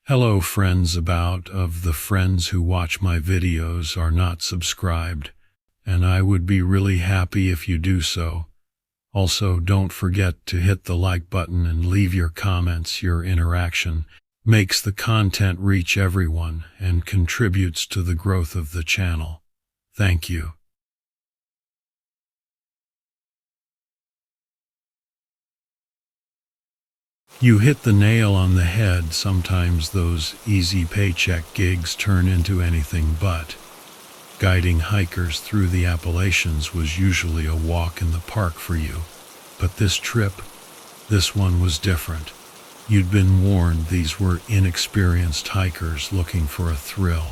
Hello friends, about of the friends who watch my videos are not subscribed, and I would be really happy if you do so. Also, don't forget to hit the like button and leave your comments. Your interaction makes the content reach everyone and contributes to the growth of the channel. Thank you. You hit the nail on the head. Sometimes those easy paycheck gigs turn into anything but. Guiding hikers through the Appalachians was usually a walk in the park for you. But this one was different. You'd been warned these were inexperienced hikers looking for a thrill.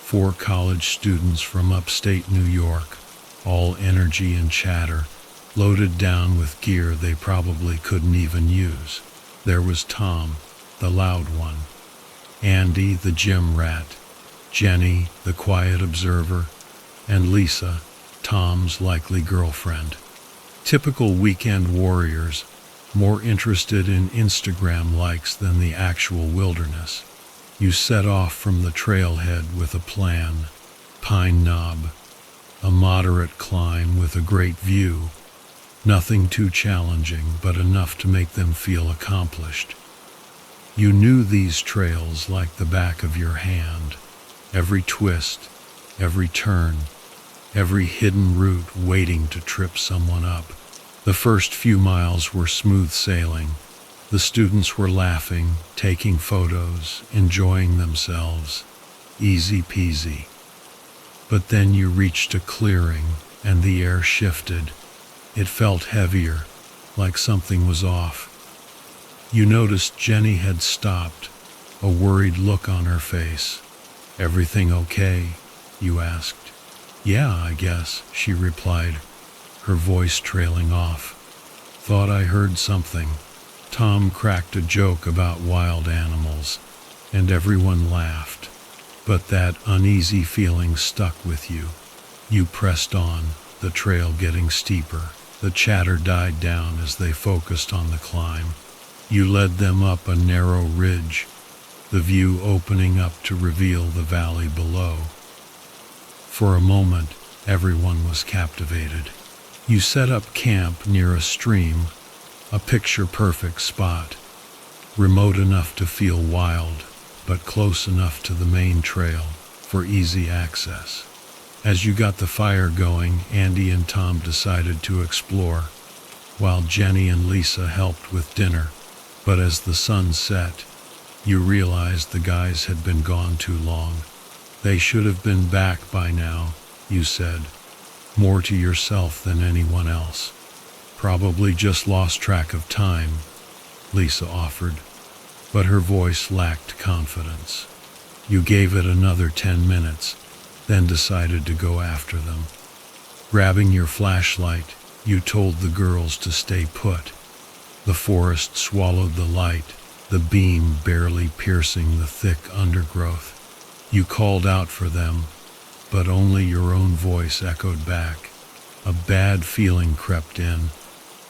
4 college students from upstate New York, all energy and chatter, loaded down with gear they probably couldn't even use. There was Tom, the loud one, Andy, the gym rat, Jenny, the quiet observer, and Lisa, Tom's likely girlfriend. Typical weekend warriors, more interested in Instagram likes than the actual wilderness. You set off from the trailhead with a plan. Pine Knob, a moderate climb with a great view. Nothing too challenging, but enough to make them feel accomplished. You knew these trails like the back of your hand. Every twist, every turn, every hidden route waiting to trip someone up. The first few miles were smooth sailing. The students were laughing, taking photos, enjoying themselves. Easy peasy. But then you reached a clearing, and the air shifted. It felt heavier, like something was off. You noticed Jenny had stopped, a worried look on her face. "Everything okay?" you asked. "Yeah, I guess," she replied, her voice trailing off. "Thought I heard something." Tom cracked a joke about wild animals, and everyone laughed. But that uneasy feeling stuck with you. You pressed on, the trail getting steeper. The chatter died down as they focused on the climb. You led them up a narrow ridge, the view opening up to reveal the valley below. For a moment, everyone was captivated. You set up camp near a stream, a picture-perfect spot, remote enough to feel wild, but close enough to the main trail for easy access. As you got the fire going, Andy and Tom decided to explore, while Jenny and Lisa helped with dinner. But as the sun set, you realized the guys had been gone too long. "They should have been back by now," you said, more to yourself than anyone else. "Probably just lost track of time," Lisa offered, but her voice lacked confidence. You gave it another 10 minutes, then decided to go after them. Grabbing your flashlight, you told the girls to stay put. The forest swallowed the light, the beam barely piercing the thick undergrowth. You called out for them, but only your own voice echoed back. A bad feeling crept in,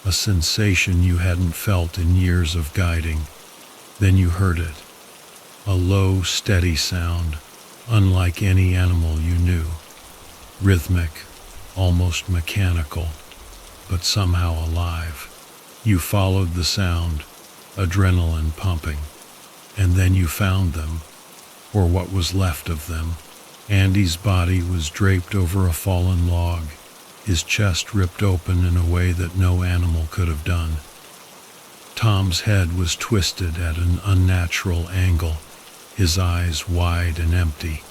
a sensation you hadn't felt in years of guiding. Then you heard it, a low, steady sound, unlike any animal you knew. Rhythmic, almost mechanical, but somehow alive. You followed the sound, adrenaline pumping, and then you found them, or what was left of them. Andy's body was draped over a fallen log, his chest ripped open in a way that no animal could have done. Tom's head was twisted at an unnatural angle, his eyes wide and empty.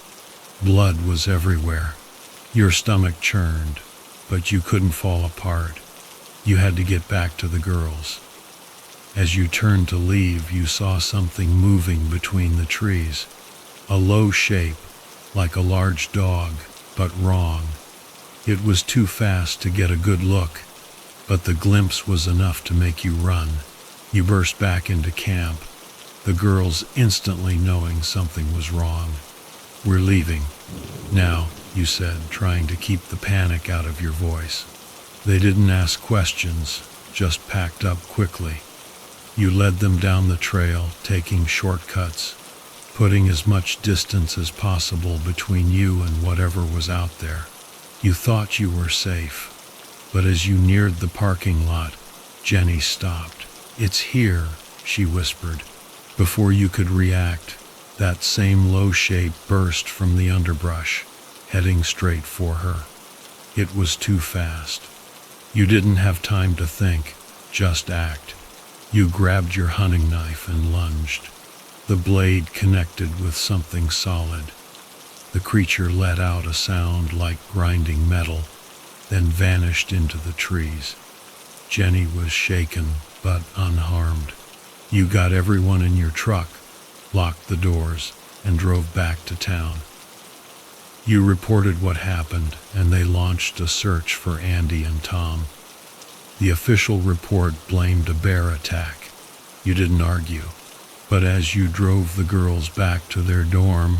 Blood was everywhere. Your stomach churned, but you couldn't fall apart. You had to get back to the girls. As you turned to leave, you saw something moving between the trees. A low shape, like a large dog, but wrong. It was too fast to get a good look, but the glimpse was enough to make you run. You burst back into camp, the girls instantly knowing something was wrong. "We're leaving now," you said, trying to keep the panic out of your voice. They didn't ask questions, just packed up quickly. You led them down the trail, taking shortcuts, putting as much distance as possible between you and whatever was out there. You thought you were safe, but as you neared the parking lot, Jenny stopped. "It's here," she whispered. Before you could react, that same low shape burst from the underbrush, heading straight for her. It was too fast. You didn't have time to think, just act. You grabbed your hunting knife and lunged. The blade connected with something solid. The creature let out a sound like grinding metal, then vanished into the trees. Jenny was shaken, but unharmed. You got everyone in your truck, locked the doors, and drove back to town. You reported what happened, and they launched a search for Andy and Tom. The official report blamed a bear attack. You didn't argue. But as you drove the girls back to their dorm,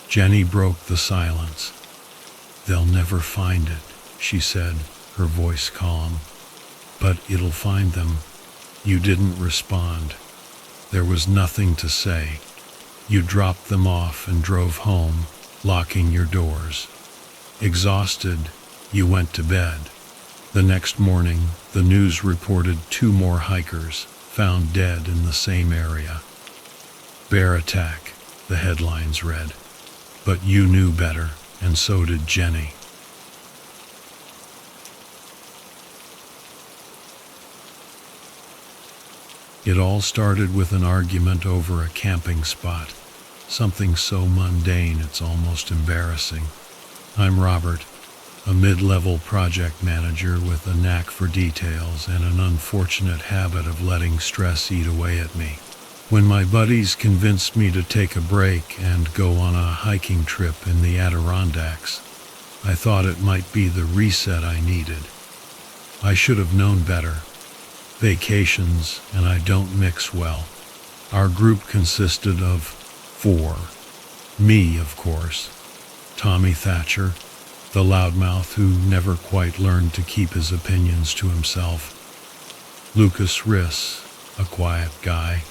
Jenny broke the silence. "They'll never find it," she said, her voice calm. "But it'll find them." You didn't respond. There was nothing to say. You dropped them off and drove home, locking your doors. Exhausted, you went to bed. The next morning, the news reported 2 more hikers found dead in the same area. "Bear attack," the headlines read. But you knew better, and so did Jenny. It all started with an argument over a camping spot, something so mundane it's almost embarrassing. I'm Robert, a mid-level project manager with a knack for details and an unfortunate habit of letting stress eat away at me. When my buddies convinced me to take a break and go on a hiking trip in the Adirondacks, I thought it might be the reset I needed. I should have known better. Vacations and I don't mix well. Our group consisted of 4. Me, of course. Tommy Thatcher, the loudmouth who never quite learned to keep his opinions to himself. Lucas Riss, a quiet guy,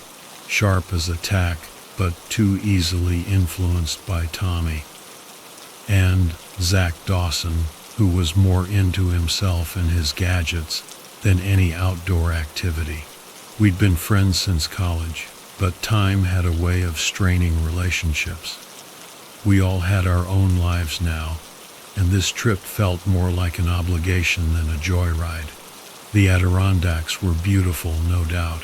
sharp as a tack, but too easily influenced by Tommy. And Zach Dawson, who was more into himself and his gadgets than any outdoor activity. We'd been friends since college, but time had a way of straining relationships. We all had our own lives now, and this trip felt more like an obligation than a joyride. The Adirondacks were beautiful, no doubt.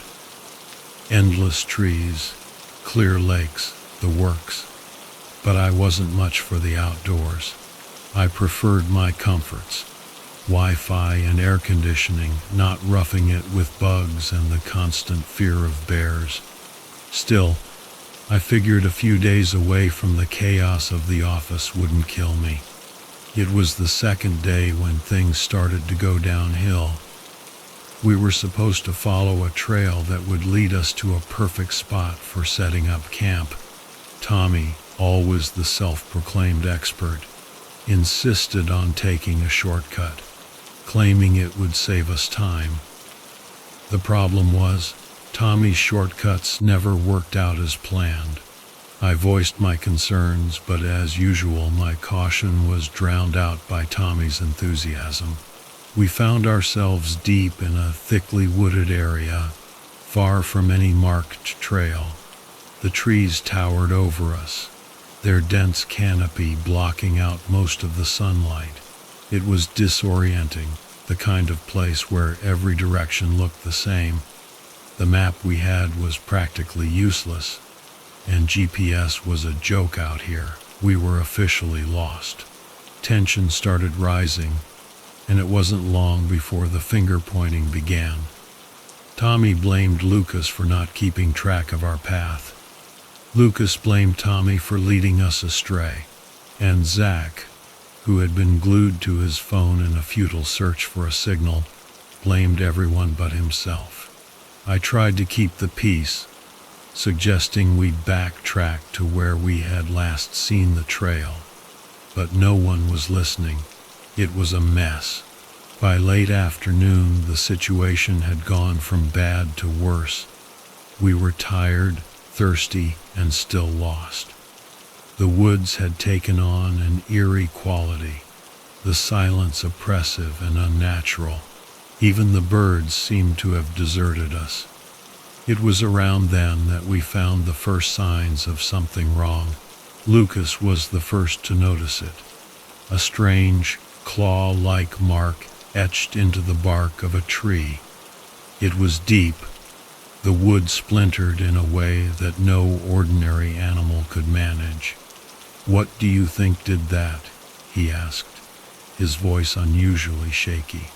Endless trees, clear lakes, the works. But I wasn't much for the outdoors. I preferred my comforts. Wi-Fi and air conditioning, not roughing it with bugs and the constant fear of bears. Still, I figured a few days away from the chaos of the office wouldn't kill me. It was the second day when things started to go downhill. We were supposed to follow a trail that would lead us to a perfect spot for setting up camp. Tommy, always the self-proclaimed expert, insisted on taking a shortcut, claiming it would save us time. The problem was, Tommy's shortcuts never worked out as planned. I voiced my concerns, but as usual, my caution was drowned out by Tommy's enthusiasm. We found ourselves deep in a thickly wooded area, far from any marked trail. The trees towered over us, their dense canopy blocking out most of the sunlight. It was disorienting, the kind of place where every direction looked the same. The map we had was practically useless, and GPS was a joke out here. We were officially lost. Tension started rising, and it wasn't long before the finger-pointing began. Tommy blamed Lucas for not keeping track of our path. Lucas blamed Tommy for leading us astray, and Zach, who had been glued to his phone in a futile search for a signal, blamed everyone but himself. I tried to keep the peace, suggesting we'd backtrack to where we had last seen the trail, but no one was listening. It was a mess. By late afternoon, the situation had gone from bad to worse. We were tired, thirsty, and still lost. The woods had taken on an eerie quality, the silence oppressive and unnatural. Even the birds seemed to have deserted us. It was around then that we found the first signs of something wrong. Lucas was the first to notice it. A strange, claw-like mark etched into the bark of a tree. It was deep. The wood splintered in a way that no ordinary animal could manage. "What do you think did that?" he asked, his voice unusually shaky.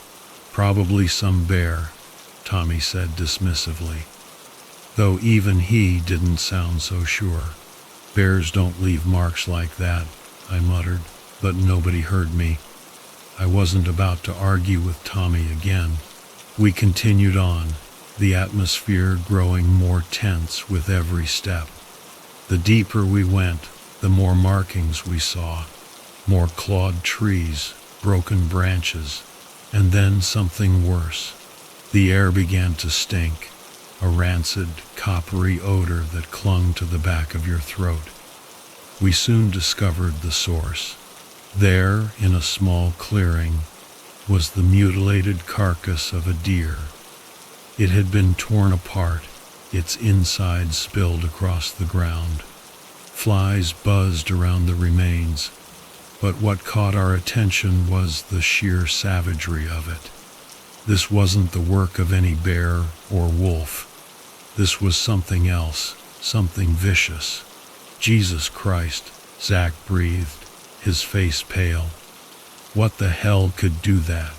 "Probably some bear," Tommy said dismissively, though even he didn't sound so sure. "Bears don't leave marks like that," I muttered, but nobody heard me. I wasn't about to argue with Tommy again. We continued on, the atmosphere growing more tense with every step. The deeper we went, the more markings we saw, more clawed trees, broken branches, and then something worse. The air began to stink, a rancid, coppery odor that clung to the back of your throat. We soon discovered the source. There, in a small clearing, was the mutilated carcass of a deer. It had been torn apart, its insides spilled across the ground. Flies buzzed around the remains, but what caught our attention was the sheer savagery of it. This wasn't the work of any bear or wolf. This was something else, something vicious. "Jesus Christ," Zach breathed, his face pale. What the hell could do that?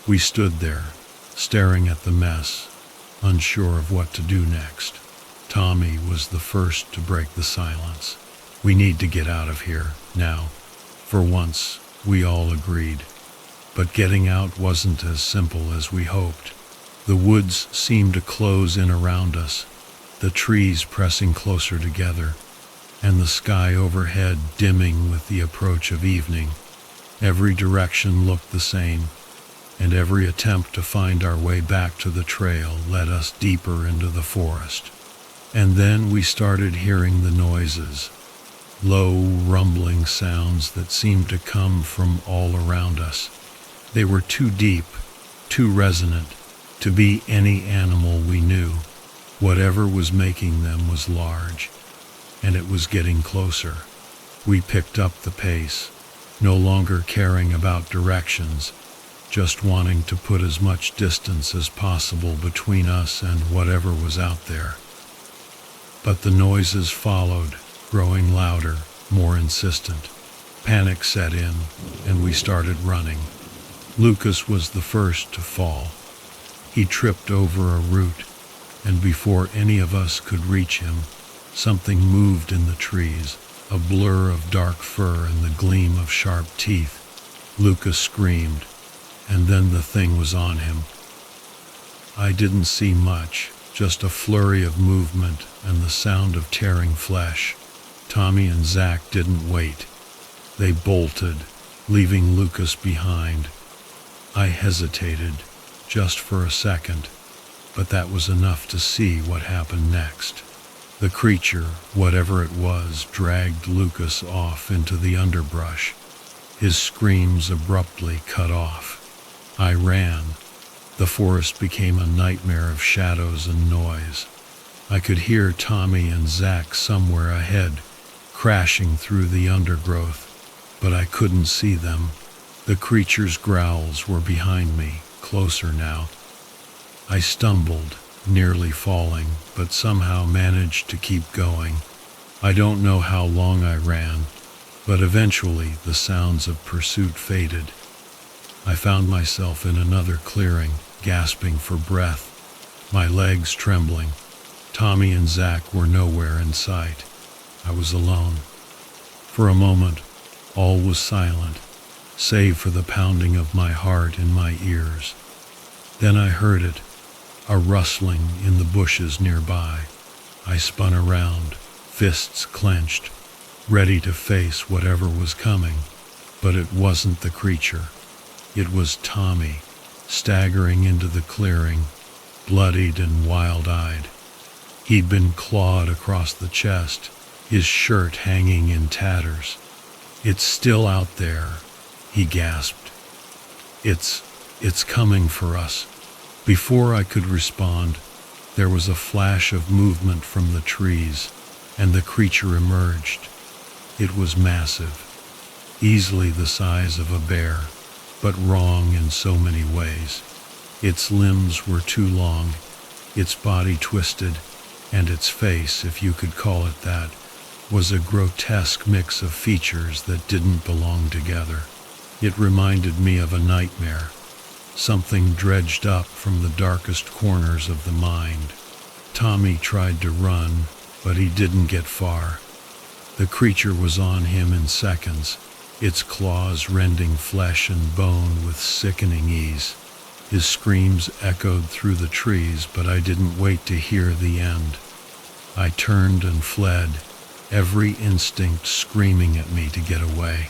We stood there, staring at the mess, unsure of what to do next. Tommy was the first to break the silence. "We need to get out of here, now." For once, we all agreed. But getting out wasn't as simple as we hoped. The woods seemed to close in around us, the trees pressing closer together, and the sky overhead dimming with the approach of evening. Every direction looked the same, and every attempt to find our way back to the trail led us deeper into the forest. And then we started hearing the noises, low, rumbling sounds that seemed to come from all around us. They were too deep, too resonant, to be any animal we knew. Whatever was making them was large, and it was getting closer. We picked up the pace, no longer caring about directions, just wanting to put as much distance as possible between us and whatever was out there. But the noises followed, growing louder, more insistent. Panic set in, and we started running. Lucas was the first to fall. He tripped over a root, and before any of us could reach him, something moved in the trees, a blur of dark fur and the gleam of sharp teeth. Lucas screamed, and then the thing was on him. I didn't see much, just a flurry of movement and the sound of tearing flesh. Tommy and Zach didn't wait. They bolted, leaving Lucas behind. I hesitated, just for a second, but that was enough to see what happened next. The creature, whatever it was, dragged Lucas off into the underbrush, his screams abruptly cut off. I ran. The forest became a nightmare of shadows and noise. I could hear Tommy and Zach somewhere ahead, crashing through the undergrowth, but I couldn't see them. The creature's growls were behind me, closer now. I stumbled, nearly falling, but somehow managed to keep going. I don't know how long I ran, but eventually the sounds of pursuit faded. I found myself in another clearing, gasping for breath, my legs trembling. Tommy and Zach were nowhere in sight. I was alone. For a moment, all was silent, save for the pounding of my heart in my ears. Then I heard it, a rustling in the bushes nearby. I spun around, fists clenched, ready to face whatever was coming. But it wasn't the creature. It was Tommy, staggering into the clearing, bloodied and wild-eyed. He'd been clawed across the chest, his shirt hanging in tatters. "It's still out there," he gasped. It's coming for us." Before I could respond, there was a flash of movement from the trees, and the creature emerged. It was massive, easily the size of a bear, but wrong in so many ways. Its limbs were too long, its body twisted, and its face, if you could call it that, was a grotesque mix of features that didn't belong together. It reminded me of a nightmare, something dredged up from the darkest corners of the mind. Tommy tried to run, but he didn't get far. The creature was on him in seconds, its claws rending flesh and bone with sickening ease. His screams echoed through the trees, but I didn't wait to hear the end. I turned and fled, every instinct screaming at me to get away.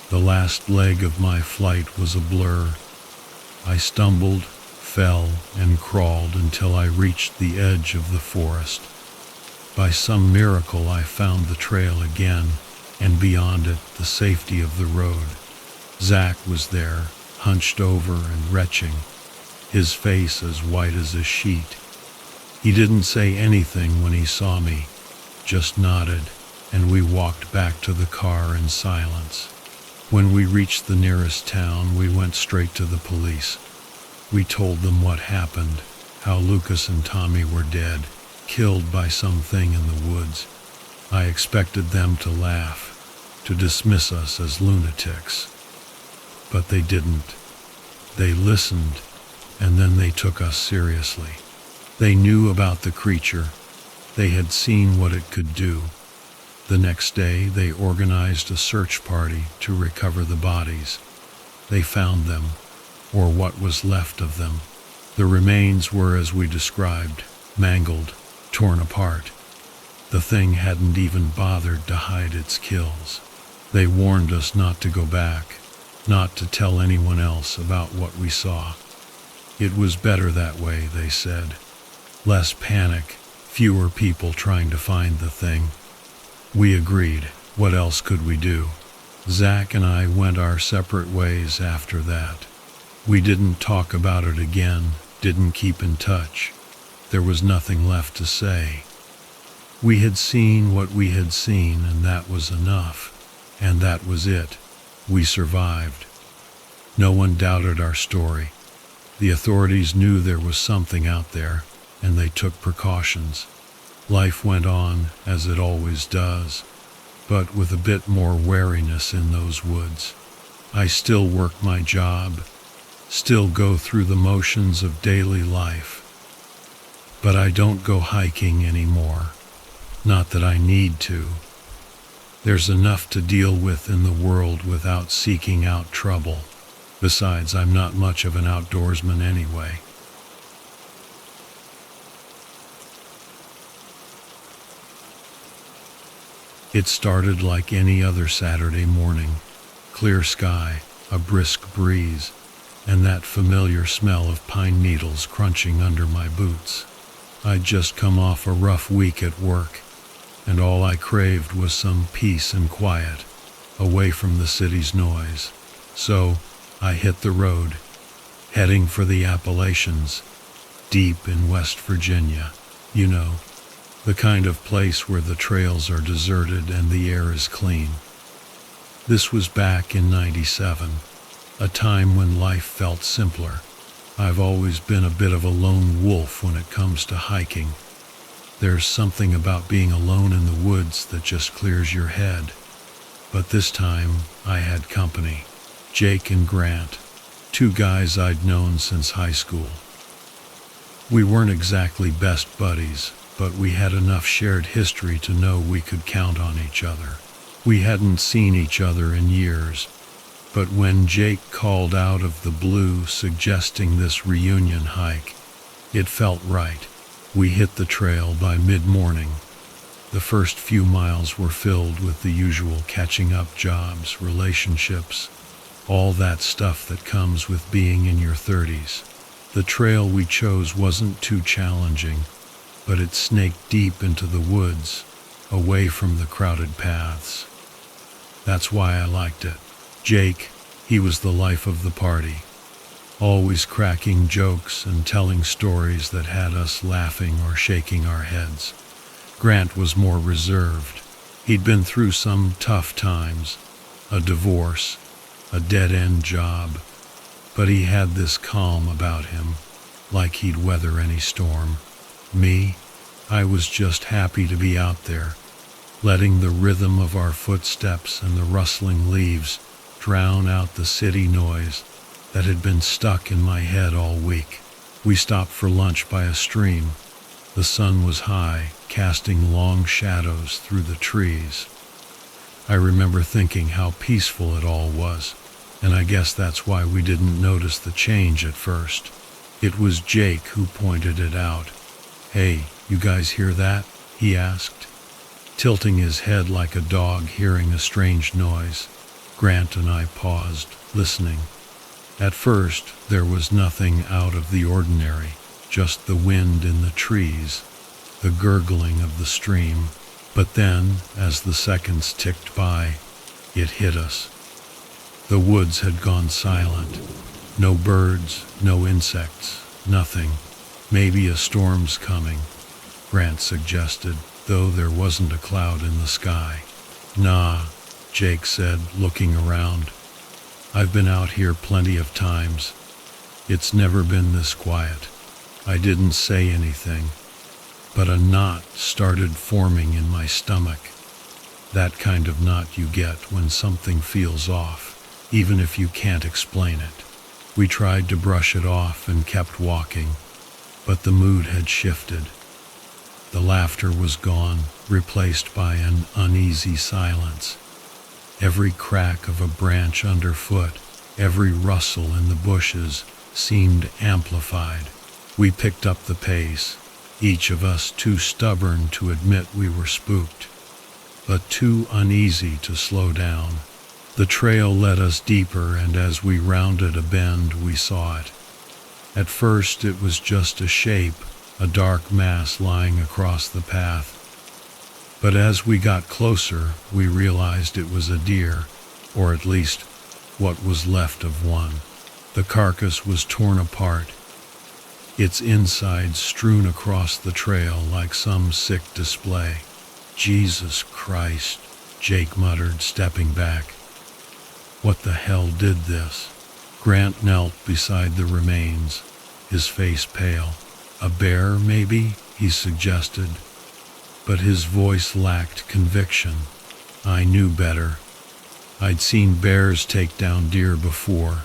The last leg of my flight was a blur. I stumbled, fell, and crawled until I reached the edge of the forest. By some miracle I found the trail again, and beyond it the safety of the road. Zach was there, hunched over and retching, his face as white as a sheet. He didn't say anything when he saw me, just nodded, and we walked back to the car in silence. When we reached the nearest town, we went straight to the police. We told them what happened, how Lucas and Tommy were dead, killed by something in the woods. I expected them to laugh, to dismiss us as lunatics. But they didn't. They listened, and then they took us seriously. They knew about the creature. They had seen what it could do. The next day, they organized a search party to recover the bodies. They found them, or what was left of them. The remains were as we described, mangled, torn apart. The thing hadn't even bothered to hide its kills. They warned us not to go back, not to tell anyone else about what we saw. It was better that way, they said. Less panic, fewer people trying to find the thing. We agreed. What else could we do? Zach and I went our separate ways after that. We didn't talk about it again, didn't keep in touch. There was nothing left to say. We had seen what we had seen, and that was enough. And that was it. We survived. No one doubted our story. The authorities knew there was something out there, and they took precautions. Life went on, as it always does, but with a bit more wariness in those woods. I still work my job, still go through the motions of daily life. But I don't go hiking anymore. Not that I need to. There's enough to deal with in the world without seeking out trouble. Besides, I'm not much of an outdoorsman anyway. It started like any other Saturday morning. Clear sky, a brisk breeze, and that familiar smell of pine needles crunching under my boots. I'd just come off a rough week at work, and all I craved was some peace and quiet, away from the city's noise. So I hit the road, heading for the Appalachians, deep in West Virginia. You know, the kind of place where the trails are deserted and the air is clean. This was back in '97, a time when life felt simpler. I've always been a bit of a lone wolf when it comes to hiking. There's something about being alone in the woods that just clears your head. But this time, I had company. Jake and Grant, two guys I'd known since high school. We weren't exactly best buddies, but we had enough shared history to know we could count on each other. We hadn't seen each other in years, but when Jake called out of the blue suggesting this reunion hike, it felt right. We hit the trail by mid-morning. The first few miles were filled with the usual catching up jobs, relationships, all that stuff that comes with being in your 30s. The trail we chose wasn't too challenging. but it snaked deep into the woods, away from the crowded paths. That's why I liked it. Jake, he was the life of the party, always cracking jokes and telling stories that had us laughing or shaking our heads. Grant was more reserved. He'd been through some tough times, a divorce, a dead-end job, but he had this calm about him, like he'd weather any storm. Me, I was just happy to be out there, letting the rhythm of our footsteps and the rustling leaves drown out the city noise that had been stuck in my head all week. We stopped for lunch by a stream. The sun was high, casting long shadows through the trees. I remember thinking how peaceful it all was, and I guess that's why we didn't notice the change at first. It was Jake who pointed it out. "Hey, you guys hear that?" he asked, tilting his head like a dog hearing a strange noise. Grant and I paused, listening. At first, there was nothing out of the ordinary, just the wind in the trees, the gurgling of the stream. But then, as the seconds ticked by, it hit us. The woods had gone silent. No birds, no insects, nothing. "Maybe a storm's coming," Grant suggested, though there wasn't a cloud in the sky. "Nah," Jake said, looking around. "I've been out here plenty of times. It's never been this quiet." I didn't say anything, but a knot started forming in my stomach. That kind of knot you get when something feels off, even if you can't explain it. We tried to brush it off and kept walking, but the mood had shifted. The laughter was gone, replaced by an uneasy silence. Every crack of a branch underfoot, every rustle in the bushes seemed amplified. We picked up the pace, each of us too stubborn to admit we were spooked, but too uneasy to slow down. The trail led us deeper, and as we rounded a bend, we saw it. At first, it was just a shape, a dark mass lying across the path. But as we got closer, we realized it was a deer, or at least what was left of one. The carcass was torn apart, its insides strewn across the trail like some sick display. "Jesus Christ," Jake muttered, stepping back. "What the hell did this?" Grant knelt beside the remains, his face pale. "A bear, maybe?" he suggested, but his voice lacked conviction. I knew better. I'd seen bears take down deer before,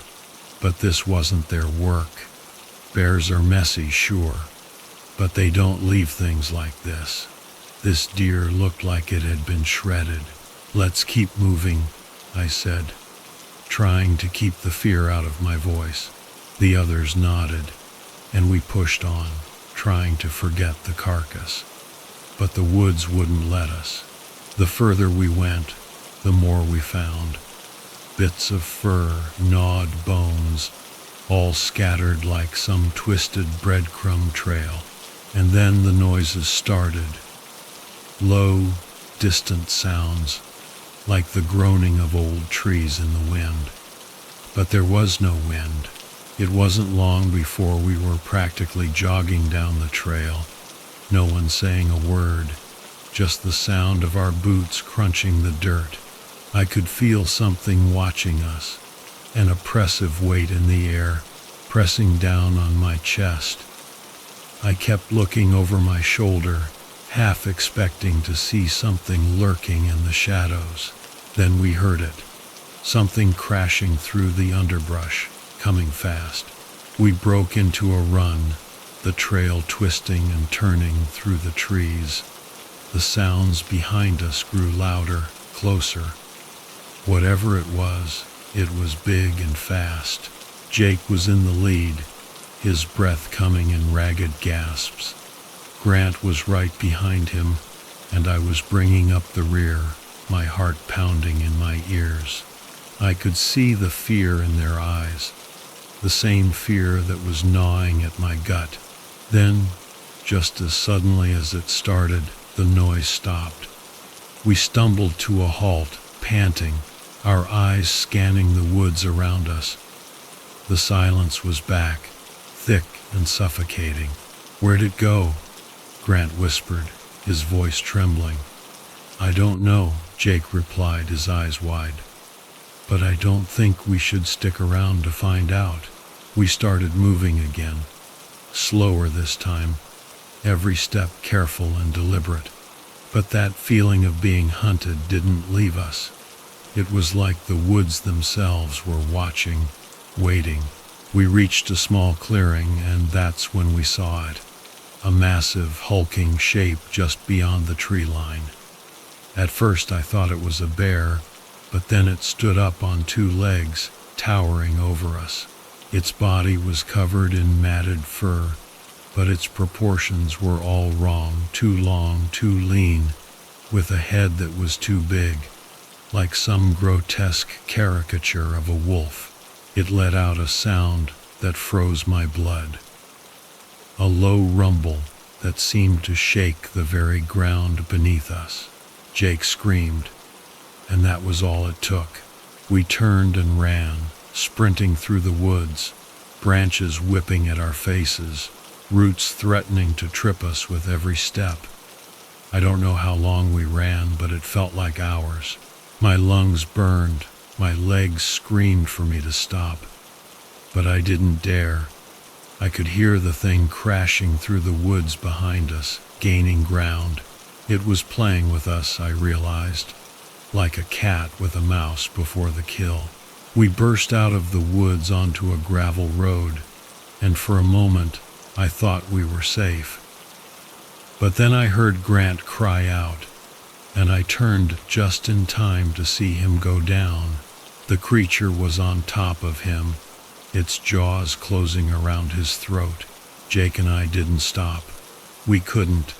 but this wasn't their work. Bears are messy, sure, but they don't leave things like this. This deer looked like it had been shredded. "Let's keep moving," I said, trying to keep the fear out of my voice. The others nodded, and we pushed on, trying to forget the carcass. But the woods wouldn't let us. The further we went, the more we found. Bits of fur, gnawed bones, all scattered like some twisted breadcrumb trail. And then the noises started. Low, distant sounds, like the groaning of old trees in the wind. But there was no wind. It wasn't long before we were practically jogging down the trail, no one saying a word, just the sound of our boots crunching the dirt. I could feel something watching us, an oppressive weight in the air, pressing down on my chest. I kept looking over my shoulder, half expecting to see something lurking in the shadows. Then we heard it, something crashing through the underbrush, coming fast. We broke into a run, the trail twisting and turning through the trees. The sounds behind us grew louder, closer. Whatever it was big and fast. Jake was in the lead, his breath coming in ragged gasps. Grant was right behind him, and I was bringing up the rear, my heart pounding in my ears. I could see the fear in their eyes, the same fear that was gnawing at my gut. Then Just as suddenly as it started, the noise stopped. We stumbled to a halt, panting, our eyes scanning the woods around us. The silence was back, thick and suffocating. "Where'd it go?" Grant whispered, his voice trembling. "I don't know," Jake replied, his eyes wide. "But I don't think we should stick around to find out." We started moving again, slower this time, every step careful and deliberate. But that feeling of being hunted didn't leave us. It was like the woods themselves were watching, waiting. We reached a small clearing, and that's when we saw it. A massive, hulking shape just beyond the tree line. At first I thought it was a bear, but then it stood up on two legs, towering over us. Its body was covered in matted fur, but its proportions were all wrong, too long, too lean, with a head that was too big, like some grotesque caricature of a wolf. It let out a sound that froze my blood. A low rumble that seemed to shake the very ground beneath us. Jake screamed, and that was all it took. We turned and ran, sprinting through the woods, branches whipping at our faces, roots threatening to trip us with every step. I don't know how long we ran, but it felt like hours. My lungs burned, my legs screamed for me to stop. But I didn't dare. I could hear the thing crashing through the woods behind us, gaining ground. It was playing with us, I realized, like a cat with a mouse before the kill. We burst out of the woods onto a gravel road, and for a moment I thought we were safe. But then I heard Grant cry out, and I turned just in time to see him go down. The creature was on top of him, its jaws closing around his throat. Jake and I didn't stop. We couldn't.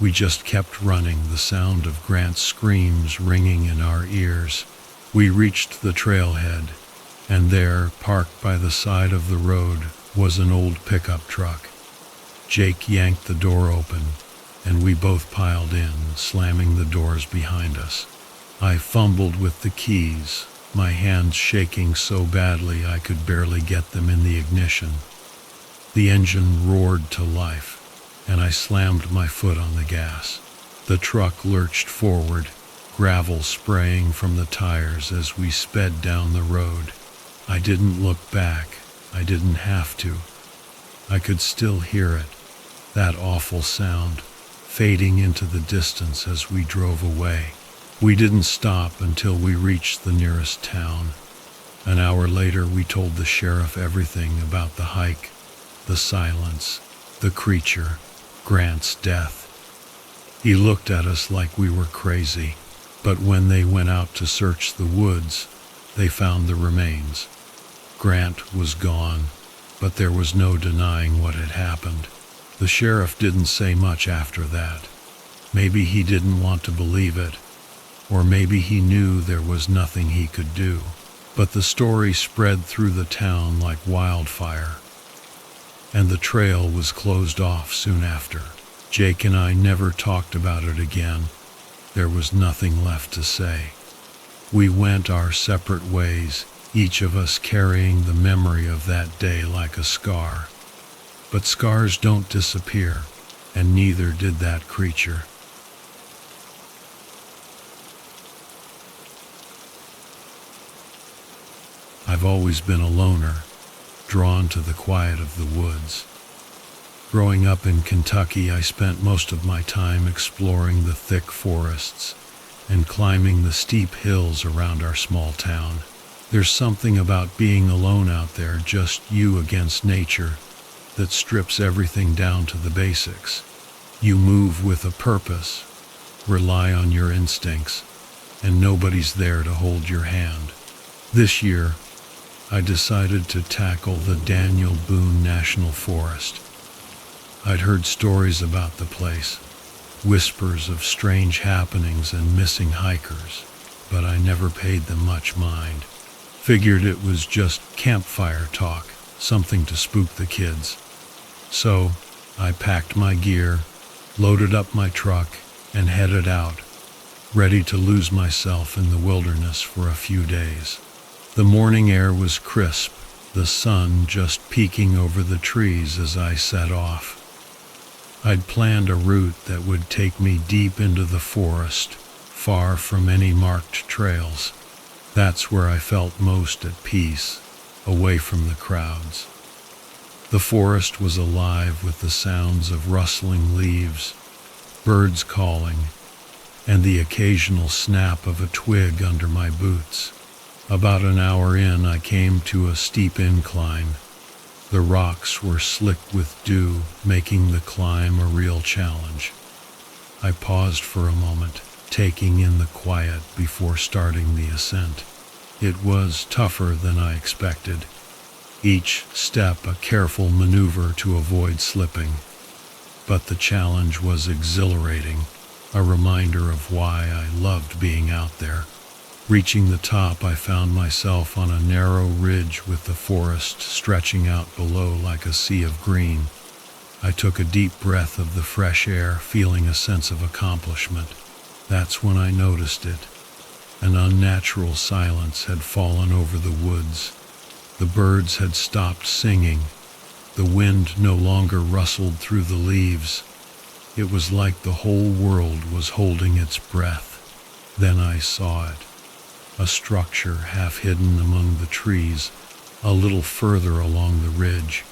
We just kept running, the sound of Grant's screams ringing in our ears. We reached the trailhead, and there, parked by the side of the road, was an old pickup truck. Jake yanked the door open, and we both piled in, slamming the doors behind us. I fumbled with the keys, my hands shaking so badly I could barely get them in the ignition. The engine roared to life, and I slammed my foot on the gas. The truck lurched forward, gravel spraying from the tires as we sped down the road. I didn't look back. I didn't have to. I could still hear it, that awful sound, fading into the distance as we drove away. We didn't stop until we reached the nearest town. An hour later, we told the sheriff everything about the hike, the silence, the creature, Grant's death. He looked at us like we were crazy, but when they went out to search the woods, they found the remains. Grant was gone, but there was no denying what had happened. The sheriff didn't say much after that. Maybe he didn't want to believe it, or maybe he knew there was nothing he could do. But the story spread through the town like wildfire, and the trail was closed off soon after. Jake and I never talked about it again. There was nothing left to say. We went our separate ways, each of us carrying the memory of that day like a scar. But scars don't disappear, and neither did that creature. I've always been a loner, drawn to the quiet of the woods. Growing up in Kentucky, I spent most of my time exploring the thick forests and climbing the steep hills around our small town. There's something about being alone out there, just you against nature, that strips everything down to the basics. You move with a purpose, rely on your instincts, and nobody's there to hold your hand. This year, I decided to tackle the Daniel Boone National Forest. I'd heard stories about the place, whispers of strange happenings and missing hikers, but I never paid them much mind. Figured it was just campfire talk, something to spook the kids. So, I packed my gear, loaded up my truck, and headed out, ready to lose myself in the wilderness for a few days. The morning air was crisp, the sun just peeking over the trees as I set off. I'd planned a route that would take me deep into the forest, far from any marked trails. That's where I felt most at peace, away from the crowds. The forest was alive with the sounds of rustling leaves, birds calling, and the occasional snap of a twig under my boots. About an hour in, I came to a steep incline. The rocks were slick with dew, making the climb a real challenge. I paused for a moment, taking in the quiet before starting the ascent. It was tougher than I expected. Each step a careful maneuver to avoid slipping. But the challenge was exhilarating, a reminder of why I loved being out there. Reaching the top, I found myself on a narrow ridge with the forest stretching out below like a sea of green. I took a deep breath of the fresh air, feeling a sense of accomplishment. That's when I noticed it. An unnatural silence had fallen over the woods. The birds had stopped singing. The wind no longer rustled through the leaves. It was like the whole world was holding its breath. Then I saw it. A structure half hidden among the trees, a little further along the ridge.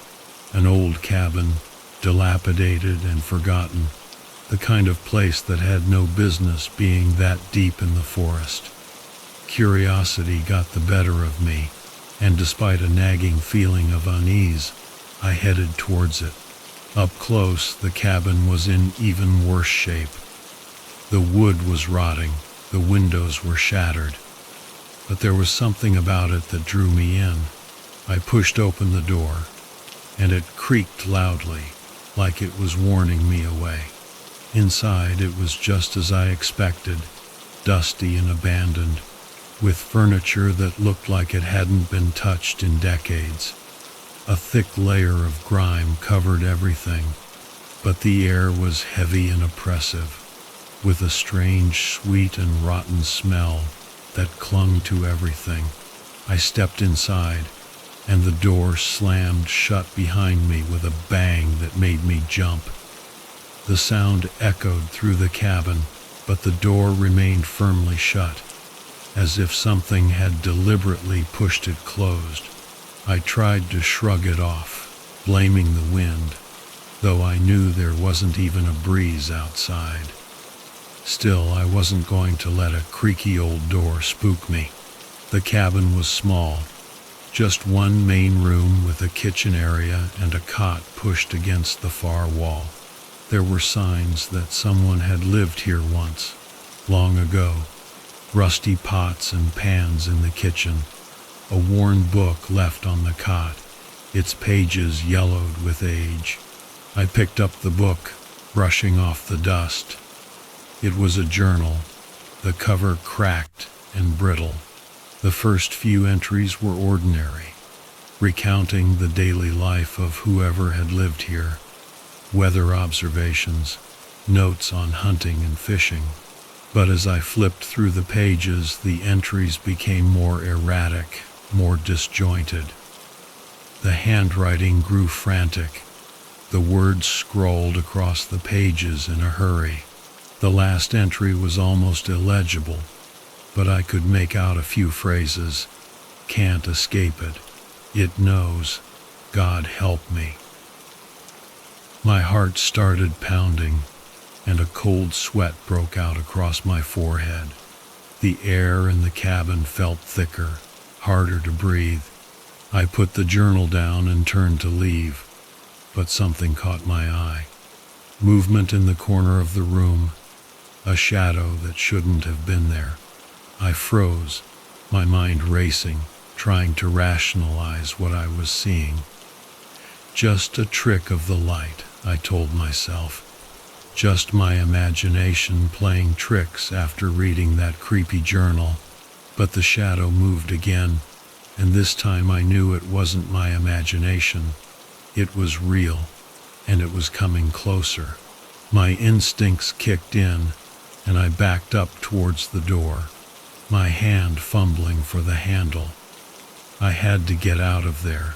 An old cabin, dilapidated and forgotten. The kind of place that had no business being that deep in the forest. Curiosity got the better of me, and despite a nagging feeling of unease, I headed towards it. Up close, the cabin was in even worse shape. The wood was rotting, the windows were shattered, but there was something about it that drew me in. I pushed open the door, and it creaked loudly, like it was warning me away. Inside, it was just as I expected, dusty and abandoned, with furniture that looked like it hadn't been touched in decades. A thick layer of grime covered everything, but the air was heavy and oppressive, with a strange sweet and rotten smell that clung to everything. I stepped inside, and the door slammed shut behind me with a bang that made me jump. The sound echoed through the cabin, but the door remained firmly shut, as if something had deliberately pushed it closed. I tried to shrug it off, blaming the wind, though I knew there wasn't even a breeze outside. Still, I wasn't going to let a creaky old door spook me. The cabin was small, just one main room with a kitchen area and a cot pushed against the far wall. There were signs that someone had lived here once, long ago. Rusty pots and pans in the kitchen, a worn book left on the cot, its pages yellowed with age. I picked up the book, brushing off the dust. It was a journal, the cover cracked and brittle. The first few entries were ordinary, recounting the daily life of whoever had lived here, weather observations, notes on hunting and fishing. But as I flipped through the pages, the entries became more erratic, more disjointed. The handwriting grew frantic. The words scrolled across the pages in a hurry. The last entry was almost illegible, but I could make out a few phrases. Can't escape it. It knows. God help me. My heart started pounding, and a cold sweat broke out across my forehead. The air in the cabin felt thicker, harder to breathe. I put the journal down and turned to leave, but something caught my eye. Movement in the corner of the room, a shadow that shouldn't have been there. I froze, my mind racing, trying to rationalize what I was seeing. Just a trick of the light, I told myself. Just my imagination playing tricks after reading that creepy journal. But the shadow moved again, and this time I knew it wasn't my imagination. It was real. and it was coming closer. My instincts kicked in, and I backed up towards the door, my hand fumbling for the handle. I had to get out of there,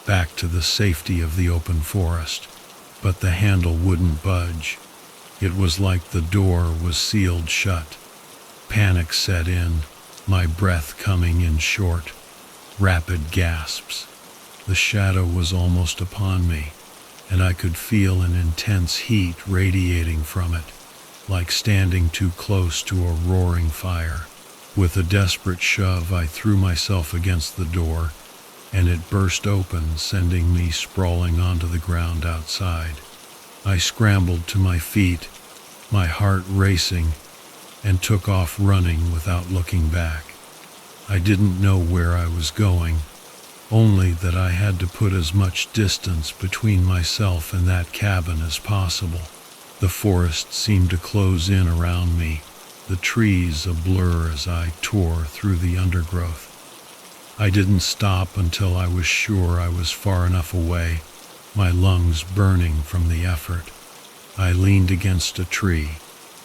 back to the safety of the open forest, but the handle wouldn't budge. It was like the door was sealed shut. Panic set in, my breath coming in short, rapid gasps. The shadow was almost upon me, and I could feel an intense heat radiating from it, like standing too close to a roaring fire. With a desperate shove, I threw myself against the door, and it burst open, sending me sprawling onto the ground outside. I scrambled to my feet, my heart racing, and took off running without looking back. I didn't know where I was going, only that I had to put as much distance between myself and that cabin as possible. The forest seemed to close in around me, the trees a blur as I tore through the undergrowth. I didn't stop until I was sure I was far enough away, my lungs burning from the effort. I leaned against a tree,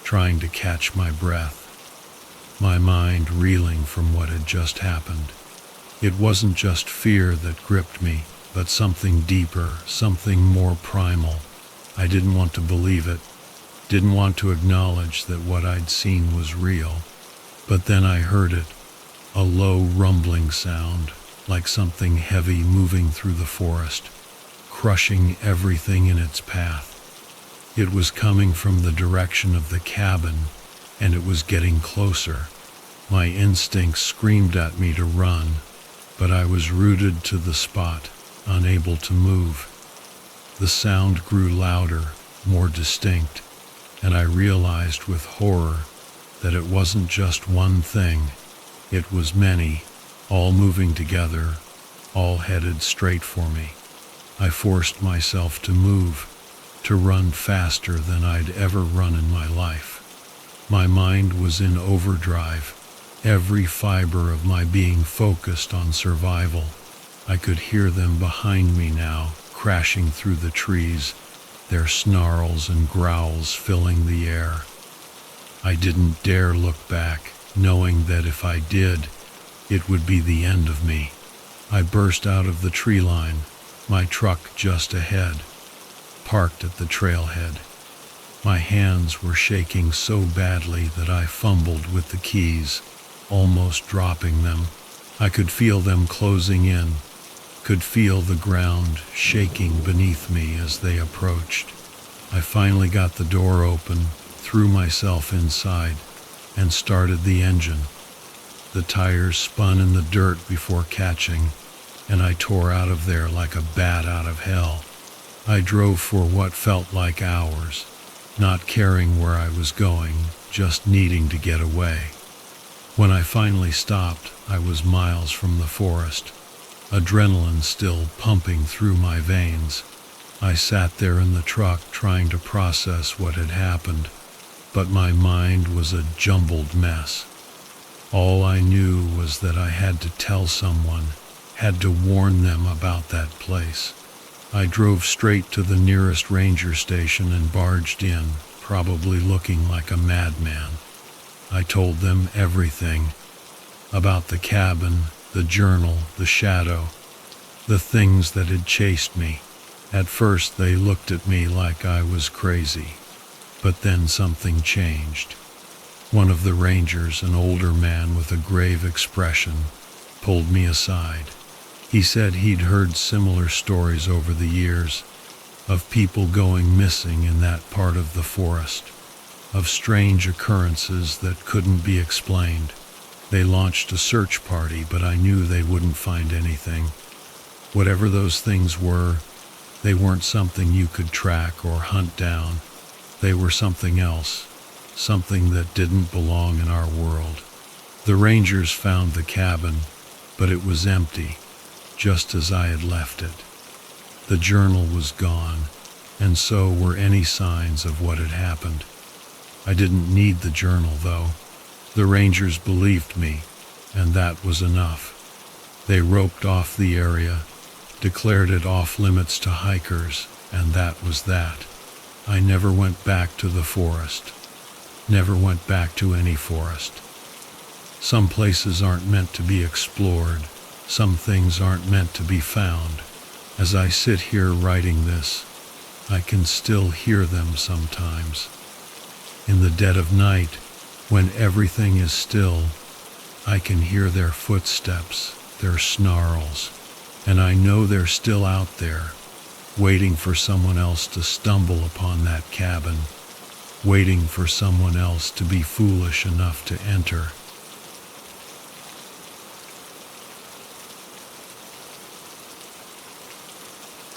trying to catch my breath, my mind reeling from what had just happened. It wasn't just fear that gripped me, but something deeper, something more primal. I didn't want to believe it, didn't want to acknowledge that what I'd seen was real. But then I heard it, a low rumbling sound, like something heavy moving through the forest, crushing everything in its path. It was coming from the direction of the cabin, and it was getting closer. My instincts screamed at me to run, but I was rooted to the spot, unable to move. The sound grew louder, more distinct, and I realized with horror that it wasn't just one thing. It was many, all moving together, all headed straight for me. I forced myself to move, to run faster than I'd ever run in my life. My mind was in overdrive, every fiber of my being focused on survival. I could hear them behind me now, crashing through the trees, their snarls and growls filling the air. I didn't dare look back, knowing that if I did, it would be the end of me. I burst out of the tree line, my truck just ahead, parked at the trailhead. My hands were shaking so badly that I fumbled with the keys, almost dropping them. I could feel them closing in, could feel the ground shaking beneath me as they approached. I finally got the door open, threw myself inside, and started the engine. The tires spun in the dirt before catching, and I tore out of there like a bat out of hell. I drove for what felt like hours, not caring where I was going, just needing to get away. When I finally stopped, I was miles from the forest, adrenaline still pumping through my veins. I sat there in the truck trying to process what had happened, but my mind was a jumbled mess. All I knew was that I had to tell someone, had to warn them about that place. I drove straight to the nearest ranger station and barged in, probably looking like a madman. I told them everything about the cabin, the journal, the shadow, the things that had chased me. At first they looked at me like I was crazy, but then something changed. One of the rangers, an older man with a grave expression, pulled me aside. He said he'd heard similar stories over the years, of people going missing in that part of the forest, of strange occurrences that couldn't be explained. They launched a search party, but I knew they wouldn't find anything. Whatever those things were, they weren't something you could track or hunt down. They were something else, something that didn't belong in our world. The rangers found the cabin, but it was empty, just as I had left it. The journal was gone, and so were any signs of what had happened. I didn't need the journal, though. The rangers believed me, and that was enough. They roped off the area, declared it off limits to hikers, and that was that. I never went back to the forest. Never went back to any forest. Some places aren't meant to be explored. Some things aren't meant to be found. As I sit here writing this, I can still hear them sometimes. In the dead of night, when everything is still, I can hear their footsteps, their snarls, and I know they're still out there, waiting for someone else to stumble upon that cabin, waiting for someone else to be foolish enough to enter.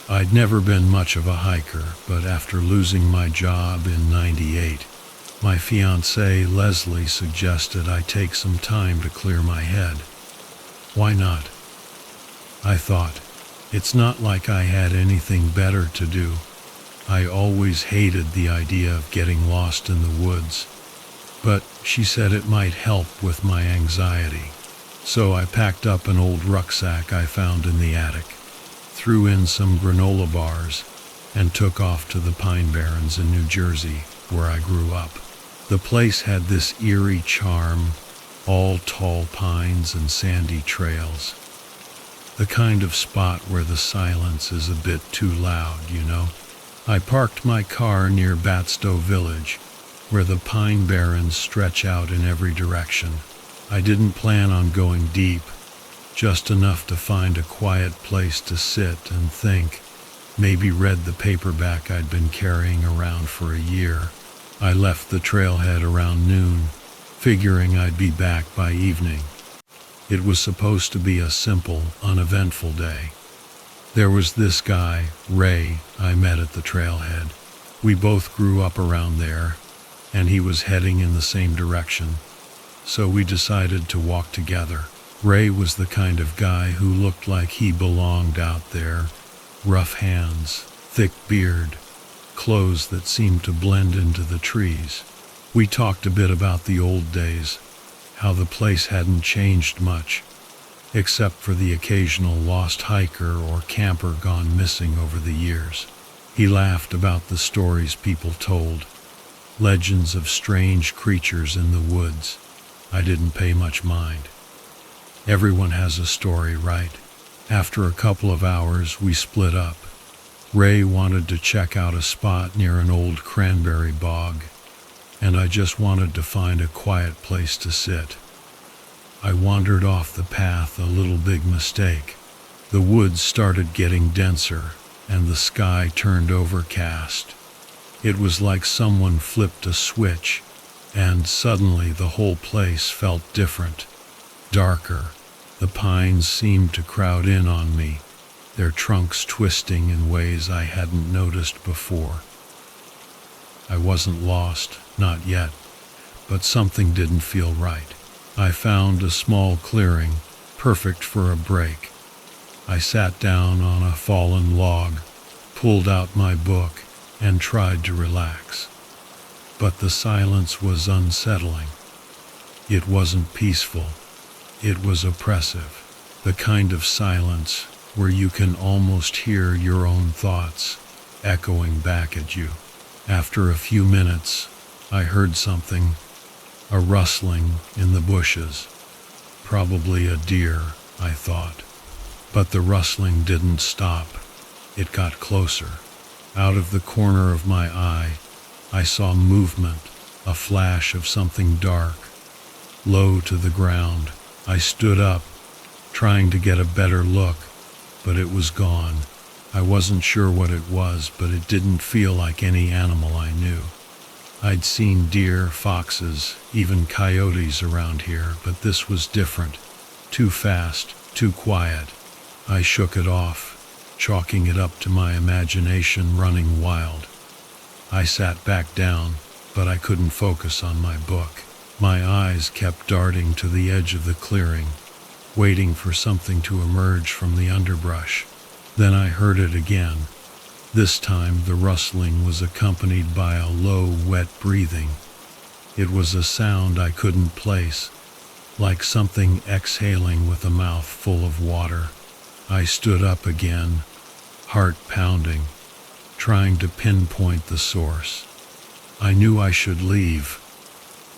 I'd never been much of a hiker, but after losing my job in '98, my fiancée Leslie suggested I take some time to clear my head. Why not? I thought, it's not like I had anything better to do. I always hated the idea of getting lost in the woods, but she said it might help with my anxiety. So I packed up an old rucksack I found in the attic, threw in some granola bars, and took off to the Pine Barrens in New Jersey, where I grew up. The place had this eerie charm, all tall pines and sandy trails. The kind of spot where the silence is a bit too loud, you know. I parked my car near Batstow Village, where the Pine Barrens stretch out in every direction. I didn't plan on going deep, just enough to find a quiet place to sit and think, maybe read the paperback I'd been carrying around for a year. I left the trailhead around noon, figuring I'd be back by evening. It was supposed to be a simple, uneventful day. There was this guy, Ray, I met at the trailhead. We both grew up around there, and he was heading in the same direction, so we decided to walk together. Ray was the kind of guy who looked like he belonged out there. Rough hands, thick beard, clothes that seemed to blend into the trees. We talked a bit about the old days, how the place hadn't changed much, except for the occasional lost hiker or camper gone missing over the years. He laughed about the stories people told, legends of strange creatures in the woods. I didn't pay much mind. Everyone has a story, right? After a couple of hours, we split up. Ray wanted to check out a spot near an old cranberry bog, and I just wanted to find a quiet place to sit. I wandered off the path, a little big mistake. The woods started getting denser, and the sky turned overcast. It was like someone flipped a switch, and suddenly the whole place felt different, darker. The pines seemed to crowd in on me, their trunks twisting in ways I hadn't noticed before. I wasn't lost, not yet, but something didn't feel right. I found a small clearing, perfect for a break. I sat down on a fallen log, pulled out my book, and tried to relax. But the silence was unsettling. It wasn't peaceful. It was oppressive, the kind of silence where you can almost hear your own thoughts echoing back at you. After a few minutes, I heard something, a rustling in the bushes. Probably a deer, I thought. But the rustling didn't stop. It got closer. Out of the corner of my eye, I saw movement, a flash of something dark, low to the ground. I stood up, trying to get a better look, but it was gone. I wasn't sure what it was, but it didn't feel like any animal I knew. I'd seen deer, foxes, even coyotes around here, but this was different. Too fast, too quiet. I shook it off, chalking it up to my imagination running wild. I sat back down, but I couldn't focus on my book. My eyes kept darting to the edge of the clearing, waiting for something to emerge from the underbrush. Then I heard it again. This time the rustling was accompanied by a low, wet breathing. It was a sound I couldn't place, like something exhaling with a mouth full of water. I stood up again, heart pounding. trying to pinpoint the source. I knew I should leave,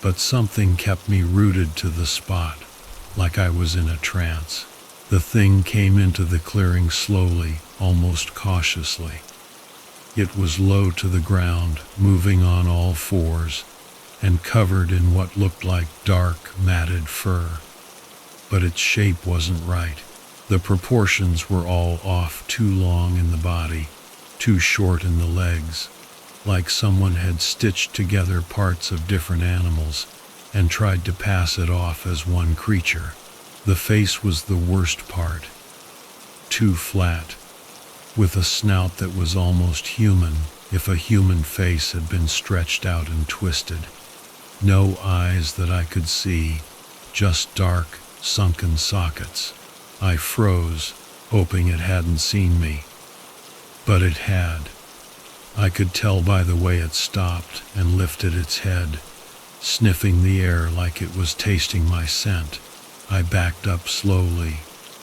but something kept me rooted to the spot, like I was in a trance. The thing came into the clearing slowly, almost cautiously. It was low to the ground, moving on all fours, and covered in what looked like dark, matted fur. But its shape wasn't right. The proportions were all off, too long in the body, too short in the legs, like someone had stitched together parts of different animals and tried to pass it off as one creature. The face was the worst part, too flat, with a snout that was almost human if a human face had been stretched out and twisted. No eyes that I could see, just dark, sunken sockets. I froze, hoping it hadn't seen me. But it had. I could tell by the way it stopped and lifted its head, sniffing the air like it was tasting my scent. I backed up slowly,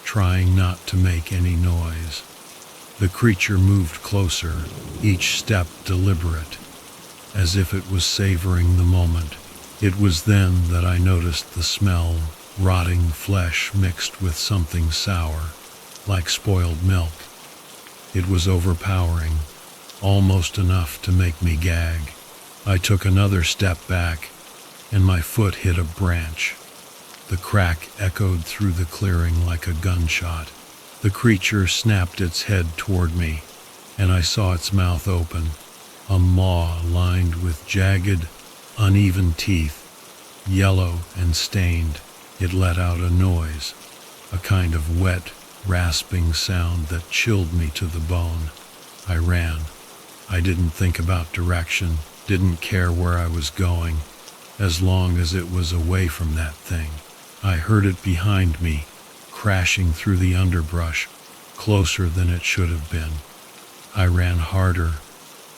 trying not to make any noise. The creature moved closer, each step deliberate, as if it was savoring the moment. It was then that I noticed the smell, rotting flesh mixed with something sour, like spoiled milk. It was overpowering, almost enough to make me gag. I took another step back, and my foot hit a branch. The crack echoed through the clearing like a gunshot. The creature snapped its head toward me, and I saw its mouth open, a maw lined with jagged, uneven teeth, yellow and stained. It let out a noise, a kind of wet, rasping sound that chilled me to the bone. I ran. I didn't think about direction, didn't care where I was going, as long as it was away from that thing. I heard it behind me, crashing through the underbrush, closer than it should have been. I ran harder,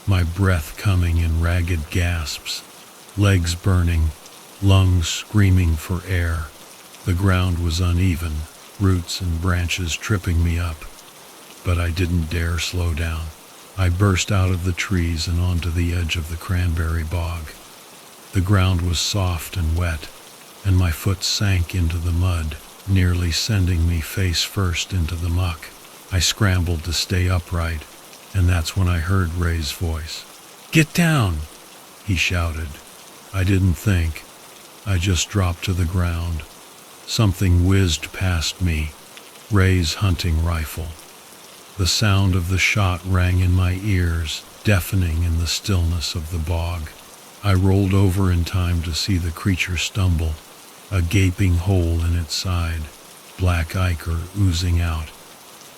my breath coming in ragged gasps, legs burning, lungs screaming for air. The ground was uneven, roots and branches tripping me up, but I didn't dare slow down. I burst out of the trees and onto the edge of the cranberry bog. The ground was soft and wet, and my foot sank into the mud, nearly sending me face first into the muck. I scrambled to stay upright, and that's when I heard Ray's voice. "Get down!" he shouted. I didn't think. I just dropped to the ground. Something whizzed past me, Ray's hunting rifle. The sound of the shot rang in my ears, deafening in the stillness of the bog. I rolled over in time to see the creature stumble, a gaping hole in its side, black ichor oozing out.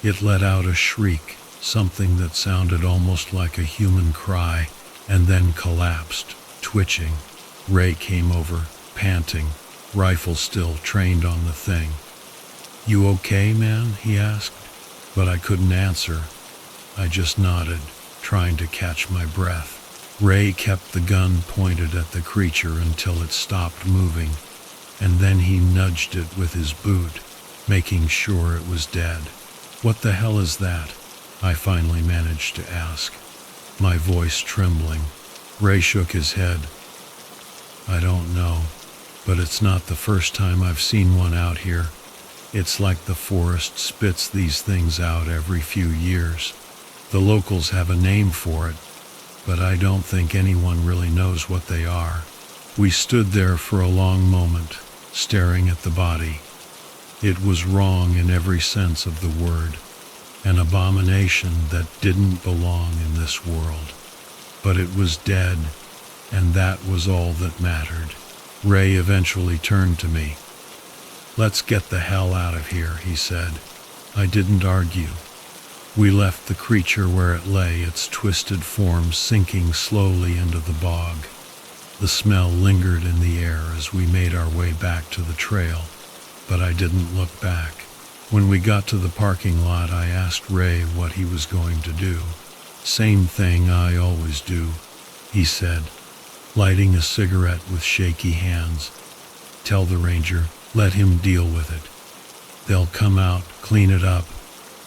It let out a shriek, something that sounded almost like a human cry, and then collapsed, twitching. Ray came over, panting, rifle still trained on the thing. "You okay, man?" he asked, but I couldn't answer. I just nodded, trying to catch my breath. Ray kept the gun pointed at the creature until it stopped moving, and then he nudged it with his boot, making sure it was dead. "What the hell is that?" I finally managed to ask, my voice trembling. Ray shook his head. "I don't know, but it's not the first time I've seen one out here. It's like the forest spits these things out every few years. The locals have a name for it, but I don't think anyone really knows what they are." We stood there for a long moment, staring at the body. It was wrong in every sense of the word, an abomination that didn't belong in this world. But it was dead, and that was all that mattered. Ray eventually turned to me. "Let's get the hell out of here," he said. I didn't argue. We left the creature where it lay, its twisted form sinking slowly into the bog. The smell lingered in the air as we made our way back to the trail, but I didn't look back. When we got to the parking lot, I asked Ray what he was going to do. "Same thing I always do," he said, lighting a cigarette with shaky hands. "Tell the ranger, let him deal with it. They'll come out, clean it up,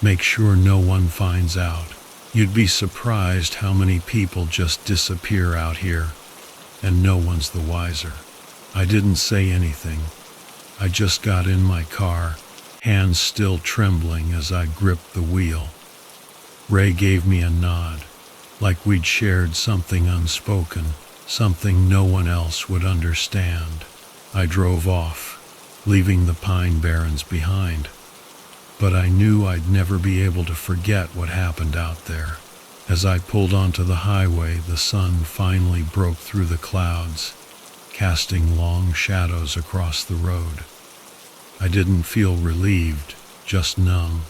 make sure no one finds out. You'd be surprised how many people just disappear out here, and no one's the wiser. I didn't say anything. I just got in my car, hands still trembling as I gripped the wheel. Ray gave me a nod, like we'd shared something unspoken, something no one else would understand. I drove off, leaving the pine barrens behind. But I knew I'd never be able to forget what happened out there. As I pulled onto the highway, the sun finally broke through the clouds, casting long shadows across the road. I didn't feel relieved, just numb.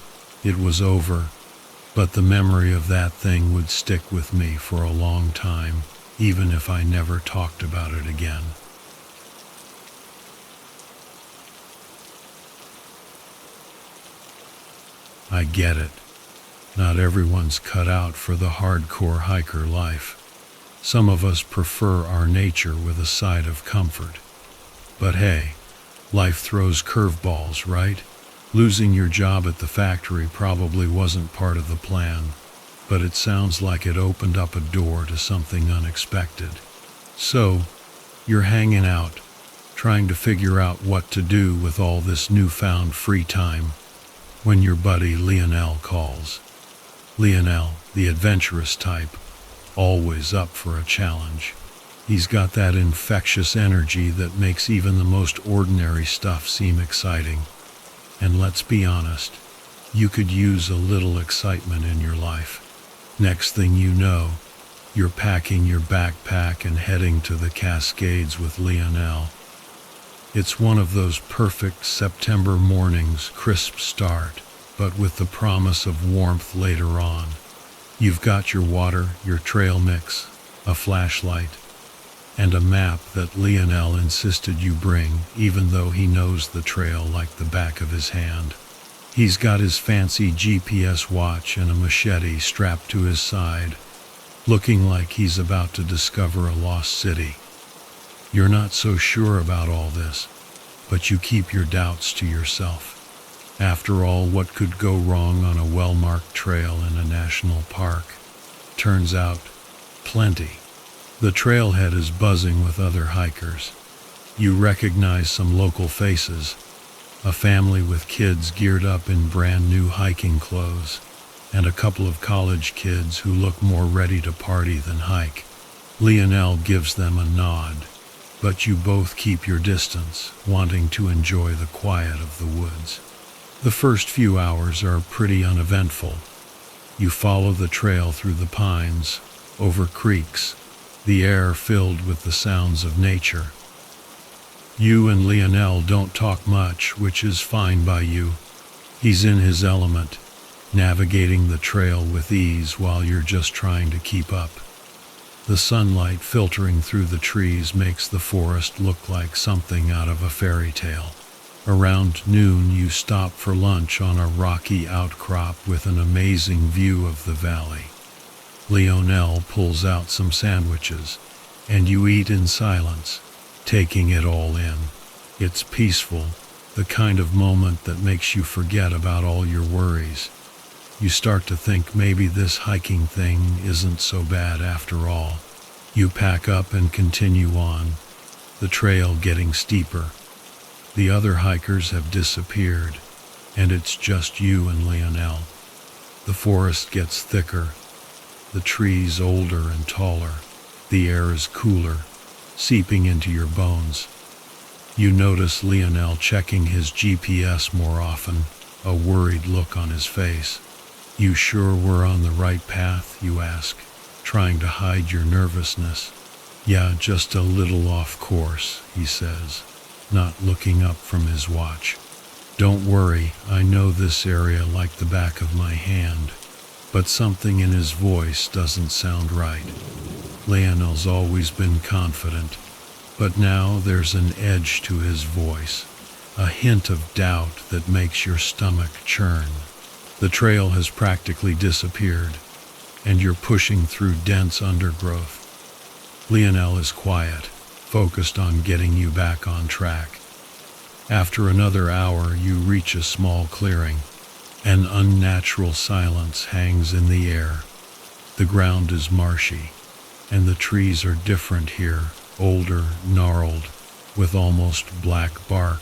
It was over, but the memory of that thing would stick with me for a long time, even if I never talked about it again. I get it. Not everyone's cut out for the hardcore hiker life. Some of us prefer our nature with a side of comfort. But hey, life throws curveballs, right? Losing your job at the factory probably wasn't part of the plan, but it sounds like it opened up a door to something unexpected. So, you're hanging out, trying to figure out what to do with all this newfound free time, when your buddy Lionel calls. Lionel, the adventurous type, always up for a challenge. He's got that infectious energy that makes even the most ordinary stuff seem exciting. And let's be honest, you could use a little excitement in your life. Next thing you know, you're packing your backpack and heading to the Cascades with Lionel. It's one of those perfect September mornings, crisp start, but with the promise of warmth later on. You've got your water, your trail mix, a flashlight, and a map that Lionel insisted you bring, even though he knows the trail like the back of his hand. He's got his fancy GPS watch and a machete strapped to his side, looking like he's about to discover a lost city. You're not so sure about all this, but you keep your doubts to yourself. After all, what could go wrong on a well-marked trail in a national park? Turns out, plenty. The trailhead is buzzing with other hikers. You recognize some local faces, a family with kids geared up in brand new hiking clothes, and a couple of college kids who look more ready to party than hike. Lionel gives them a nod, but you both keep your distance, wanting to enjoy the quiet of the woods. The first few hours are pretty uneventful. You follow the trail through the pines, over creeks, the air filled with the sounds of nature. You and Lionel don't talk much, which is fine by you. He's in his element, navigating the trail with ease while you're just trying to keep up. The sunlight filtering through the trees makes the forest look like something out of a fairy tale. Around noon, you stop for lunch on a rocky outcrop with an amazing view of the valley. Lionel pulls out some sandwiches, and you eat in silence, taking it all in. It's peaceful, the kind of moment that makes you forget about all your worries. You start to think maybe this hiking thing isn't so bad after all. You pack up and continue on, the trail getting steeper. The other hikers have disappeared, and it's just you and Lionel. The forest gets thicker, the trees older and taller. The air is cooler, seeping into your bones. You notice Lionel checking his GPS more often, a worried look on his face. You sure we're on the right path, you ask, trying to hide your nervousness. Yeah, just a little off course, he says, not looking up from his watch. Don't worry, I know this area like the back of my hand. But something in his voice doesn't sound right. Lionel's always been confident, but now there's an edge to his voice, a hint of doubt that makes your stomach churn. The trail has practically disappeared, and you're pushing through dense undergrowth. Lionel is quiet, focused on getting you back on track. After another hour, you reach a small clearing. An unnatural silence hangs in the air. The ground is marshy, and the trees are different here, older, gnarled, with almost black bark.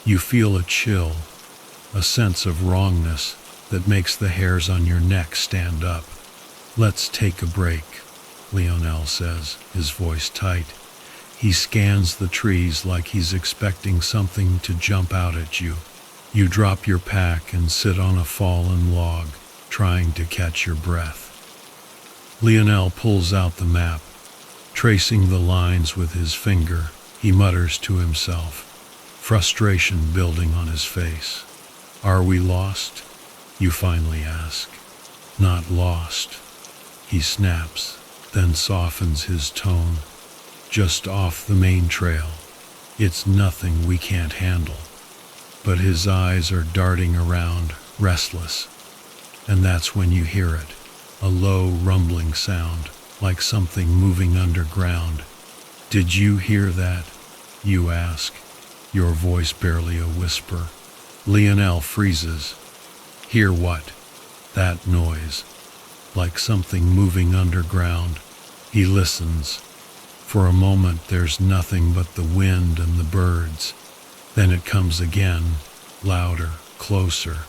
You feel a chill, a sense of wrongness that makes the hairs on your neck stand up. "Let's take a break," Lionel says, his voice tight. He scans the trees like he's expecting something to jump out at you. You drop your pack and sit on a fallen log, trying to catch your breath. Lionel pulls out the map, tracing the lines with his finger. He mutters to himself, frustration building on his face. "Are we lost?" you finally ask. "Not lost," he snaps, then softens his tone. "Just off the main trail. It's nothing we can't handle." But his eyes are darting around, restless. And that's when you hear it, a low rumbling sound, like something moving underground. "Did you hear that?" you ask, your voice barely a whisper. Lionel freezes. "Hear what?" "That noise, like something moving underground." He listens. For a moment there's nothing but the wind and the birds. Then it comes again, louder, closer.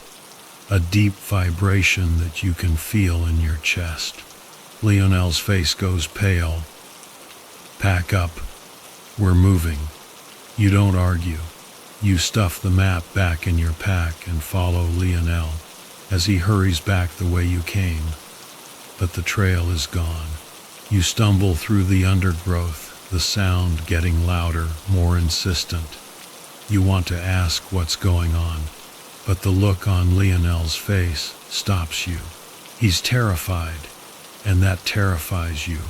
A deep vibration that you can feel in your chest. Lionel's face goes pale. "Pack up. We're moving." You don't argue. You stuff the map back in your pack and follow Lionel as he hurries back the way you came. But the trail is gone. You stumble through the undergrowth, the sound getting louder, more insistent. You want to ask what's going on, but the look on Lionel's face stops you. He's terrified, and that terrifies you.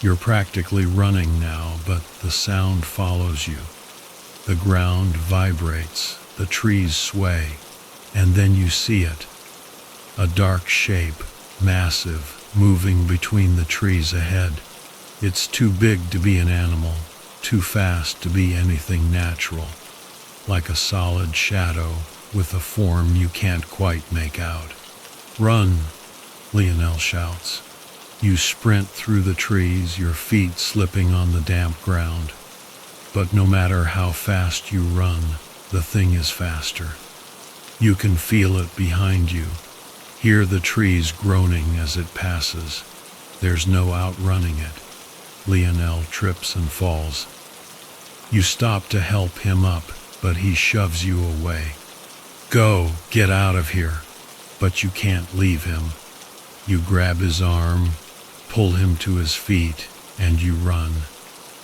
You're practically running now, but the sound follows you. The ground vibrates, the trees sway, and then you see it. A dark shape, massive, moving between the trees ahead. It's too big to be an animal, too fast to be anything natural. Like a solid shadow with a form you can't quite make out. "Run!" Lionel shouts. You sprint through the trees, your feet slipping on the damp ground. But no matter how fast you run, the thing is faster. You can feel it behind you. Hear the trees groaning as it passes. There's no outrunning it. Lionel trips and falls. You stop to help him up, but he shoves you away. "Go, get out of here." But you can't leave him. You grab his arm, pull him to his feet, and you run.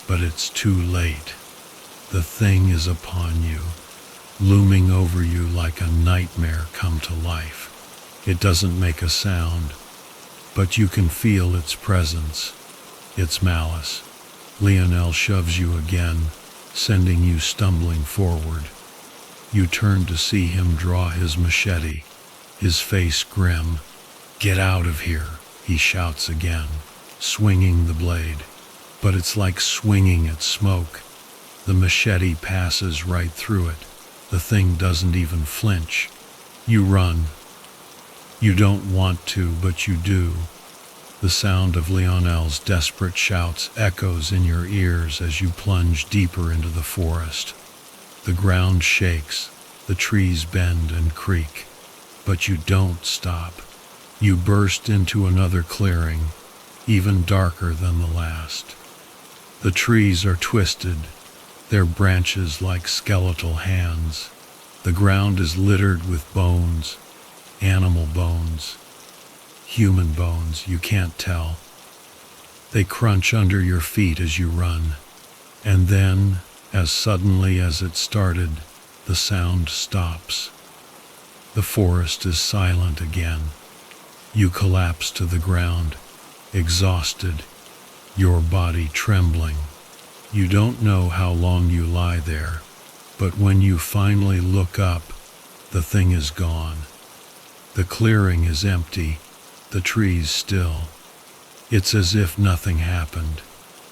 But it's too late. The thing is upon you, looming over you like a nightmare come to life. It doesn't make a sound, but you can feel its presence, its malice. Lionel shoves you again, sending you stumbling forward. You turn to see him draw his machete, his face grim. "Get out of here," he shouts again, swinging the blade. But it's like swinging at smoke. The machete passes right through it. The thing doesn't even flinch. You run. You don't want to, but you do. The sound of Lionel's desperate shouts echoes in your ears as you plunge deeper into the forest. The ground shakes, the trees bend and creak, but you don't stop. You burst into another clearing, even darker than the last. The trees are twisted, their branches like skeletal hands. The ground is littered with bones, animal bones, human bones, you can't tell. They crunch under your feet as you run. And then, as suddenly as it started, the sound stops. The forest is silent again. You collapse to the ground, exhausted, your body trembling. You don't know how long you lie there, but when you finally look up, the thing is gone. The clearing is empty, the trees still. It's as if nothing happened,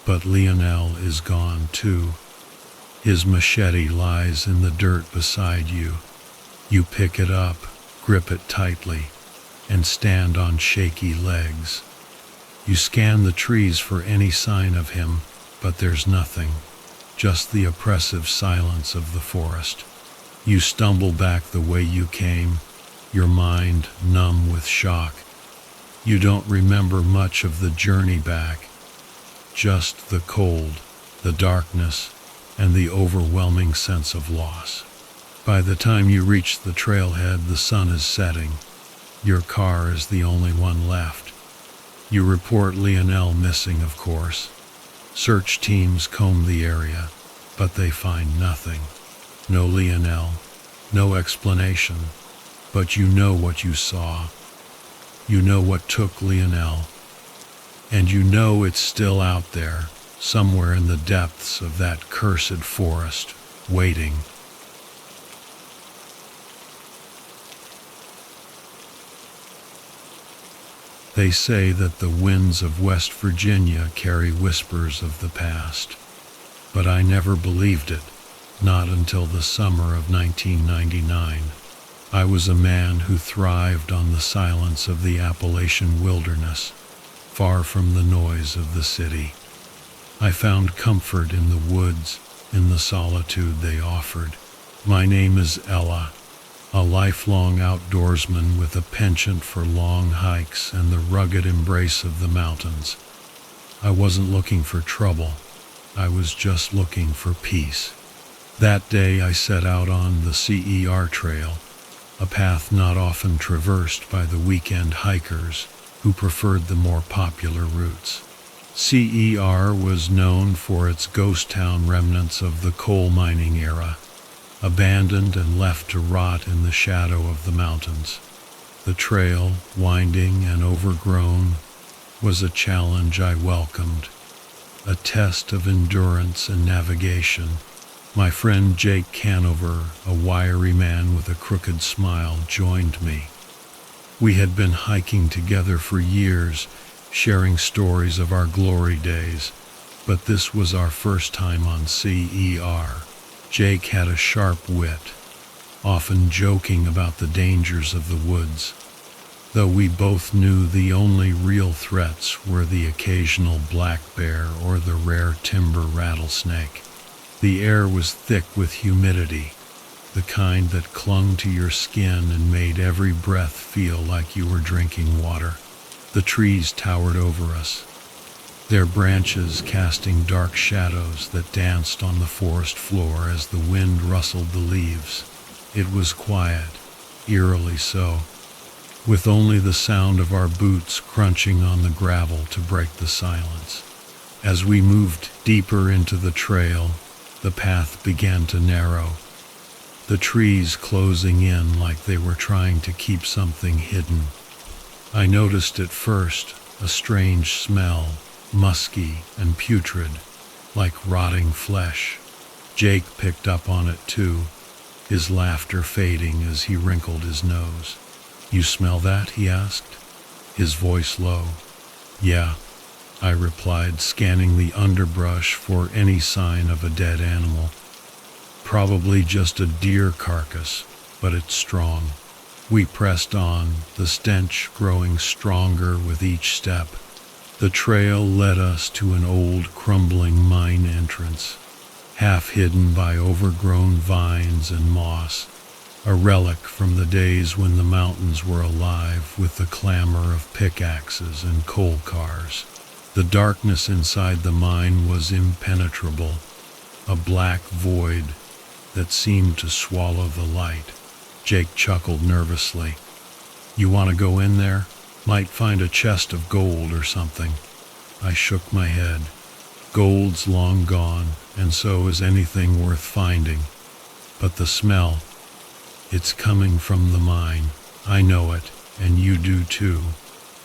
but Lionel is gone too. His machete lies in the dirt beside you. You pick it up, grip it tightly, and stand on shaky legs. You scan the trees for any sign of him, but there's nothing, just the oppressive silence of the forest. You stumble back the way you came, your mind numb with shock. You don't remember much of the journey back, just the cold, the darkness, and the overwhelming sense of loss. By the time you reach the trailhead, the sun is setting. Your car is the only one left. You report Lionel missing, of course. Search teams comb the area, but they find nothing. No Lionel, no explanation, but you know what you saw. You know what took Lionel, and you know it's still out there, somewhere in the depths of that cursed forest, waiting. They say that the winds of West Virginia carry whispers of the past, but I never believed it, not until the summer of 1999. I was a man who thrived on the silence of the Appalachian wilderness, far from the noise of the city. I found comfort in the woods, in the solitude they offered. My name is Ella, a lifelong outdoorsman with a penchant for long hikes and the rugged embrace of the mountains. I wasn't looking for trouble. I was just looking for peace. That day I set out on the CER trail, a path not often traversed by the weekend hikers who preferred the more popular routes. CER was known for its ghost town remnants of the coal mining era, abandoned and left to rot in the shadow of the mountains. The trail, winding and overgrown, was a challenge I welcomed, a test of endurance and navigation. My friend Jake Canover, a wiry man with a crooked smile, joined me. We had been hiking together for years, sharing stories of our glory days, but this was our first time on CER. Jake had a sharp wit, often joking about the dangers of the woods, though we both knew the only real threats were the occasional black bear or the rare timber rattlesnake. The air was thick with humidity, the kind that clung to your skin and made every breath feel like you were drinking water. The trees towered over us, their branches casting dark shadows that danced on the forest floor as the wind rustled the leaves. It was quiet, eerily so, with only the sound of our boots crunching on the gravel to break the silence. As we moved deeper into the trail, the path began to narrow, the trees closing in like they were trying to keep something hidden. I noticed at first a strange smell, musky and putrid, like rotting flesh. Jake picked up on it too, his laughter fading as he wrinkled his nose. "You smell that?" he asked, his voice low. "Yeah," I replied, scanning the underbrush for any sign of a dead animal. "Probably just a deer carcass, but it's strong." We pressed on, the stench growing stronger with each step. The trail led us to an old, crumbling mine entrance, half hidden by overgrown vines and moss, a relic from the days when the mountains were alive with the clamor of pickaxes and coal cars. The darkness inside the mine was impenetrable, a black void that seemed to swallow the light. Jake chuckled nervously. "You want to go in there? Might find a chest of gold or something." I shook my head. Gold's long gone, and so is anything worth finding. But the smell, it's coming from the mine. I know it, and you do too.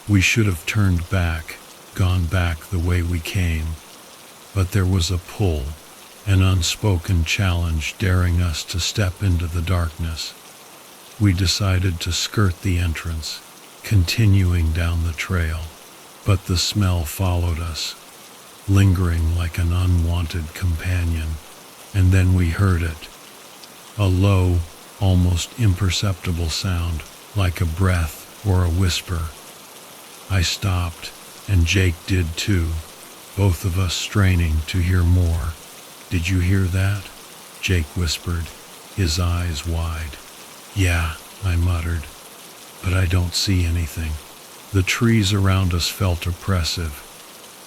We should have turned back, gone back the way we came. But there was a pull, an unspoken challenge daring us to step into the darkness. We decided to skirt the entrance, continuing down the trail, but the smell followed us, lingering like an unwanted companion, and then we heard it, a low, almost imperceptible sound, like a breath or a whisper. I stopped, and Jake did too, both of us straining to hear more. "Did you hear that?" Jake whispered, his eyes wide. "Yeah," I muttered, "but I don't see anything." The trees around us felt oppressive,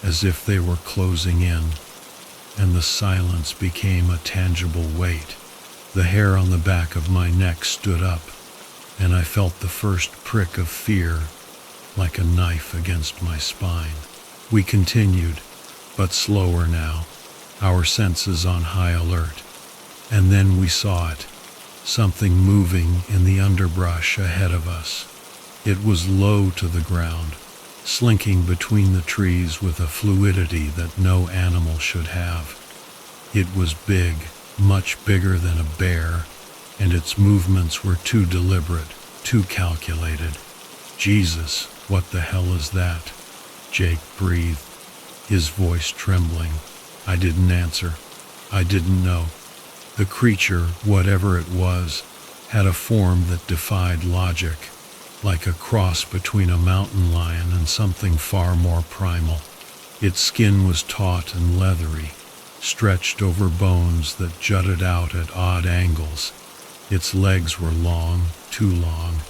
as if they were closing in, and the silence became a tangible weight. The hair on the back of my neck stood up, and I felt the first prick of fear, like a knife against my spine. We continued, but slower now, our senses on high alert. And then we saw it, something moving in the underbrush ahead of us. It was low to the ground, slinking between the trees with a fluidity that no animal should have. It was big, much bigger than a bear, and its movements were too deliberate, too calculated. "Jesus, what the hell is that?" Jake breathed, his voice trembling. I didn't answer. I didn't know. The creature, whatever it was, had a form that defied logic, like a cross between a mountain lion and something far more primal. Its skin was taut and leathery, stretched over bones that jutted out at odd angles. Its legs were long, too long,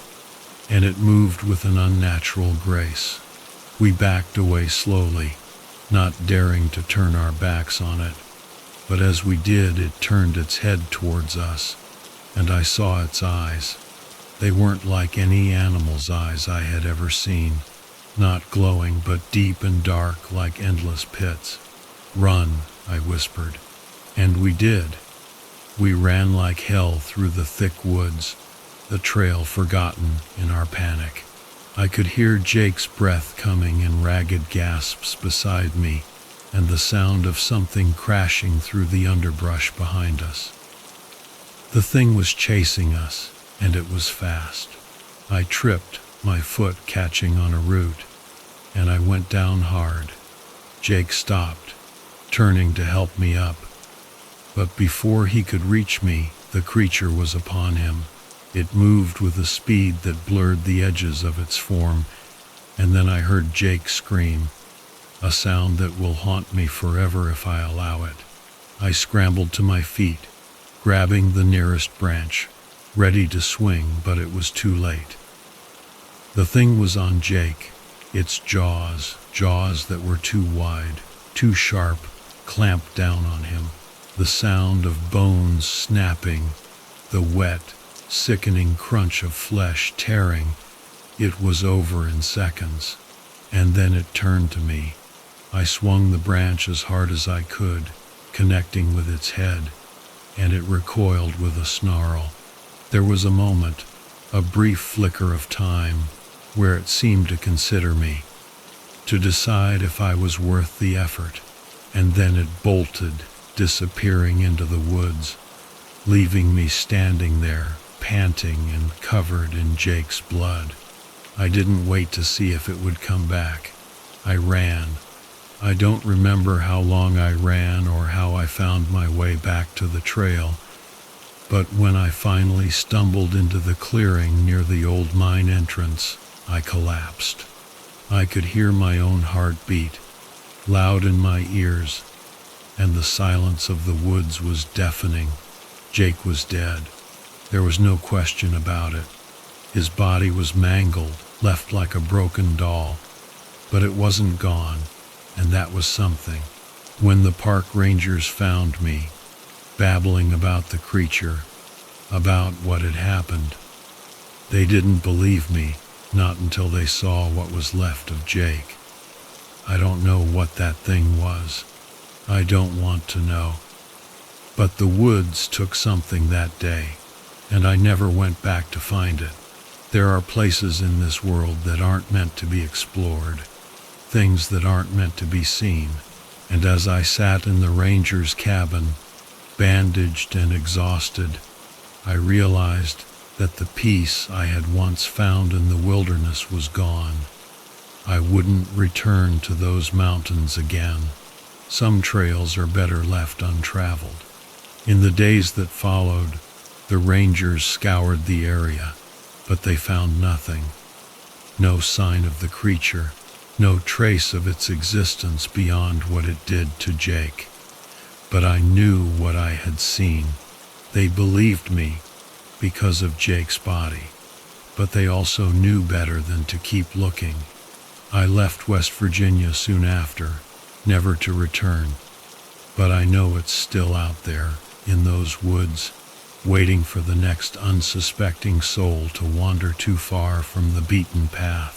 and it moved with an unnatural grace. We backed away slowly, not daring to turn our backs on it, but as we did, it turned its head towards us, and I saw its eyes. They weren't like any animal's eyes I had ever seen, not glowing but deep and dark like endless pits. "Run," I whispered, and we did. We ran like hell through the thick woods, the trail forgotten in our panic. I could hear Jake's breath coming in ragged gasps beside me, and the sound of something crashing through the underbrush behind us. The thing was chasing us, and it was fast. I tripped, my foot catching on a root, and I went down hard. Jake stopped, turning to help me up. But before he could reach me, the creature was upon him. It moved with a speed that blurred the edges of its form, and then I heard Jake scream, a sound that will haunt me forever if I allow it. I scrambled to my feet, grabbing the nearest branch, ready to swing, but it was too late. The thing was on Jake, its jaws that were too wide, too sharp, clamped down on him. The sound of bones snapping, the wet, sickening crunch of flesh tearing. It was over in seconds, and then it turned to me. I swung the branch as hard as I could, connecting with its head, and it recoiled with a snarl. There was a moment, a brief flicker of time, where it seemed to consider me, to decide if I was worth the effort, and then it bolted, disappearing into the woods, leaving me standing there, panting and covered in Jake's blood. I didn't wait to see if it would come back. I ran. I don't remember how long I ran or how I found my way back to the trail, but when I finally stumbled into the clearing near the old mine entrance, I collapsed. I could hear my own heart beat, loud in my ears, and the silence of the woods was deafening. Jake was dead. There was no question about it. His body was mangled, left like a broken doll, but it wasn't gone, and that was something. When the park rangers found me, babbling about the creature, about what had happened, they didn't believe me, not until they saw what was left of Jake. I don't know what that thing was. I don't want to know. But the woods took something that day, and I never went back to find it. There are places in this world that aren't meant to be explored, things that aren't meant to be seen. And as I sat in the ranger's cabin, bandaged and exhausted, I realized that the peace I had once found in the wilderness was gone. I wouldn't return to those mountains again. Some trails are better left untraveled. In the days that followed, the rangers scoured the area, but they found nothing. No sign of the creature, no trace of its existence beyond what it did to Jake. But I knew what I had seen. They believed me because of Jake's body, but they also knew better than to keep looking. I left West Virginia soon after, never to return, but I know it's still out there, in those woods, waiting for the next unsuspecting soul to wander too far from the beaten path.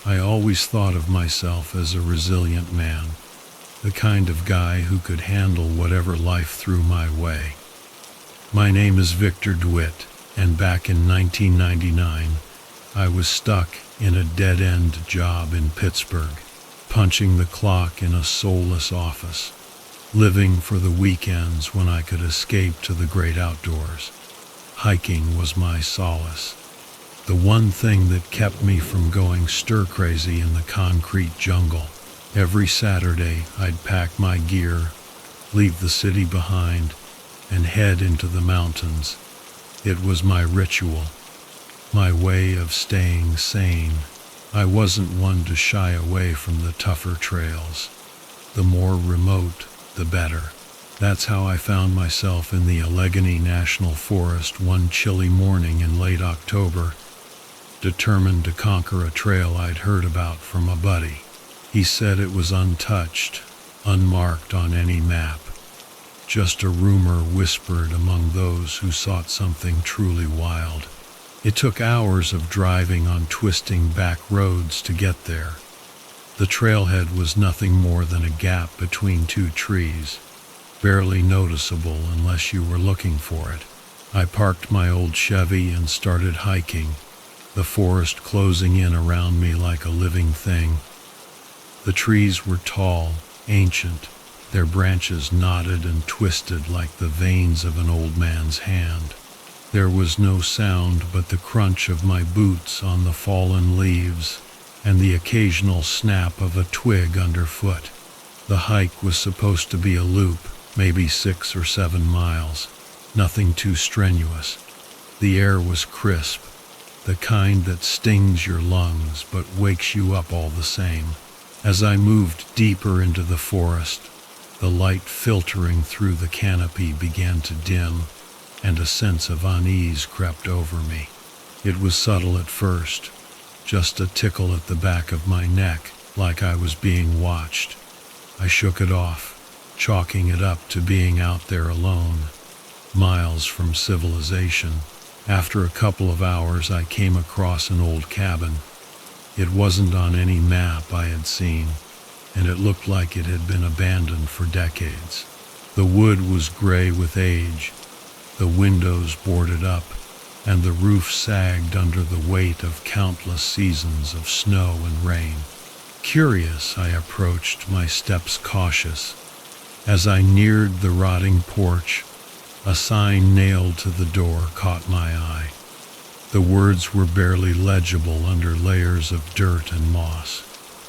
I always thought of myself as a resilient man, the kind of guy who could handle whatever life threw my way. My name is Victor DeWitt, and back in 1999, I was stuck in a dead-end job in Pittsburgh, punching the clock in a soulless office, living for the weekends when I could escape to the great outdoors. Hiking was my solace, the one thing that kept me from going stir-crazy in the concrete jungle. Every Saturday, I'd pack my gear, leave the city behind, and head into the mountains. It was my ritual, my way of staying sane. I wasn't one to shy away from the tougher trails. The more remote, the better. That's how I found myself in the Allegheny National Forest one chilly morning in late October, determined to conquer a trail I'd heard about from a buddy. He said it was untouched, unmarked on any map. Just a rumor whispered among those who sought something truly wild. It took hours of driving on twisting back roads to get there. The trailhead was nothing more than a gap between two trees, barely noticeable unless you were looking for it. I parked my old Chevy and started hiking, the forest closing in around me like a living thing. The trees were tall, ancient, their branches knotted and twisted like the veins of an old man's hand. There was no sound but the crunch of my boots on the fallen leaves and the occasional snap of a twig underfoot. The hike was supposed to be a loop, maybe 6 or 7 miles, nothing too strenuous. The air was crisp, the kind that stings your lungs but wakes you up all the same. As I moved deeper into the forest, the light filtering through the canopy began to dim, and a sense of unease crept over me. It was subtle at first, just a tickle at the back of my neck, like I was being watched. I shook it off, chalking it up to being out there alone, miles from civilization. After a couple of hours, I came across an old cabin. It wasn't on any map I had seen, and it looked like it had been abandoned for decades. The wood was gray with age, the windows boarded up, and the roof sagged under the weight of countless seasons of snow and rain. Curious, I approached, my steps cautious. As I neared the rotting porch, a sign nailed to the door caught my eye. The words were barely legible under layers of dirt and moss.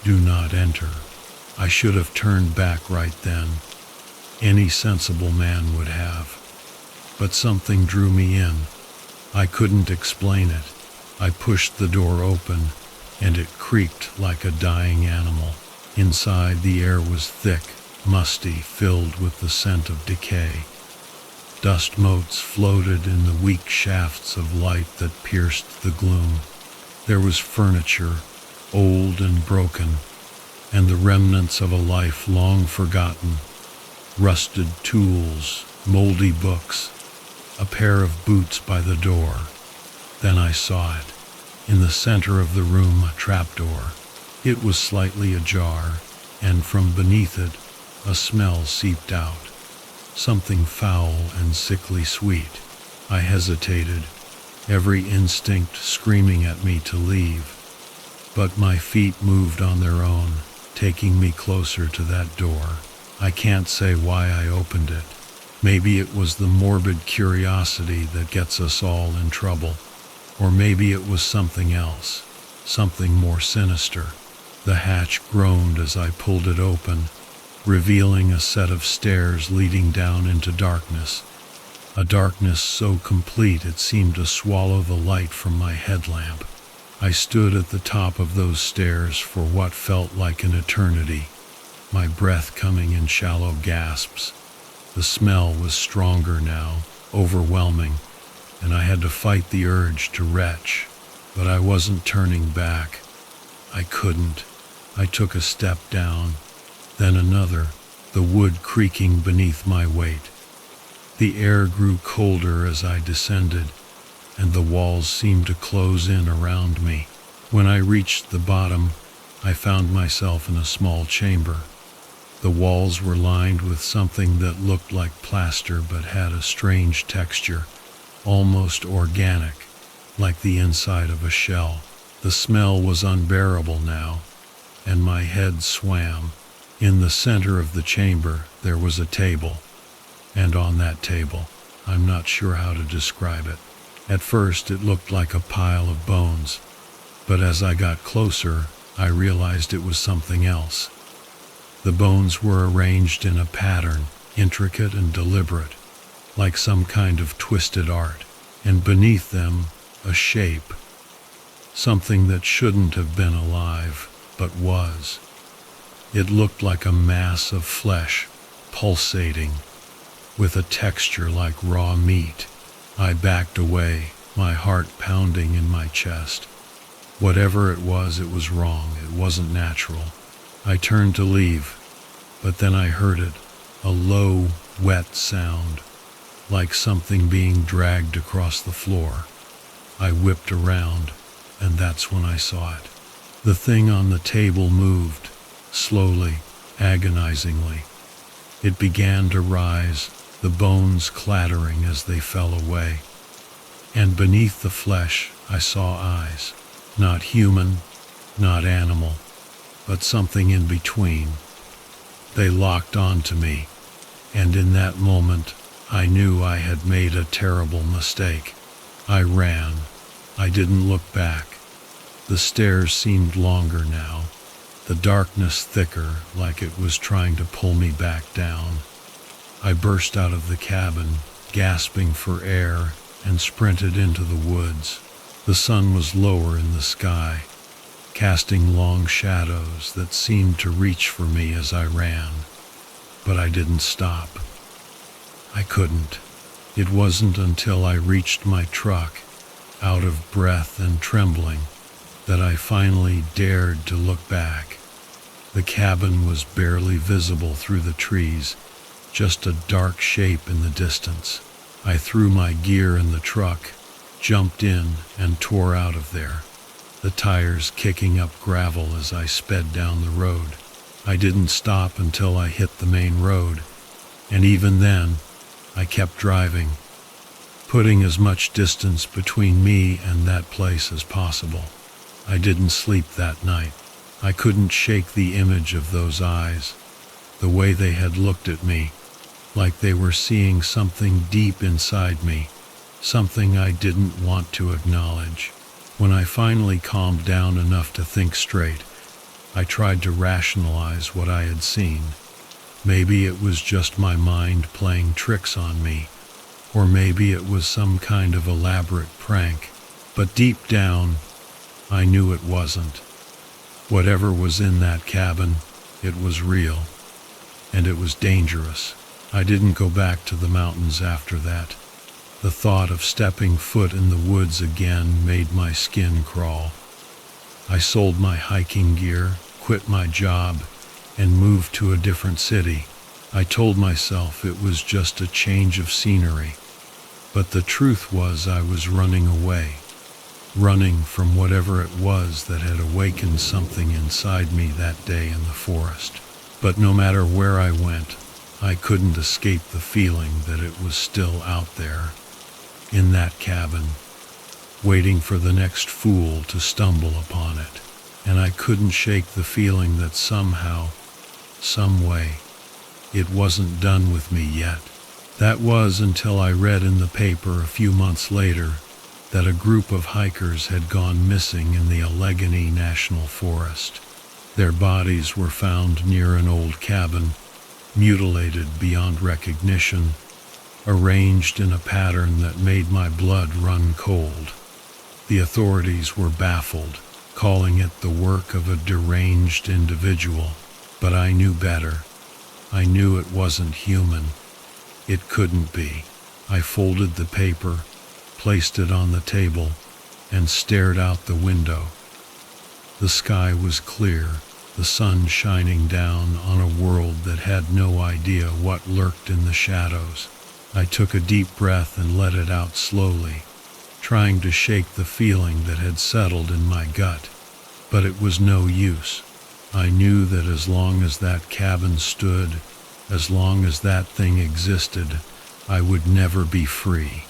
"Do not enter." I should have turned back right then. Any sensible man would have. But something drew me in. I couldn't explain it. I pushed the door open, and it creaked like a dying animal. Inside, the air was thick, musty, filled with the scent of decay. Dust motes floated in the weak shafts of light that pierced the gloom. There was furniture, old and broken, and the remnants of a life long forgotten. Rusted tools, moldy books, a pair of boots by the door. Then I saw it. In the center of the room, a trapdoor. It was slightly ajar, and from beneath it, a smell seeped out. Something foul and sickly sweet. I hesitated, every instinct screaming at me to leave. But my feet moved on their own, taking me closer to that door. I can't say why I opened it. Maybe it was the morbid curiosity that gets us all in trouble. Or maybe it was something else, something more sinister. The hatch groaned as I pulled it open, revealing a set of stairs leading down into darkness. a darkness so complete it seemed to swallow the light from my headlamp. I stood at the top of those stairs for what felt like an eternity, my breath coming in shallow gasps. The smell was stronger now, overwhelming, and I had to fight the urge to retch, but I wasn't turning back. I couldn't. I took a step down, then another, the wood creaking beneath my weight. The air grew colder as I descended, and the walls seemed to close in around me. When I reached the bottom, I found myself in a small chamber. The walls were lined with something that looked like plaster but had a strange texture, almost organic, like the inside of a shell. The smell was unbearable now, and my head swam. In the center of the chamber, there was a table, and on that table, I'm not sure how to describe it. At first, it looked like a pile of bones, but as I got closer, I realized it was something else. The bones were arranged in a pattern, intricate and deliberate, like some kind of twisted art, and beneath them, a shape, something that shouldn't have been alive, but was. It looked like a mass of flesh, pulsating, with a texture like raw meat. I backed away, my heart pounding in my chest. Whatever it was wrong. It wasn't natural. I turned to leave, but then I heard it, a low, wet sound, like something being dragged across the floor. I whipped around, and that's when I saw it. The thing on the table moved, slowly, agonizingly. It began to rise, the bones clattering as they fell away. And beneath the flesh, I saw eyes. Not human, not animal, but something in between. They locked onto me, and in that moment, I knew I had made a terrible mistake. I ran. I didn't look back. The stairs seemed longer now, the darkness thicker, like it was trying to pull me back down. I burst out of the cabin, gasping for air, and sprinted into the woods. The sun was lower in the sky, casting long shadows that seemed to reach for me as I ran. But I didn't stop. I couldn't. It wasn't until I reached my truck, out of breath and trembling, that I finally dared to look back. The cabin was barely visible through the trees, just a dark shape in the distance. I threw my gear in the truck, jumped in, and tore out of there, the tires kicking up gravel as I sped down the road. I didn't stop until I hit the main road, and even then, I kept driving, putting as much distance between me and that place as possible. I didn't sleep that night. I couldn't shake the image of those eyes, the way they had looked at me, like they were seeing something deep inside me, something I didn't want to acknowledge. When I finally calmed down enough to think straight, I tried to rationalize what I had seen. Maybe it was just my mind playing tricks on me, or maybe it was some kind of elaborate prank, but deep down, I knew it wasn't. Whatever was in that cabin, it was real, and it was dangerous. I didn't go back to the mountains after that. The thought of stepping foot in the woods again made my skin crawl. I sold my hiking gear, quit my job, and moved to a different city. I told myself it was just a change of scenery, but the truth was I was running away, running from whatever it was that had awakened something inside me that day in the forest. But no matter where I went, I couldn't escape the feeling that it was still out there, in that cabin, waiting for the next fool to stumble upon it. And I couldn't shake the feeling that somehow, some way, it wasn't done with me yet. That was until I read in the paper a few months later that a group of hikers had gone missing in the Allegheny National Forest. Their bodies were found near an old cabin, mutilated beyond recognition, arranged in a pattern that made my blood run cold. The authorities were baffled, calling it the work of a deranged individual, but I knew better. I knew it wasn't human. It couldn't be. I folded the paper, placed it on the table, and stared out the window. The sky was clear, the sun shining down on a world that had no idea what lurked in the shadows. I took a deep breath and let it out slowly, trying to shake the feeling that had settled in my gut. But it was no use. I knew that as long as that cabin stood, as long as that thing existed, I would never be free,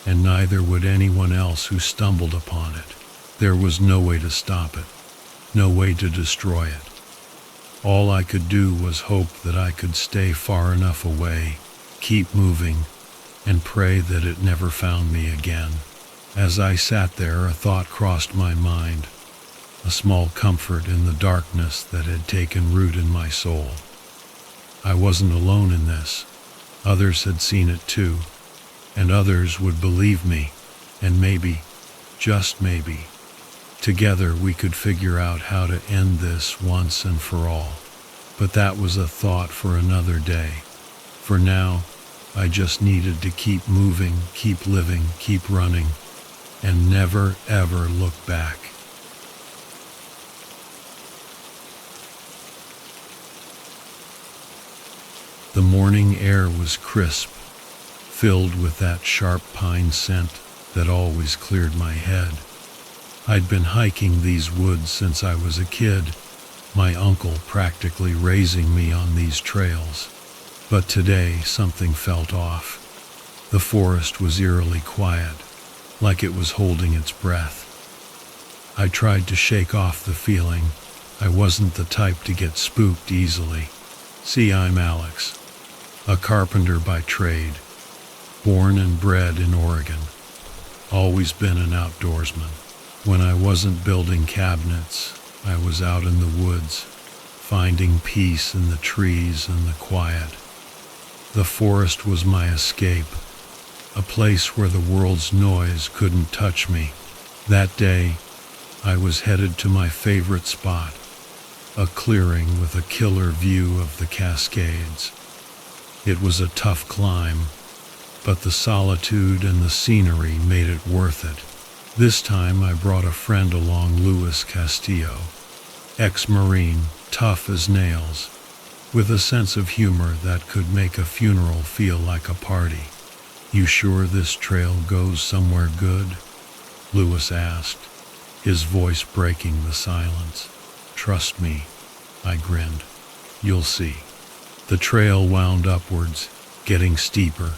and neither would anyone else who stumbled upon it. There was no way to stop it, no way to destroy it. All I could do was hope that I could stay far enough away, keep moving, and pray that it never found me again. As I sat there, a thought crossed my mind, a small comfort in the darkness that had taken root in my soul. I wasn't alone in this. Others had seen it too, and others would believe me, and maybe, just maybe, together we could figure out how to end this once and for all. But that was a thought for another day. For now, I just needed to keep moving, keep living, keep running, and never ever look back. The morning air was crisp, filled with that sharp pine scent that always cleared my head. I'd been hiking these woods since I was a kid, my uncle practically raising me on these trails. But today something felt off. The forest was eerily quiet, like it was holding its breath. I tried to shake off the feeling. I wasn't the type to get spooked easily. See, I'm Alex, a carpenter by trade, born and bred in Oregon. Always been an outdoorsman. When I wasn't building cabinets, I was out in the woods, finding peace in the trees and the quiet. The forest was my escape, a place where the world's noise couldn't touch me. That day, I was headed to my favorite spot, a clearing with a killer view of the Cascades. It was a tough climb, but the solitude and the scenery made it worth it. This time I brought a friend along, Luis Castillo, ex-Marine, tough as nails, with a sense of humor that could make a funeral feel like a party. "You sure this trail goes somewhere good?" Luis asked, his voice breaking the silence. "Trust me," I grinned. "You'll see." The trail wound upwards, getting steeper.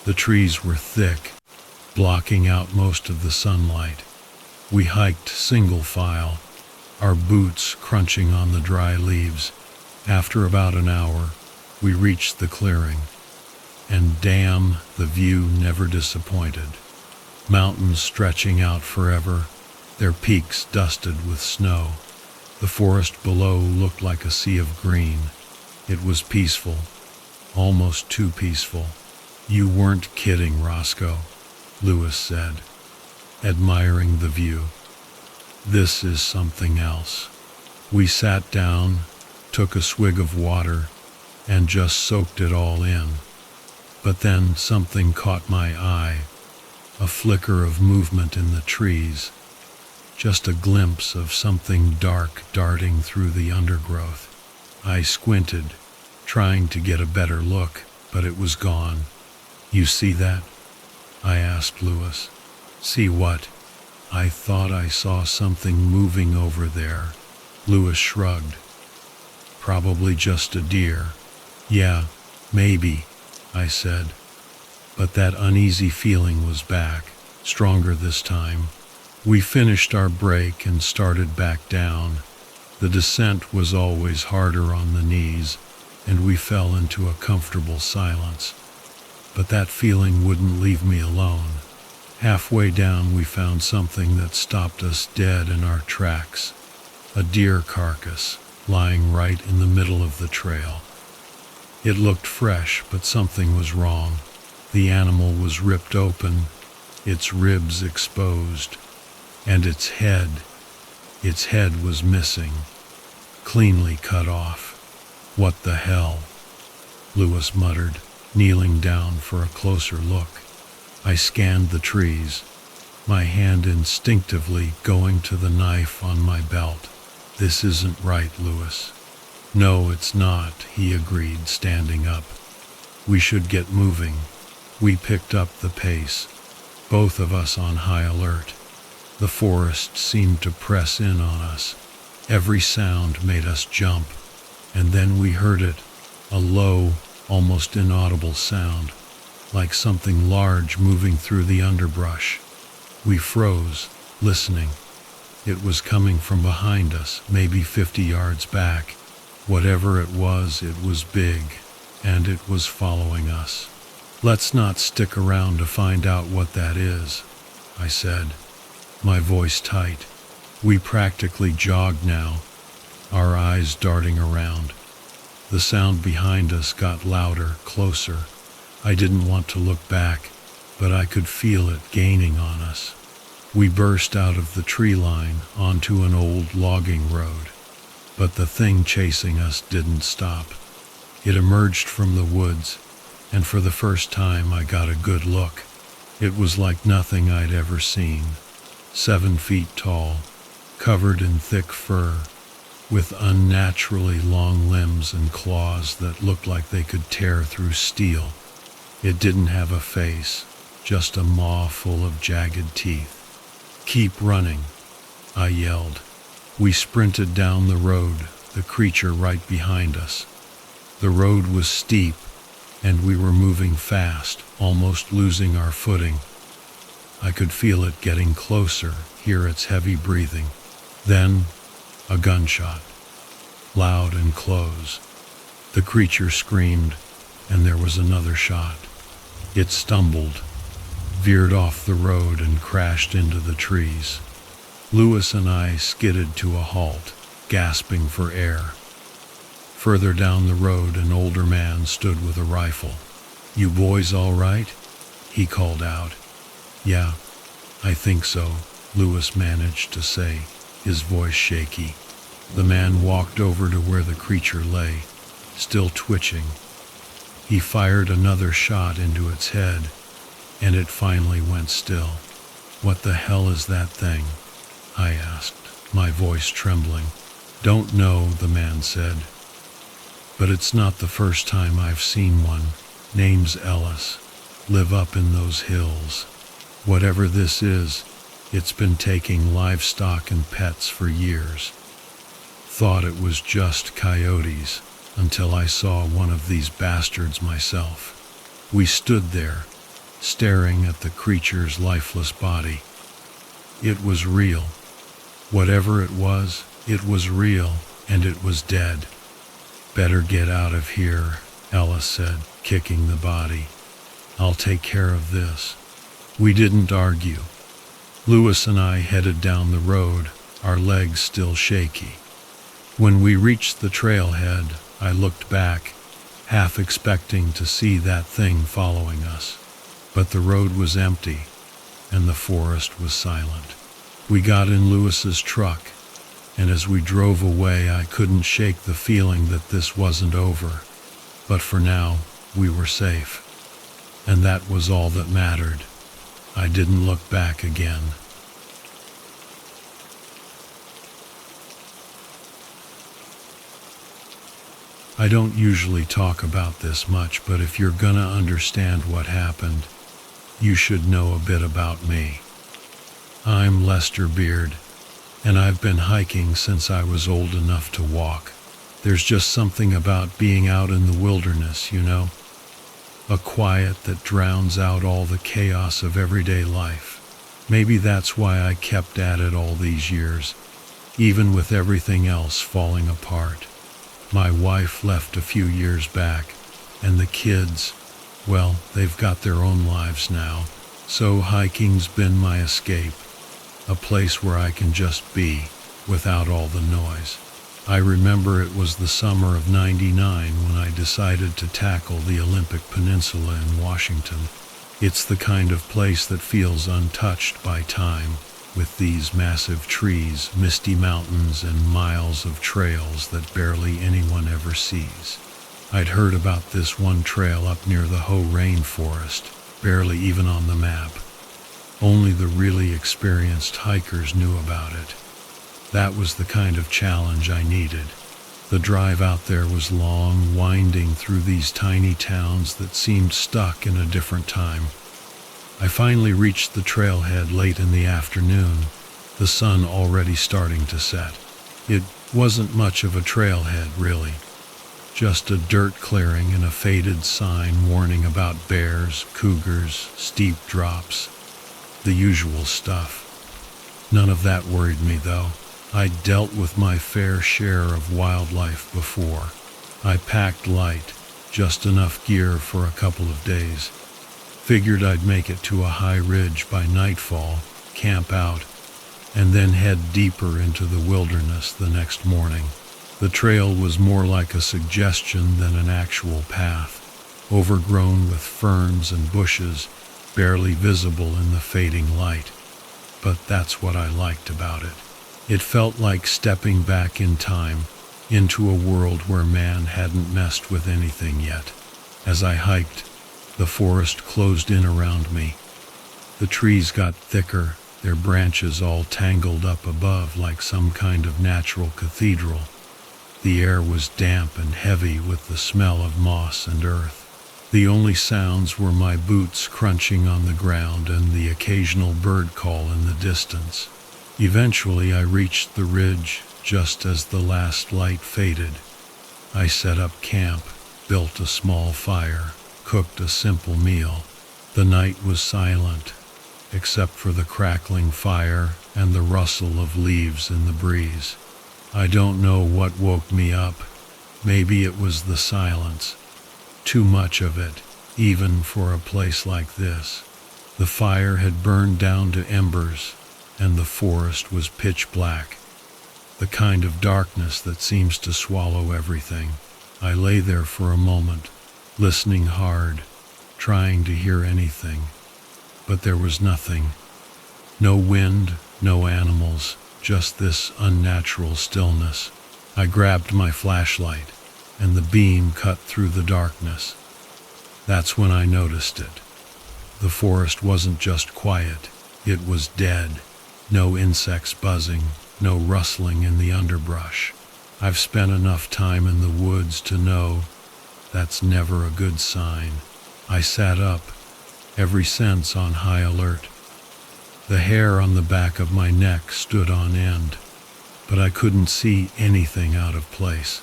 The trees were thick, blocking out most of the sunlight. We hiked single file, our boots crunching on the dry leaves. After about an hour, we reached the clearing, and damn, the view never disappointed. Mountains stretching out forever, their peaks dusted with snow. The forest below looked like a sea of green. It was peaceful, almost too peaceful. "You weren't kidding, Roscoe," Luis said, admiring the view. "This is something else." We sat down, took a swig of water, and just soaked it all in. But then something caught my eye, a flicker of movement in the trees, just a glimpse of something dark darting through the undergrowth. I squinted, trying to get a better look, but it was gone. "You see that?" I asked Luis. "See what?" "I thought I saw something moving over there." Luis shrugged. "Probably just a deer." "Yeah, maybe," I said. But that uneasy feeling was back, stronger this time. We finished our break and started back down. The descent was always harder on the knees, and we fell into a comfortable silence. But that feeling wouldn't leave me alone. Halfway down, we found something that stopped us dead in our tracks. A deer carcass, lying right in the middle of the trail. It looked fresh, but something was wrong. The animal was ripped open, its ribs exposed, and its head was missing, cleanly cut off. "What the hell?" Lewis muttered, kneeling down for a closer look. I scanned the trees, my hand instinctively going to the knife on my belt. "This isn't right, Lewis." "No, it's not," he agreed, standing up. "We should get moving." We picked up the pace, both of us on high alert. The forest seemed to press in on us. Every sound made us jump, and then we heard it, a low, almost inaudible sound, like something large moving through the underbrush. We froze, listening. It was coming from behind us, maybe 50 yards back. Whatever it was big, and it was following us. "Let's not stick around to find out what that is," I said, my voice tight. We practically jogged now, our eyes darting around. The sound behind us got louder, closer. I didn't want to look back, but I could feel it gaining on us. We burst out of the tree line onto an old logging road. But the thing chasing us didn't stop. It emerged from the woods, and for the first time I got a good look. It was like nothing I'd ever seen. 7 feet tall, covered in thick fur, with unnaturally long limbs and claws that looked like they could tear through steel. It didn't have a face, just a maw full of jagged teeth. "Keep running," I yelled. We sprinted down the road, the creature right behind us. The road was steep, and we were moving fast, almost losing our footing. I could feel it getting closer, hear its heavy breathing. Then, a gunshot, loud and close. The creature screamed, and there was another shot. It stumbled, veered off the road, and crashed into the trees. Lewis and I skidded to a halt, gasping for air. Further down the road, an older man stood with a rifle. "You boys all right?" he called out. "Yeah, I think so," Lewis managed to say, his voice shaky. The man walked over to where the creature lay, still twitching. He fired another shot into its head, and it finally went still. "What the hell is that thing?" I asked, my voice trembling. "Don't know," the man said. "But it's not the first time I've seen one. Name's Ellis. Live up in those hills. Whatever this is, it's been taking livestock and pets for years. Thought it was just coyotes until I saw one of these bastards myself." We stood there, staring at the creature's lifeless body. It was real. Whatever it was real, and it was dead. "Better get out of here," Ellis said, kicking the body. "I'll take care of this." We didn't argue. Lewis and I headed down the road, our legs still shaky. When we reached the trailhead, I looked back, half expecting to see that thing following us. But the road was empty, and the forest was silent. We got in Lewis's truck, and as we drove away, I couldn't shake the feeling that this wasn't over. But for now, we were safe. And that was all that mattered. I didn't look back again. I don't usually talk about this much, but if you're gonna understand what happened, you should know a bit about me. I'm Lester Beard, and I've been hiking since I was old enough to walk. There's just something about being out in the wilderness, you know? A quiet that drowns out all the chaos of everyday life. Maybe that's why I kept at it all these years, even with everything else falling apart. My wife left a few years back, and the kids, well, they've got their own lives now. So hiking's been my escape, a place where I can just be, without all the noise. I remember it was the summer of '99 when I decided to tackle the Olympic Peninsula in Washington. It's the kind of place that feels untouched by time, with these massive trees, misty mountains, and miles of trails that barely anyone ever sees. I'd heard about this one trail up near the Hoh Rainforest, barely even on the map. Only the really experienced hikers knew about it. That was the kind of challenge I needed. The drive out there was long, winding through these tiny towns that seemed stuck in a different time. I finally reached the trailhead late in the afternoon, the sun already starting to set. It wasn't much of a trailhead, really. Just a dirt clearing and a faded sign warning about bears, cougars, steep drops, the usual stuff. None of that worried me, though. I'd dealt with my fair share of wildlife before. I packed light, just enough gear for a couple of days. Figured I'd make it to a high ridge by nightfall, camp out, and then head deeper into the wilderness the next morning. The trail was more like a suggestion than an actual path, overgrown with ferns and bushes, barely visible in the fading light. But that's what I liked about it. It felt like stepping back in time, into a world where man hadn't messed with anything yet. As I hiked, the forest closed in around me. The trees got thicker, their branches all tangled up above like some kind of natural cathedral. The air was damp and heavy with the smell of moss and earth. The only sounds were my boots crunching on the ground and the occasional bird call in the distance. Eventually I reached the ridge just as the last light faded. I set up camp, built a small fire, cooked a simple meal. The night was silent, except for the crackling fire and the rustle of leaves in the breeze. I don't know what woke me up. Maybe it was the silence. Too much of it, even for a place like this. The fire had burned down to embers, and the forest was pitch black, the kind of darkness that seems to swallow everything. I lay there for a moment, listening hard, trying to hear anything, but there was nothing. No wind, no animals, just this unnatural stillness. I grabbed my flashlight, and the beam cut through the darkness. That's when I noticed it. The forest wasn't just quiet, it was dead. No insects buzzing, no rustling in the underbrush. I've spent enough time in the woods to know that's never a good sign. I sat up, every sense on high alert. The hair on the back of my neck stood on end, but I couldn't see anything out of place.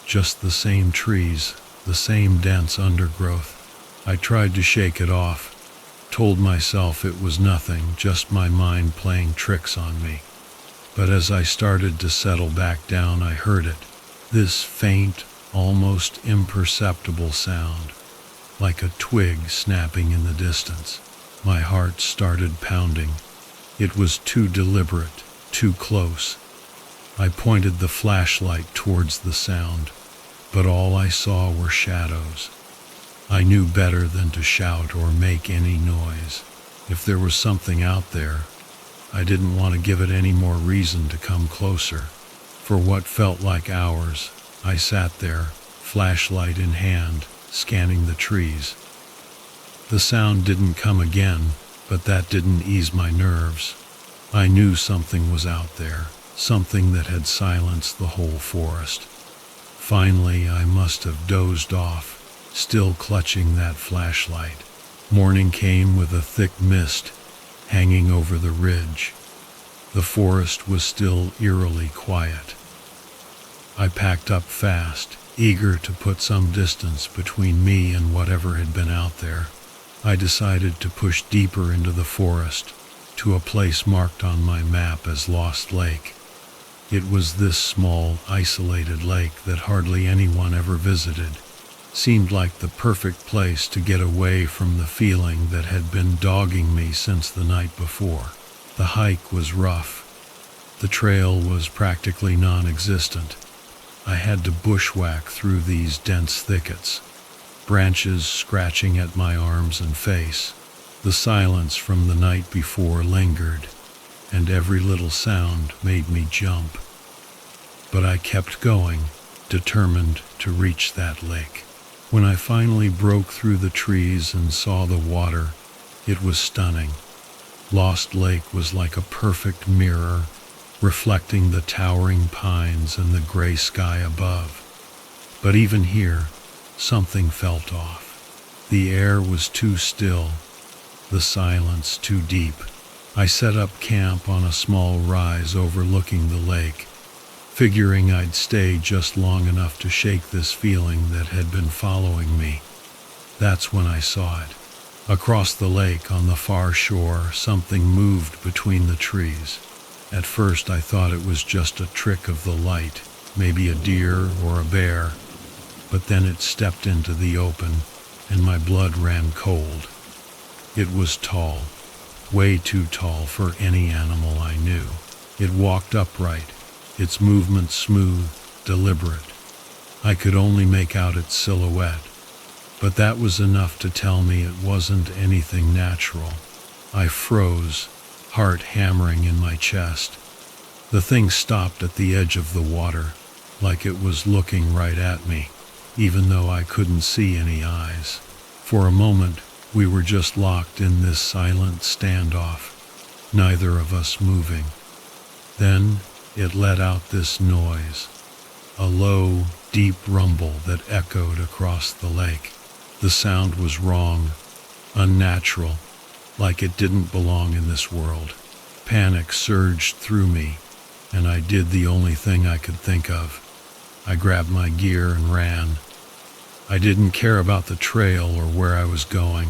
Just the same trees, the same dense undergrowth. I tried to shake it off, told myself it was nothing, just my mind playing tricks on me. But as I started to settle back down, I heard it. This faint, almost imperceptible sound, like a twig snapping in the distance. My heart started pounding. It was too deliberate, too close. I pointed the flashlight towards the sound, but all I saw were shadows. I knew better than to shout or make any noise. If there was something out there, I didn't want to give it any more reason to come closer. For what felt like hours, I sat there, flashlight in hand, scanning the trees. The sound didn't come again, but that didn't ease my nerves. I knew something was out there, something that had silenced the whole forest. Finally, I must have dozed off, still clutching that flashlight. Morning came with a thick mist hanging over the ridge. The forest was still eerily quiet. I packed up fast, eager to put some distance between me and whatever had been out there. I decided to push deeper into the forest, to a place marked on my map as Lost Lake. It was this small, isolated lake that hardly anyone ever visited. Seemed like the perfect place to get away from the feeling that had been dogging me since the night before. The hike was rough. The trail was practically non-existent. I had to bushwhack through these dense thickets, branches scratching at my arms and face. The silence from the night before lingered, and every little sound made me jump. But I kept going, determined to reach that lake. When I finally broke through the trees and saw the water, it was stunning. Lost Lake was like a perfect mirror, reflecting the towering pines and the gray sky above. But even here, something felt off. The air was too still, the silence too deep. I set up camp on a small rise overlooking the lake, figuring I'd stay just long enough to shake this feeling that had been following me. That's when I saw it. Across the lake on the far shore, something moved between the trees. At first I thought it was just a trick of the light, maybe a deer or a bear, but then it stepped into the open and my blood ran cold. It was tall, way too tall for any animal I knew. It walked upright, its movements smooth, deliberate. I could only make out its silhouette, but that was enough to tell me it wasn't anything natural. I froze, heart hammering in my chest. The thing stopped at the edge of the water, like it was looking right at me, even though I couldn't see any eyes. For a moment, we were just locked in this silent standoff, neither of us moving. Then it let out this noise, a low, deep rumble that echoed across the lake. The sound was wrong, unnatural, like it didn't belong in this world. Panic surged through me, and I did the only thing I could think of. I grabbed my gear and ran. I didn't care about the trail or where I was going.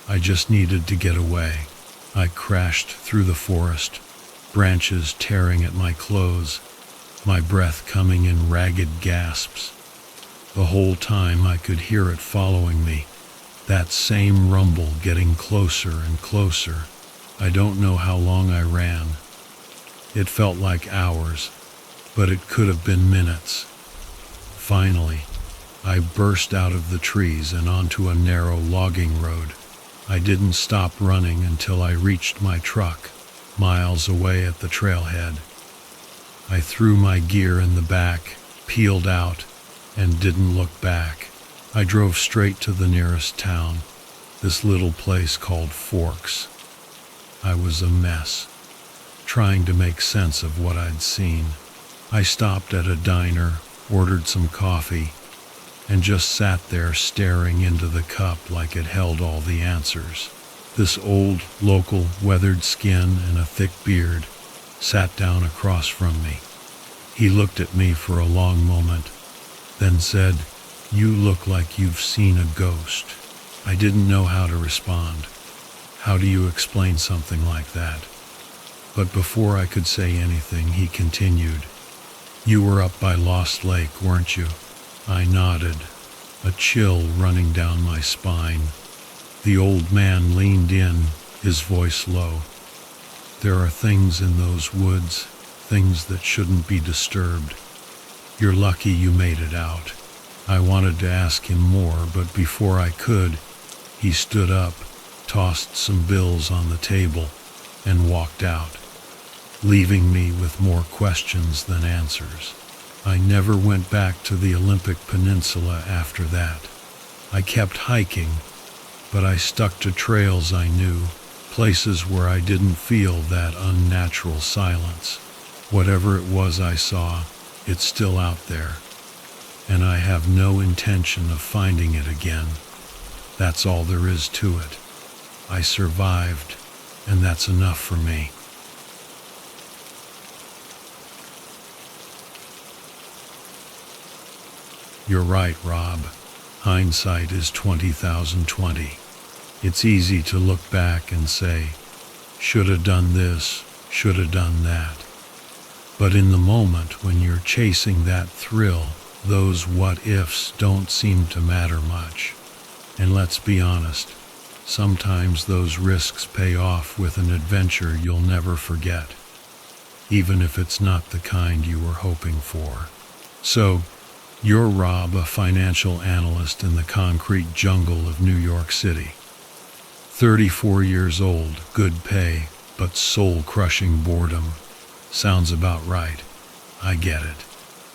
I just needed to get away. I crashed through the forest, branches tearing at my clothes, my breath coming in ragged gasps. The whole time I could hear it following me, that same rumble getting closer and closer. I don't know how long I ran. It felt like hours, but it could have been minutes. Finally, I burst out of the trees and onto a narrow logging road. I didn't stop running until I reached my truck, miles away at the trailhead. I threw my gear in the back, peeled out, and didn't look back. I drove straight to the nearest town, this little place called Forks. I was a mess, trying to make sense of what I'd seen. I stopped at a diner, ordered some coffee, and just sat there staring into the cup like it held all the answers. This old, local, weathered skin and a thick beard sat down across from me. He looked at me for a long moment, then said, "You look like you've seen a ghost." I didn't know how to respond. How do you explain something like that? But before I could say anything, he continued, "You were up by Lost Lake, weren't you?" I nodded, a chill running down my spine. The old man leaned in, his voice low. "There are things in those woods, things that shouldn't be disturbed. You're lucky you made it out." I wanted to ask him more, but before I could, he stood up, tossed some bills on the table, and walked out, leaving me with more questions than answers. I never went back to the Olympic Peninsula after that. I kept hiking, but I stuck to trails I knew, places where I didn't feel that unnatural silence. Whatever it was I saw, it's still out there, and I have no intention of finding it again. That's all there is to it. I survived, and that's enough for me. You're right, Rob. Hindsight is 20/20. It's easy to look back and say, shoulda done this, shoulda done that. But in the moment when you're chasing that thrill, those what-ifs don't seem to matter much. And let's be honest, sometimes those risks pay off with an adventure you'll never forget. even if it's not the kind you were hoping for. So, you're Rob, a financial analyst in the concrete jungle of New York City. 34 years old, good pay, but soul-crushing boredom. Sounds about right. I get it.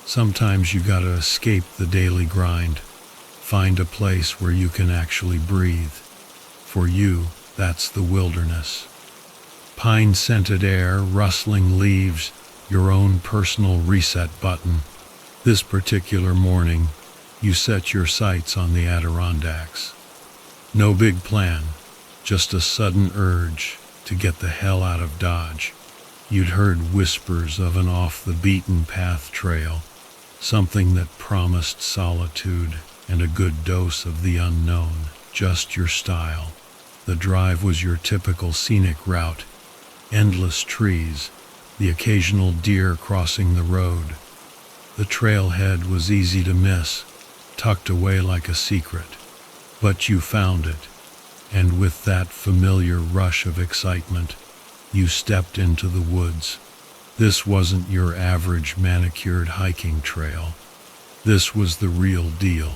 Sometimes you gotta escape the daily grind. Find a place where you can actually breathe. For you, that's the wilderness. Pine-scented air, rustling leaves, your own personal reset button. This particular morning, you set your sights on the Adirondacks. No big plan, just a sudden urge to get the hell out of Dodge. You'd heard whispers of an off-the-beaten-path trail, something that promised solitude and a good dose of the unknown, just your style. The drive was your typical scenic route, endless trees, the occasional deer crossing the road. The trailhead was easy to miss, tucked away like a secret. But you found it, and with that familiar rush of excitement, you stepped into the woods. This wasn't your average manicured hiking trail. This was the real deal.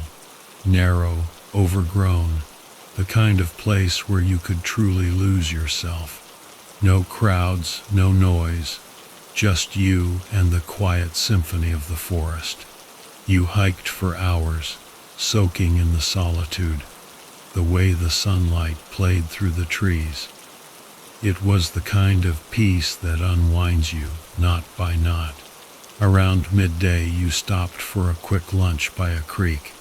Narrow, overgrown, the kind of place where you could truly lose yourself. No crowds, no noise, just you and the quiet symphony of the forest. You hiked for hours, soaking in the solitude, the way the sunlight played through the trees. It was the kind of peace that unwinds you, knot by knot. Around midday, you stopped for a quick lunch by a creek.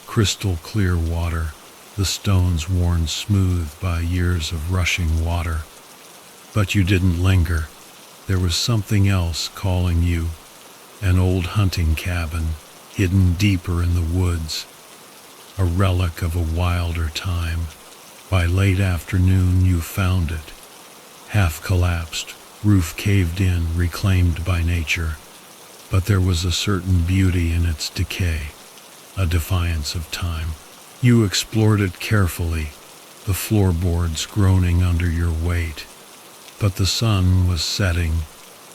Crystal clear water, the stones worn smooth by years of rushing water. But you didn't linger. There was something else calling you. An old hunting cabin, hidden deeper in the woods. A relic of a wilder time. By late afternoon, you found it. Half collapsed, roof caved in, reclaimed by nature. But there was a certain beauty in its decay, a defiance of time. You explored it carefully, the floorboards groaning under your weight. But the sun was setting,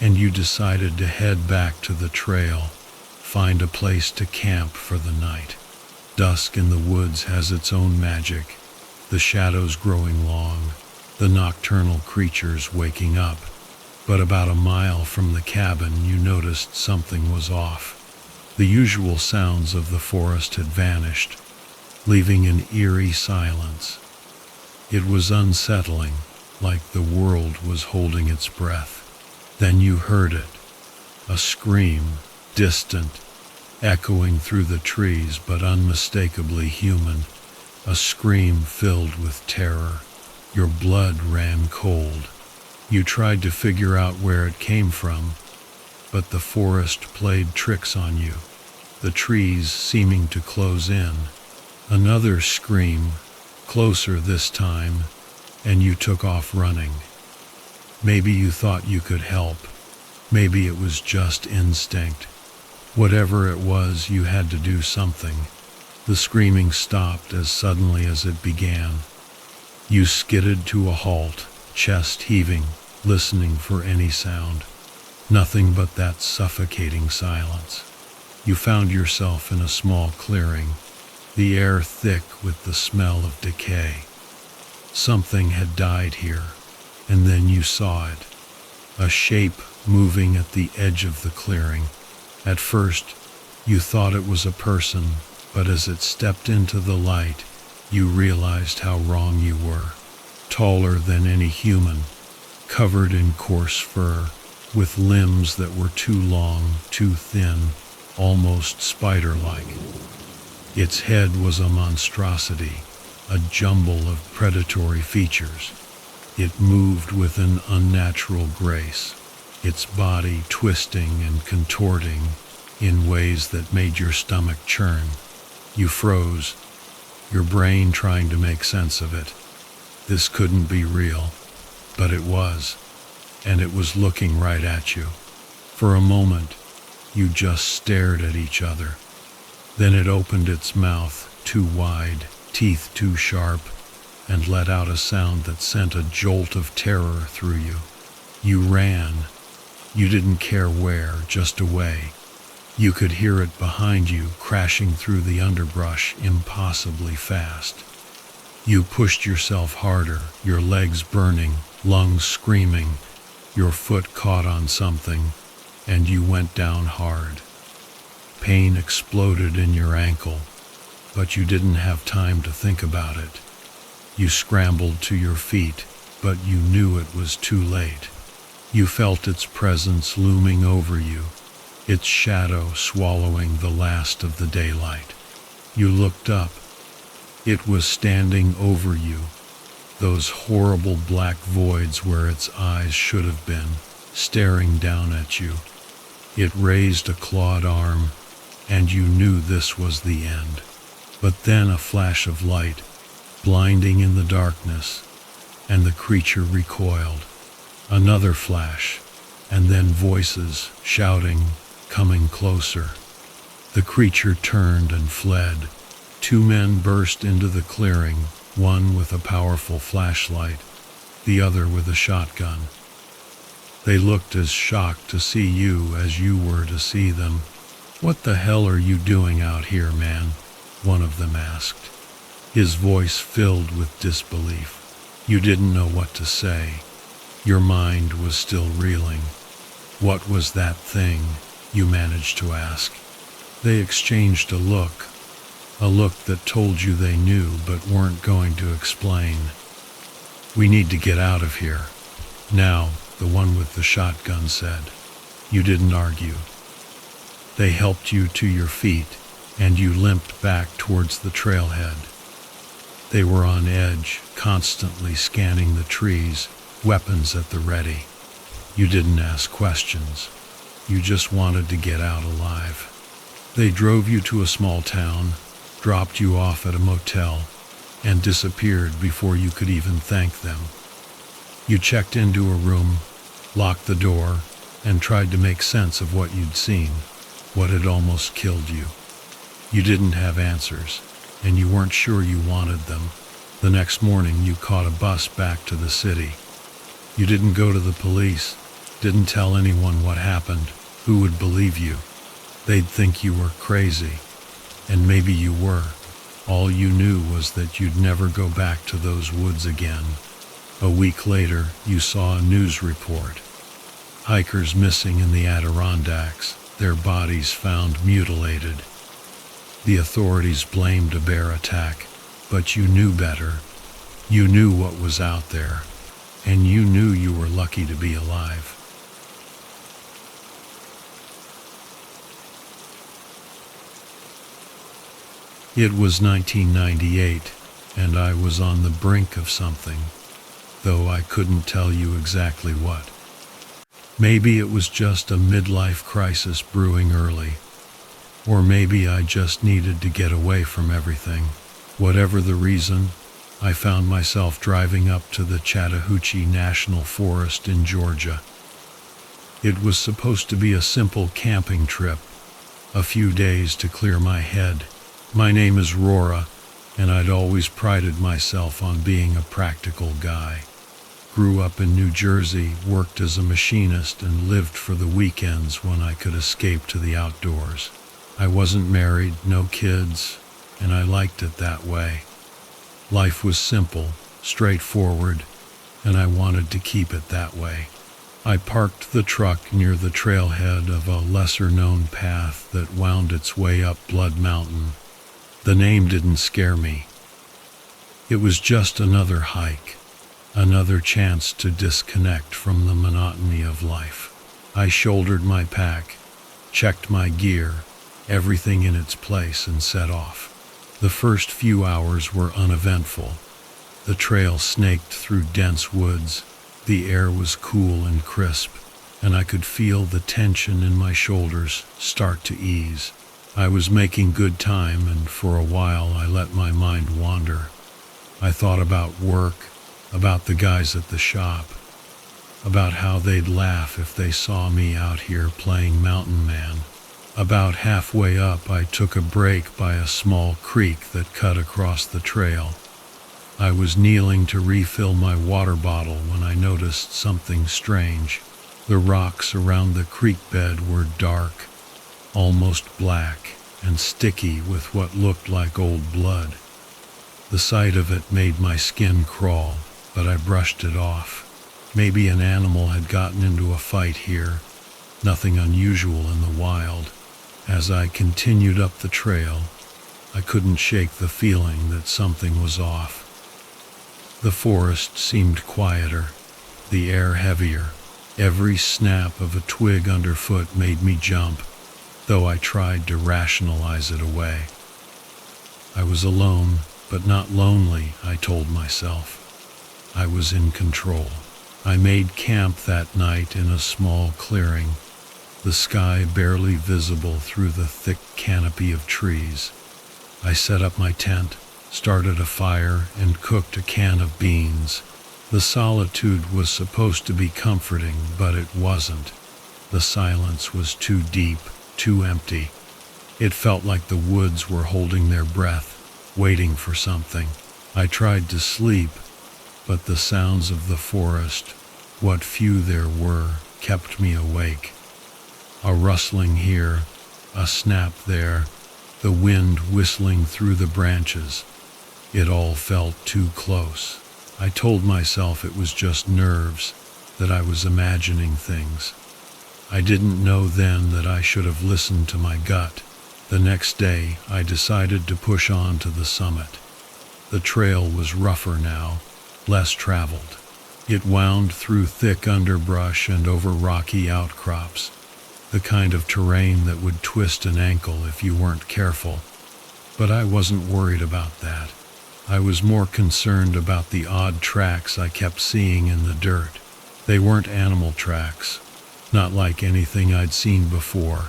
and you decided to head back to the trail, find a place to camp for the night. Dusk in the woods has its own magic, the shadows growing long, the nocturnal creatures waking up. But about a mile from the cabin, you noticed something was off. The usual sounds of the forest had vanished, leaving an eerie silence. It was unsettling, like the world was holding its breath. Then you heard it, a scream, distant, echoing through the trees but unmistakably human, a scream filled with terror. Your blood ran cold. You tried to figure out where it came from, but the forest played tricks on you, the trees seeming to close in. Another scream, closer this time, and you took off running. Maybe you thought you could help. Maybe it was just instinct. Whatever it was, you had to do something. The screaming stopped as suddenly as it began. You skidded to a halt, chest heaving, listening for any sound. Nothing but that suffocating silence. You found yourself in a small clearing, the air thick with the smell of decay. Something had died here, and then you saw it. A shape moving at the edge of the clearing. At first, you thought it was a person, but as it stepped into the light, you realized how wrong you were. Taller than any human, covered in coarse fur, with limbs that were too long, too thin, almost spider-like. Its head was a monstrosity, a jumble of predatory features. It moved with an unnatural grace, its body twisting and contorting in ways that made your stomach churn. You froze, your brain trying to make sense of it. This couldn't be real, but it was, and it was looking right at you. For a moment, you just stared at each other. Then it opened its mouth too wide, teeth too sharp, and let out a sound that sent a jolt of terror through you. You ran, You didn't care where, just away. You could hear it behind you, crashing through the underbrush impossibly fast. You pushed yourself harder, your legs burning, lungs screaming. Your foot caught on something, and you went down hard. Pain exploded in your ankle, but you didn't have time to think about it. You scrambled to your feet, but you knew it was too late. You felt its presence looming over you, its shadow swallowing the last of the daylight. You looked up. It was standing over you, those horrible black voids where its eyes should have been, staring down at you. It raised a clawed arm, and you knew this was the end. But then a flash of light, blinding in the darkness, and the creature recoiled. Another flash, and then voices, shouting, coming closer. The creature turned and fled. Two men burst into the clearing, one with a powerful flashlight, the other with a shotgun. They looked as shocked to see you as you were to see them. "What the hell are you doing out here, man?" one of them asked, his voice filled with disbelief. You didn't know what to say. Your mind was still reeling. "What was that thing?" you managed to ask. They exchanged a look that told you they knew but weren't going to explain. "We need to get out of here now," the one with the shotgun said. You didn't argue. They helped you to your feet, and you limped back towards the trailhead. They were on edge, constantly scanning the trees, weapons at the ready. You didn't ask questions. You just wanted to get out alive. They drove you to a small town, dropped you off at a motel, and disappeared before you could even thank them. You checked into a room, locked the door, and tried to make sense of what you'd seen, what had almost killed you. You didn't have answers, and you weren't sure you wanted them. The next morning you caught a bus back to the city. You didn't go to the police, didn't tell anyone what happened. Who would believe you? They'd think you were crazy, and maybe you were. All you knew was that you'd never go back to those woods again. A week later, you saw a news report. Hikers missing in the Adirondacks, their bodies found mutilated. The authorities blamed a bear attack, but you knew better. You knew what was out there, and you knew you were lucky to be alive. It was 1998, and I was on the brink of something, though I couldn't tell you exactly what. Maybe it was just a midlife crisis brewing early, or maybe I just needed to get away from everything. Whatever the reason, I found myself driving up to the Chattahoochee National Forest in Georgia. It was supposed to be a simple camping trip, a few days to clear my head. My name is Rora, and I'd always prided myself on being a practical guy. Grew up in New Jersey, worked as a machinist, and lived for the weekends when I could escape to the outdoors. I wasn't married, no kids, and I liked it that way. Life was simple, straightforward, and I wanted to keep it that way. I parked the truck near the trailhead of a lesser-known path that wound its way up Blood Mountain. The name didn't scare me. It was just another hike, another chance to disconnect from the monotony of life. I shouldered my pack, checked my gear, everything in its place, and set off. The first few hours were uneventful. The trail snaked through dense woods. The air was cool and crisp, and I could feel the tension in my shoulders start to ease. I was making good time, and for a while I let my mind wander. I thought about work, about the guys at the shop, about how they'd laugh if they saw me out here playing mountain man. About halfway up, I took a break by a small creek that cut across the trail. I was kneeling to refill my water bottle when I noticed something strange. The rocks around the creek bed were dark, almost black, and sticky with what looked like old blood. The sight of it made my skin crawl, but I brushed it off. Maybe an animal had gotten into a fight here, nothing unusual in the wild. As I continued up the trail, I couldn't shake the feeling that something was off. The forest seemed quieter, the air heavier. Every snap of a twig underfoot made me jump, though I tried to rationalize it away. I was alone, but not lonely, I told myself. I was in control. I made camp that night in a small clearing, the sky barely visible through the thick canopy of trees. I set up my tent, started a fire, and cooked a can of beans. The solitude was supposed to be comforting, but it wasn't. The silence was too deep, too empty. It felt like the woods were holding their breath, waiting for something. I tried to sleep, but the sounds of the forest, what few there were, kept me awake. A rustling here, a snap there, the wind whistling through the branches. It all felt too close. I told myself it was just nerves, that I was imagining things. I didn't know then that I should have listened to my gut. The next day, I decided to push on to the summit. The trail was rougher now, less traveled. It wound through thick underbrush and over rocky outcrops, the kind of terrain that would twist an ankle if you weren't careful. But I wasn't worried about that. I was more concerned about the odd tracks I kept seeing in the dirt. They weren't animal tracks, not like anything I'd seen before.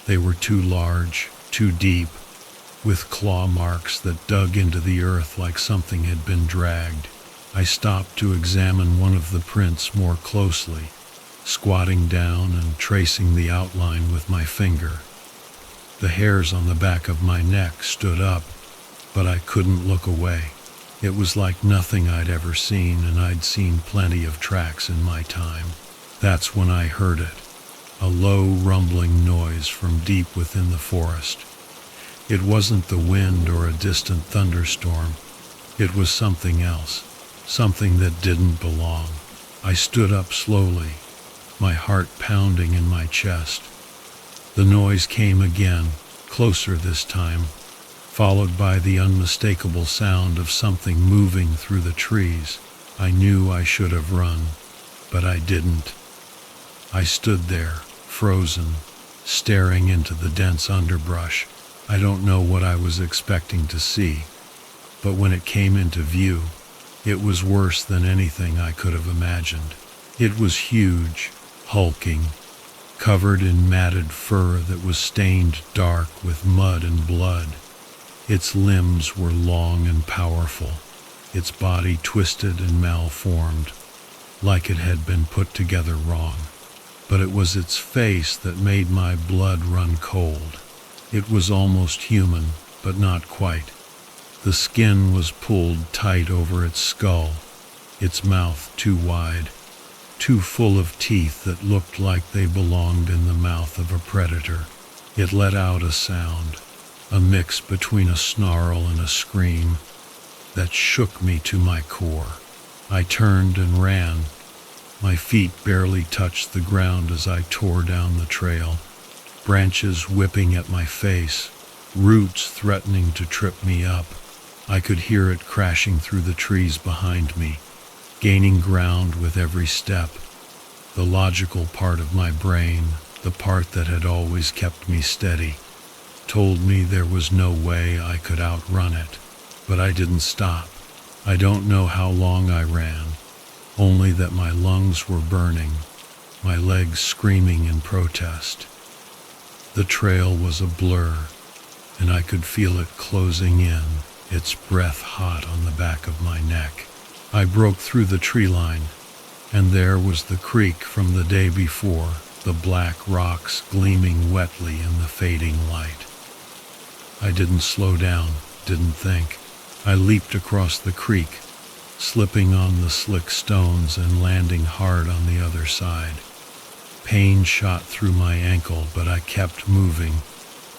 They were too large, too deep, with claw marks that dug into the earth like something had been dragged. I stopped to examine one of the prints more closely, squatting down and tracing the outline with my finger. The hairs on the back of my neck stood up, but I couldn't look away. It was like nothing I'd ever seen, and I'd seen plenty of tracks in my time. That's when I heard it, a low rumbling noise from deep within the forest. It wasn't the wind or a distant thunderstorm. It was something else, something that didn't belong. I stood up slowly, my heart pounding in my chest. The noise came again, closer this time, followed by the unmistakable sound of something moving through the trees. I knew I should have run, but I didn't. I stood there, frozen, staring into the dense underbrush. I don't know what I was expecting to see, but when it came into view, it was worse than anything I could have imagined. It was huge, hulking, covered in matted fur that was stained dark with mud and blood. Its limbs were long and powerful, its body twisted and malformed, like it had been put together wrong. But it was its face that made my blood run cold. It was almost human, but not quite. The skin was pulled tight over its skull, its mouth too wide, too full of teeth that looked like they belonged in the mouth of a predator. It let out a sound, a mix between a snarl and a scream, that shook me to my core. I turned and ran. My feet barely touched the ground as I tore down the trail, branches whipping at my face, roots threatening to trip me up. I could hear it crashing through the trees behind me, gaining ground with every step. The logical part of my brain, the part that had always kept me steady, told me there was no way I could outrun it. But I didn't stop. I don't know how long I ran, only that my lungs were burning, my legs screaming in protest. The trail was a blur, and I could feel it closing in, its breath hot on the back of my neck. I broke through the tree line, and there was the creek from the day before, the black rocks gleaming wetly in the fading light. I didn't slow down, didn't think. I leaped across the creek, slipping on the slick stones and landing hard on the other side. Pain shot through my ankle, but I kept moving,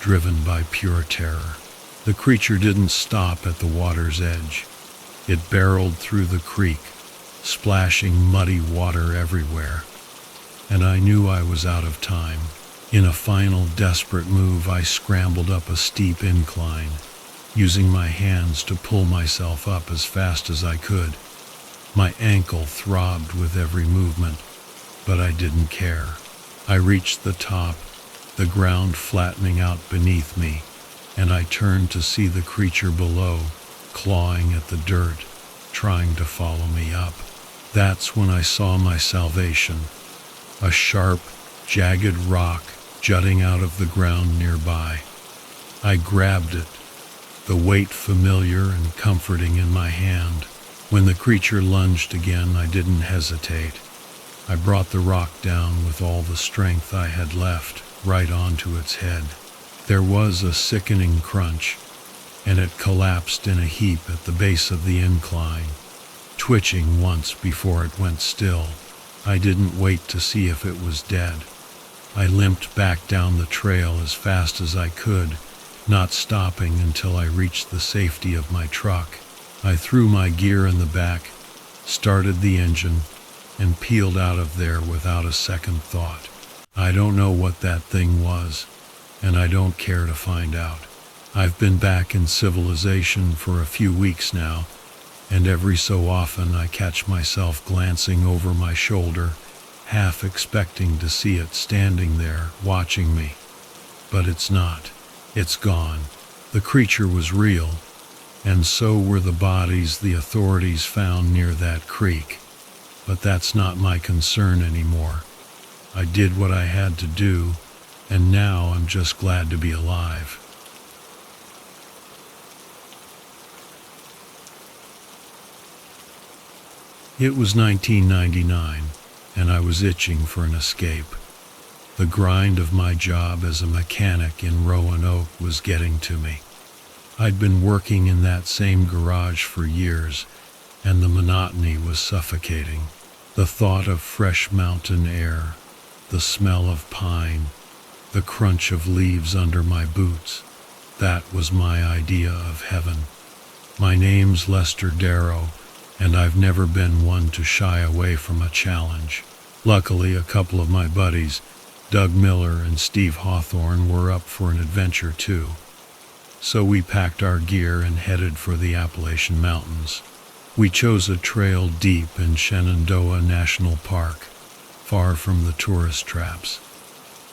driven by pure terror. The creature didn't stop at the water's edge. It barreled through the creek, splashing muddy water everywhere, and I knew I was out of time. In a final desperate move, I scrambled up a steep incline, using my hands to pull myself up as fast as I could. My ankle throbbed with every movement, but I didn't care. I reached the top, the ground flattening out beneath me, and I turned to see the creature below, clawing at the dirt, trying to follow me up. That's when I saw my salvation, a sharp, jagged rock jutting out of the ground nearby. I grabbed it, the weight familiar and comforting in my hand. When the creature lunged again, I didn't hesitate. I brought the rock down with all the strength I had left, right onto its head. There was a sickening crunch, and it collapsed in a heap at the base of the incline, twitching once before it went still. I didn't wait to see if it was dead. I limped back down the trail as fast as I could, not stopping until I reached the safety of my truck. I threw my gear in the back, started the engine, and peeled out of there without a second thought. I don't know what that thing was, and I don't care to find out. I've been back in civilization for a few weeks now, and every so often I catch myself glancing over my shoulder, half expecting to see it standing there, watching me. But it's not. It's gone. The creature was real, and so were the bodies the authorities found near that creek. But that's not my concern anymore. I did what I had to do, and now I'm just glad to be alive. It was 1999, and I was itching for an escape. The grind of my job as a mechanic in Roanoke was getting to me. I'd been working in that same garage for years, and the monotony was suffocating. The thought of fresh mountain air, the smell of pine, the crunch of leaves under my boots, that was my idea of heaven. My name's Lester Darrow, and I've never been one to shy away from a challenge. Luckily, a couple of my buddies, Doug Miller and Steve Hawthorne, were up for an adventure too. So we packed our gear and headed for the Appalachian Mountains. We chose a trail deep in Shenandoah National Park, far from the tourist traps.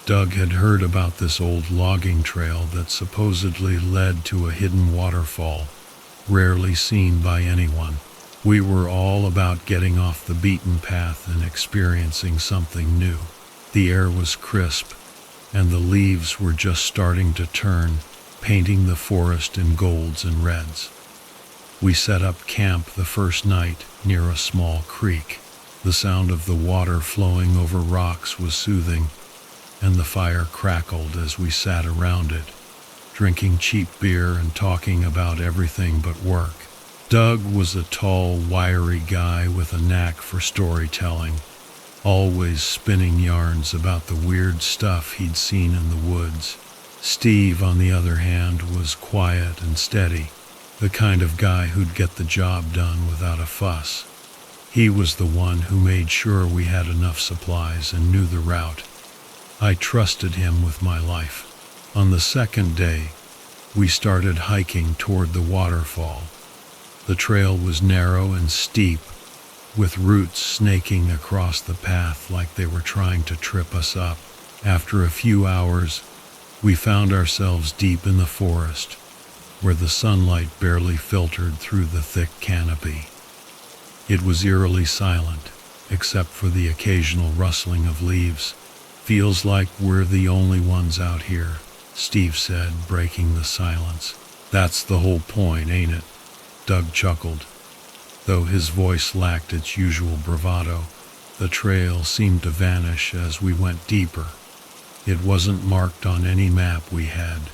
Doug had heard about this old logging trail that supposedly led to a hidden waterfall, rarely seen by anyone. We were all about getting off the beaten path and experiencing something new. The air was crisp, and the leaves were just starting to turn, painting the forest in golds and reds. We set up camp the first night near a small creek. The sound of the water flowing over rocks was soothing, and the fire crackled as we sat around it, drinking cheap beer and talking about everything but work. Doug was a tall, wiry guy with a knack for storytelling, always spinning yarns about the weird stuff he'd seen in the woods. Steve, on the other hand, was quiet and steady, the kind of guy who'd get the job done without a fuss. He was the one who made sure we had enough supplies and knew the route. I trusted him with my life. On the second day, we started hiking toward the waterfall. The trail was narrow and steep, with roots snaking across the path like they were trying to trip us up. After a few hours, we found ourselves deep in the forest, where the sunlight barely filtered through the thick canopy. It was eerily silent, except for the occasional rustling of leaves. "Feels like we're the only ones out here," Steve said, breaking the silence. "That's the whole point, ain't it?" Doug chuckled. Though his voice lacked its usual bravado, the trail seemed to vanish as we went deeper. It wasn't marked on any map we had,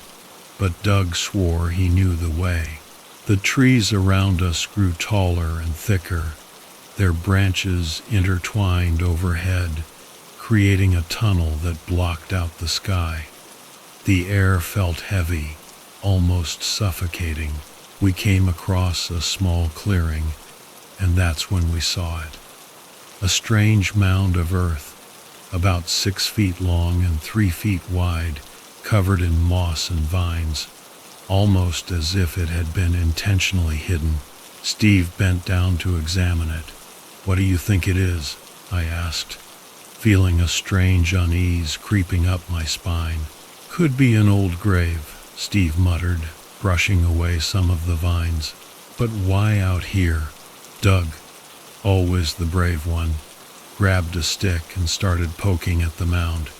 but Doug swore he knew the way. The trees around us grew taller and thicker, their branches intertwined overhead, creating a tunnel that blocked out the sky. The air felt heavy, almost suffocating. We came across a small clearing, and that's when we saw it. A strange mound of earth, about 6 feet long and 3 feet wide, covered in moss and vines, almost as if it had been intentionally hidden. Steve bent down to examine it. "What do you think it is?" I asked, feeling a strange unease creeping up my spine. "Could be an old grave," Steve muttered, brushing away some of the vines. "But why out here?" Doug, always the brave one, grabbed a stick and started poking at the mound.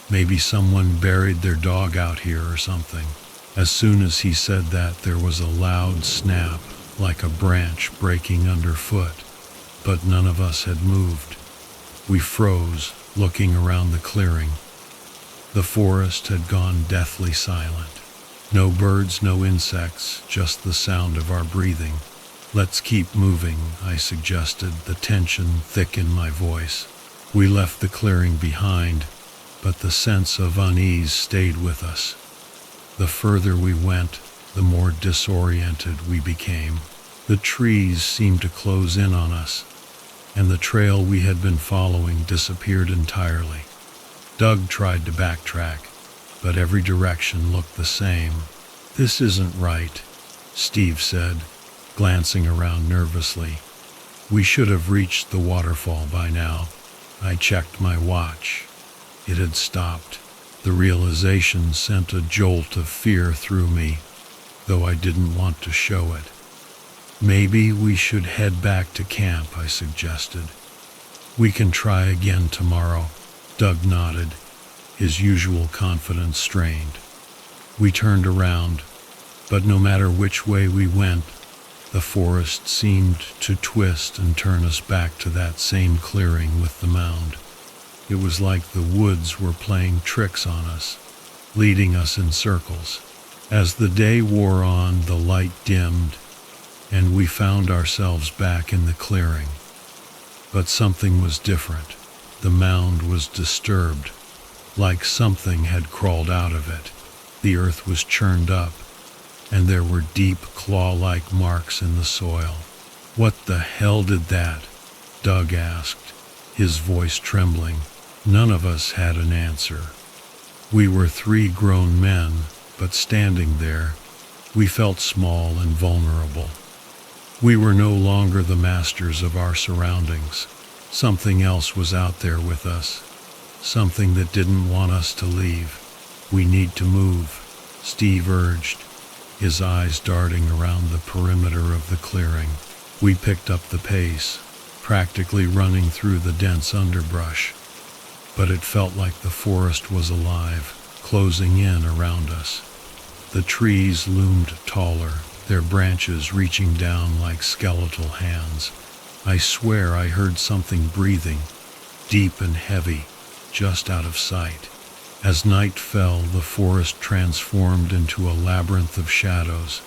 Maybe someone buried their dog out here or something. As soon as he said that, there was a loud snap, like a branch breaking underfoot, but none of us had moved. We froze, looking around the clearing. The forest had gone deathly silent. No birds, no insects, just the sound of our breathing. "Let's keep moving," I suggested, the tension thick in my voice. We left the clearing behind, but the sense of unease stayed with us. The further we went, the more disoriented we became. The trees seemed to close in on us, and the trail we had been following disappeared entirely. Doug tried to backtrack, but every direction looked the same. "This isn't right," Steve said, glancing around nervously. "We should have reached the waterfall by now." I checked my watch. It had stopped. The realization sent a jolt of fear through me, though I didn't want to show it. "Maybe we should head back to camp," I suggested. "We can try again tomorrow." Doug nodded, his usual confidence strained. We turned around, but no matter which way we went, the forest seemed to twist and turn us back to that same clearing with the mound. It was like the woods were playing tricks on us, leading us in circles. As the day wore on, the light dimmed, and we found ourselves back in the clearing. But something was different. The mound was disturbed, like something had crawled out of it. The earth was churned up, and there were deep claw-like marks in the soil. "What the hell did that?" Doug asked, his voice trembling. None of us had an answer. We were 3 grown men, but standing there, we felt small and vulnerable. We were no longer the masters of our surroundings. Something else was out there with us, something that didn't want us to leave. "We need to move," Steve urged, his eyes darting around the perimeter of the clearing. We picked up the pace, practically running through the dense underbrush, but it felt like the forest was alive, closing in around us. The trees loomed taller, their branches reaching down like skeletal hands. I swear I heard something breathing, deep and heavy, just out of sight. As night fell, the forest transformed into a labyrinth of shadows.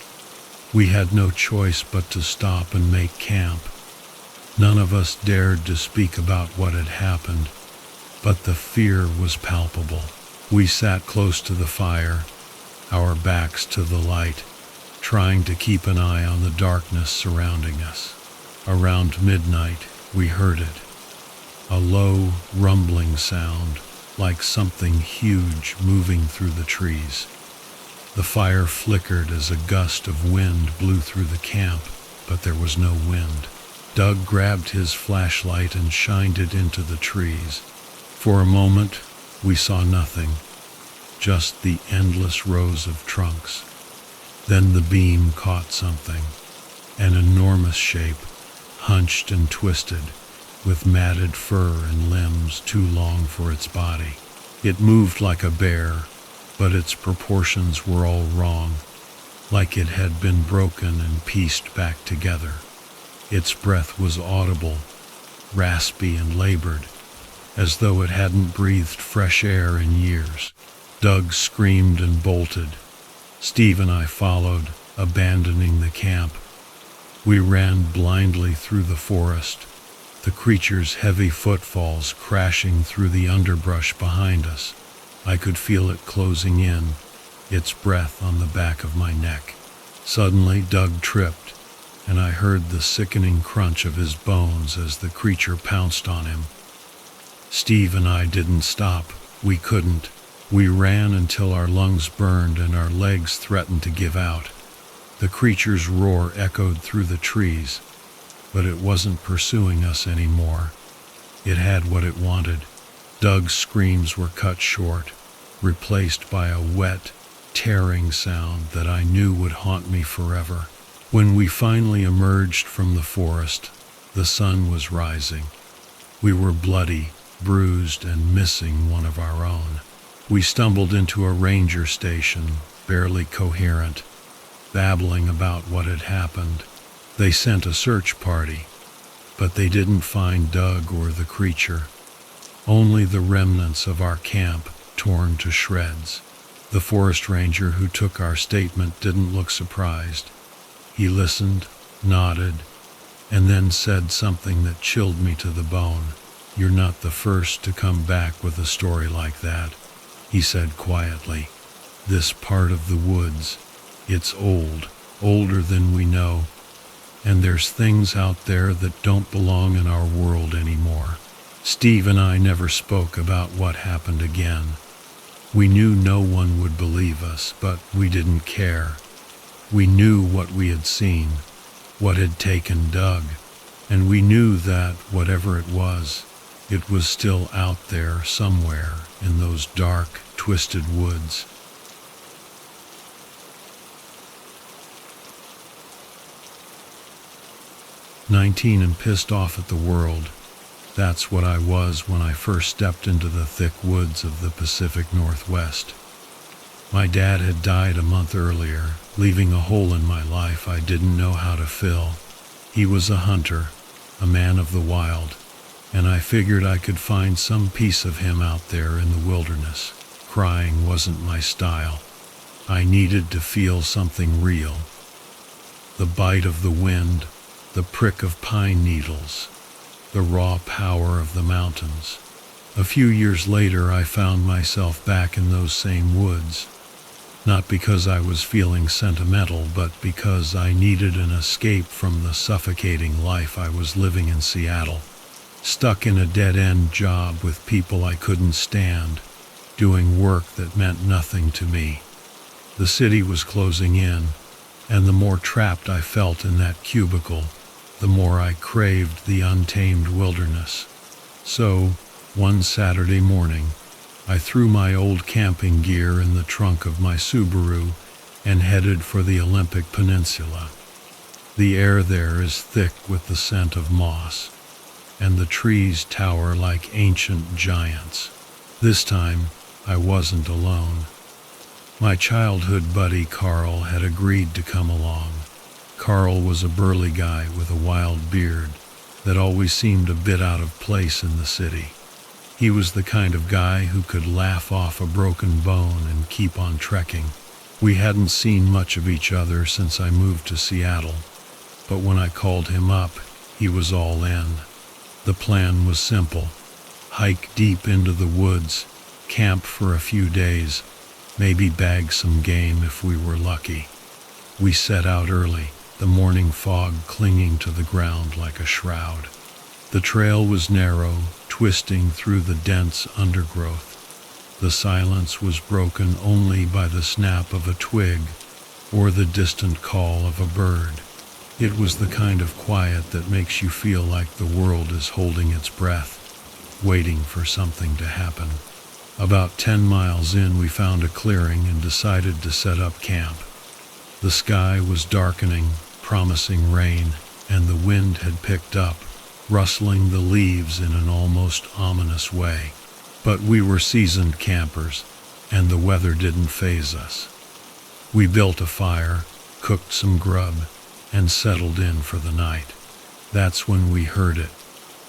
We had no choice but to stop and make camp. None of us dared to speak about what had happened, but the fear was palpable. We sat close to the fire, our backs to the light, trying to keep an eye on the darkness surrounding us. Around midnight, we heard it. A low, rumbling sound, like something huge moving through the trees. The fire flickered as a gust of wind blew through the camp, but there was no wind. Doug grabbed his flashlight and shined it into the trees. For a moment, we saw nothing, just the endless rows of trunks. Then the beam caught something, an enormous shape, hunched and twisted, with matted fur and limbs too long for its body. It moved like a bear, but its proportions were all wrong, like it had been broken and pieced back together. Its breath was audible, raspy and labored, as though it hadn't breathed fresh air in years. Doug screamed and bolted. Steve and I followed, abandoning the camp. We ran blindly through the forest, the creature's heavy footfalls crashing through the underbrush behind us. I could feel it closing in, its breath on the back of my neck. Suddenly, Doug tripped, and I heard the sickening crunch of his bones as the creature pounced on him. Steve and I didn't stop. We couldn't. We ran until our lungs burned and our legs threatened to give out. The creature's roar echoed through the trees, but it wasn't pursuing us anymore. It had what it wanted. Doug's screams were cut short, replaced by a wet, tearing sound that I knew would haunt me forever. When we finally emerged from the forest, the sun was rising. We were bloody, bruised, and missing one of our own. We stumbled into a ranger station, barely coherent, babbling about what had happened. They sent a search party, but they didn't find Doug or the creature. Only the remnants of our camp, torn to shreds. The forest ranger who took our statement didn't look surprised. He listened, nodded, and then said something that chilled me to the bone. "You're not the first to come back with a story like that," he said quietly. "This part of the woods, it's old, older than we know, and there's things out there that don't belong in our world anymore." Steve and I never spoke about what happened again. We knew no one would believe us, but we didn't care. We knew what we had seen, what had taken Doug, and we knew that, whatever it was still out there somewhere in those dark, twisted woods. "19 and pissed off at the world. That's what I was when I first stepped into the thick woods of the Pacific Northwest. My dad had died a month earlier, leaving a hole in my life I didn't know how to fill. He was a hunter, a man of the wild, and I figured I could find some piece of him out there in the wilderness. Crying wasn't my style. I needed to feel something real. The bite of the wind, the prick of pine needles, the raw power of the mountains. A few years later, I found myself back in those same woods. Not because I was feeling sentimental, but because I needed an escape from the suffocating life I was living in Seattle. Stuck in a dead-end job with people I couldn't stand, doing work that meant nothing to me. The city was closing in, and the more trapped I felt in that cubicle, the more I craved the untamed wilderness. So, one Saturday morning, I threw my old camping gear in the trunk of my Subaru and headed for the Olympic Peninsula. The air there is thick with the scent of moss, and the trees tower like ancient giants. This time, I wasn't alone. My childhood buddy Carl had agreed to come along. Carl was a burly guy with a wild beard that always seemed a bit out of place in the city. He was the kind of guy who could laugh off a broken bone and keep on trekking. We hadn't seen much of each other since I moved to Seattle, but when I called him up, he was all in. The plan was simple: hike deep into the woods, camp for a few days, maybe bag some game if we were lucky. We set out early, the morning fog clinging to the ground like a shroud. The trail was narrow, twisting through the dense undergrowth. The silence was broken only by the snap of a twig or the distant call of a bird. It was the kind of quiet that makes you feel like the world is holding its breath, waiting for something to happen. About 10 miles in, we found a clearing and decided to set up camp. The sky was darkening, promising rain, and the wind had picked up, rustling the leaves in an almost ominous way. But we were seasoned campers, and the weather didn't faze us. We built a fire, cooked some grub, and settled in for the night. That's when we heard it.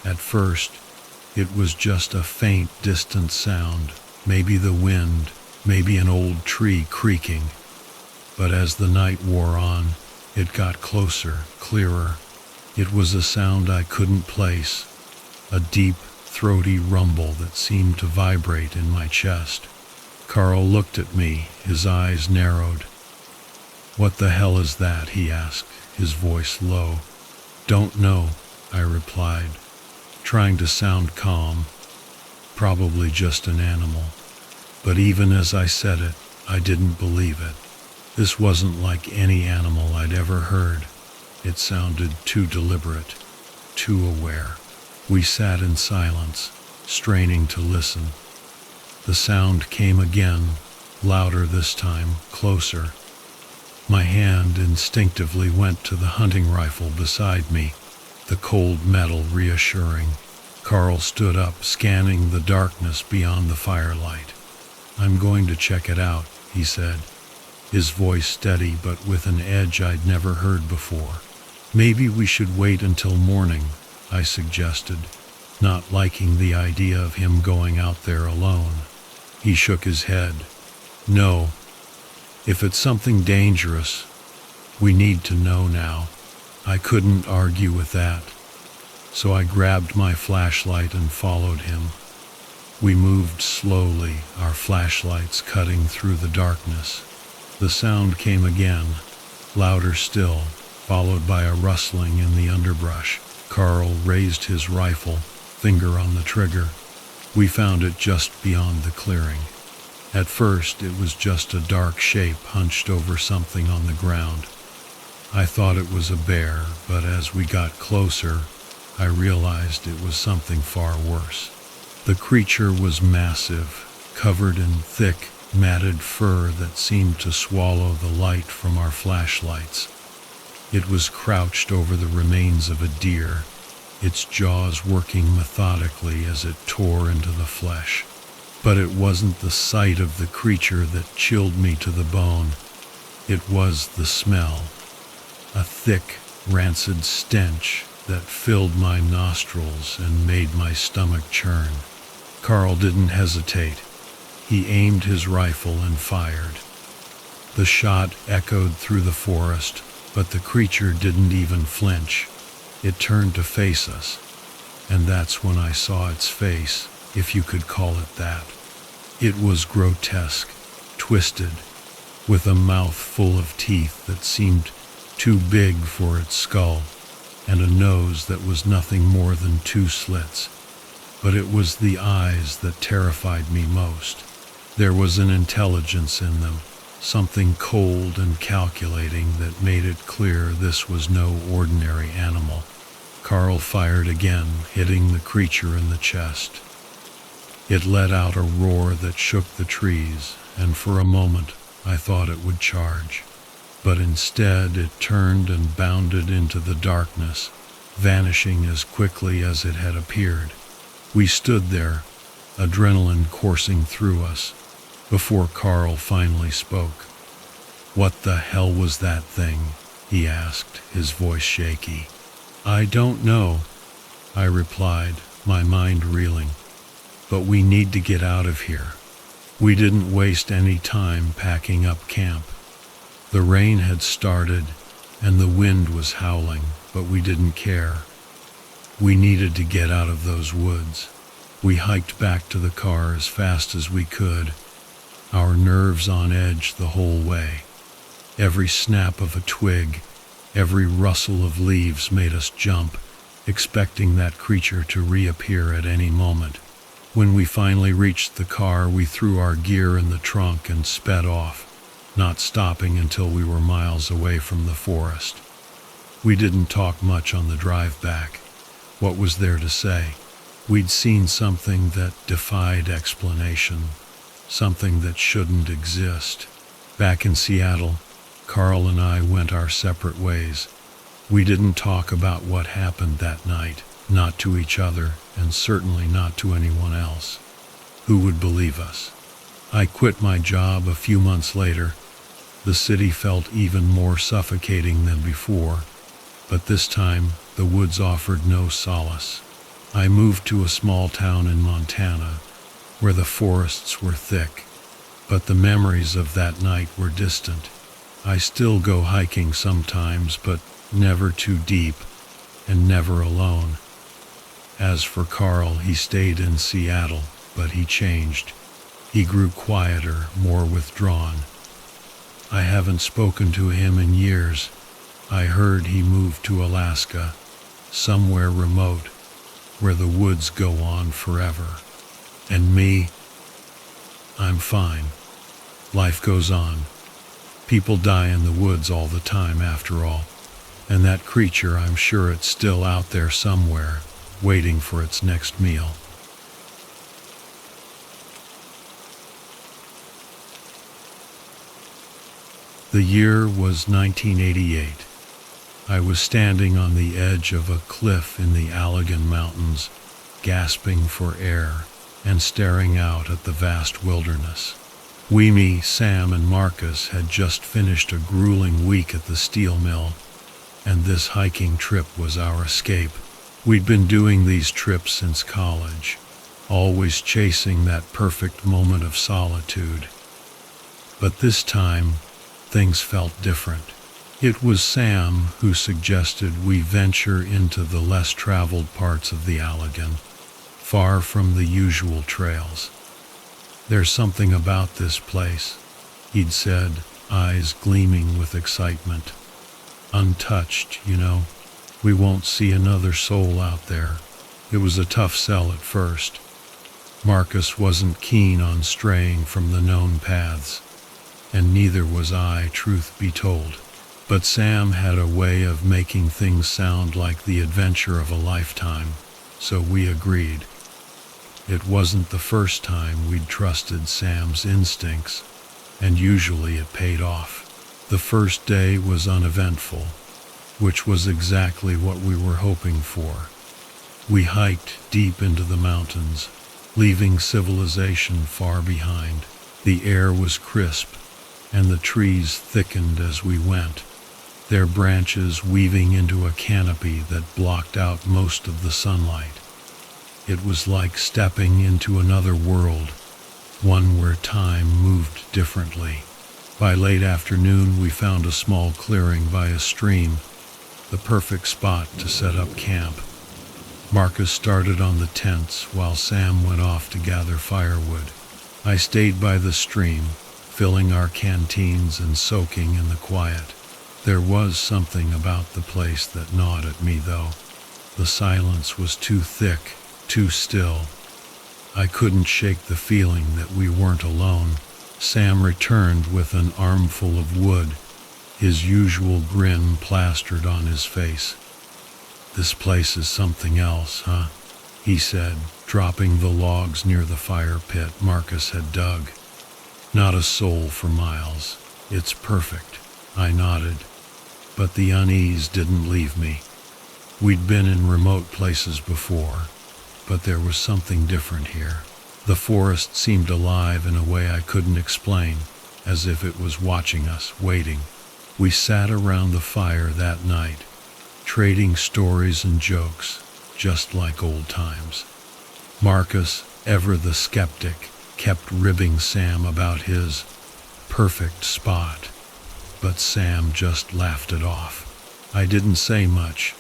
At first, it was just a faint, distant sound, maybe the wind, maybe an old tree creaking. But as the night wore on, it got closer, clearer. It was a sound I couldn't place, a deep, throaty rumble that seemed to vibrate in my chest. Carl looked at me, his eyes narrowed. "What the hell is that?" he asked, his voice low. "Don't know," I replied, trying to sound calm. "Probably just an animal." But even as I said it, I didn't believe it. This wasn't like any animal I'd ever heard. It sounded too deliberate, too aware. We sat in silence, straining to listen. The sound came again, louder this time, closer. My hand instinctively went to the hunting rifle beside me, the cold metal reassuring. Carl stood up, scanning the darkness beyond the firelight. "I'm going to check it out," he said, his voice steady but with an edge I'd never heard before. "Maybe we should wait until morning," I suggested, not liking the idea of him going out there alone. He shook his head. "No. If it's something dangerous, we need to know now." I couldn't argue with that, so I grabbed my flashlight and followed him. We moved slowly, our flashlights cutting through the darkness. The sound came again, louder still, followed by a rustling in the underbrush. Carl raised his rifle, finger on the trigger. We found it just beyond the clearing. At first, it was just a dark shape hunched over something on the ground. I thought it was a bear, but as we got closer, I realized it was something far worse. The creature was massive, covered in thick, matted fur that seemed to swallow the light from our flashlights. It was crouched over the remains of a deer, its jaws working methodically as it tore into the flesh. But it wasn't the sight of the creature that chilled me to the bone. It was the smell. A thick, rancid stench that filled my nostrils and made my stomach churn. Carl didn't hesitate. He aimed his rifle and fired. The shot echoed through the forest, but the creature didn't even flinch. It turned to face us, and that's when I saw its face, if you could call it that. It was grotesque, twisted, with a mouth full of teeth that seemed too big for its skull, and a nose that was nothing more than two slits. But it was the eyes that terrified me most. There was an intelligence in them, something cold and calculating that made it clear this was no ordinary animal. Carl fired again, hitting the creature in the chest. It let out a roar that shook the trees, and for a moment I thought it would charge. But instead it turned and bounded into the darkness, vanishing as quickly as it had appeared. We stood there, adrenaline coursing through us, before Carl finally spoke. "What the hell was that thing?" he asked, his voice shaky. "I don't know," I replied, my mind reeling. "But we need to get out of here." We didn't waste any time packing up camp. The rain had started, and the wind was howling, but we didn't care. We needed to get out of those woods. We hiked back to the car as fast as we could, our nerves on edge the whole way. Every snap of a twig, every rustle of leaves made us jump, expecting that creature to reappear at any moment. When we finally reached the car, we threw our gear in the trunk and sped off, not stopping until we were miles away from the forest. We didn't talk much on the drive back. What was there to say? We'd seen something that defied explanation, something that shouldn't exist. Back in Seattle, Carl and I went our separate ways. We didn't talk about what happened that night, not to each other, and certainly not to anyone else. Who would believe us? I quit my job a few months later. The city felt even more suffocating than before, but this time the woods offered no solace. I moved to a small town in Montana, where the forests were thick, but the memories of that night were distant. I still go hiking sometimes, but never too deep, and never alone. As for Carl, he stayed in Seattle, but he changed. He grew quieter, more withdrawn. I haven't spoken to him in years. I heard he moved to Alaska, somewhere remote, where the woods go on forever. And me, I'm fine. Life goes on. People die in the woods all the time after all. And that creature, I'm sure it's still out there somewhere, waiting for its next meal. The year was 1988. I was standing on the edge of a cliff in the Allegan Mountains, gasping for air and staring out at the vast wilderness. Me, Sam, and Marcus had just finished a grueling week at the steel mill, and this hiking trip was our escape. We'd been doing these trips since college, always chasing that perfect moment of solitude. But this time, things felt different. It was Sam who suggested we venture into the less traveled parts of the Allegan, far from the usual trails. There's something about this place, he'd said, eyes gleaming with excitement. Untouched, you know. We won't see another soul out there. It was a tough sell at first. Marcus wasn't keen on straying from the known paths, and neither was I, truth be told. But Sam had a way of making things sound like the adventure of a lifetime, so we agreed. It wasn't the first time we'd trusted Sam's instincts, and usually it paid off. The first day was uneventful, which was exactly what we were hoping for. We hiked deep into the mountains, leaving civilization far behind. The air was crisp, and the trees thickened as we went, their branches weaving into a canopy that blocked out most of the sunlight. It was like stepping into another world, one where time moved differently. By late afternoon, we found a small clearing by a stream, the perfect spot to set up camp. Marcus started on the tents while Sam went off to gather firewood. I stayed by the stream, filling our canteens and soaking in the quiet. There was something about the place that gnawed at me, though. The silence was too thick, too still. I couldn't shake the feeling that we weren't alone. Sam returned with an armful of wood, his usual grin plastered on his face. "This place is something else, huh?" he said, dropping the logs near the fire pit Marcus had dug. "Not a soul for miles. It's perfect," I nodded. But the unease didn't leave me. We'd been in remote places before, but there was something different here. The forest seemed alive in a way I couldn't explain, as if it was watching us, waiting. We sat around the fire that night, trading stories and jokes, just like old times. Marcus, ever the skeptic, kept ribbing Sam about his perfect spot, but Sam just laughed it off. I didn't say much,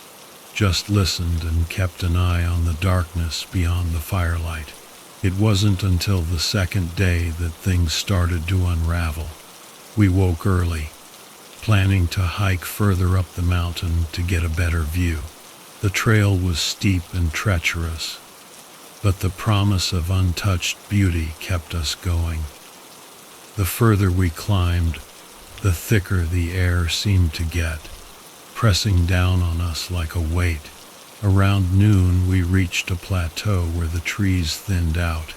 just listened and kept an eye on the darkness beyond the firelight. It wasn't until the second day that things started to unravel. We woke early, planning to hike further up the mountain to get a better view. The trail was steep and treacherous, but the promise of untouched beauty kept us going. The further we climbed, the thicker the air seemed to get, pressing down on us like a weight. Around noon, we reached a plateau where the trees thinned out,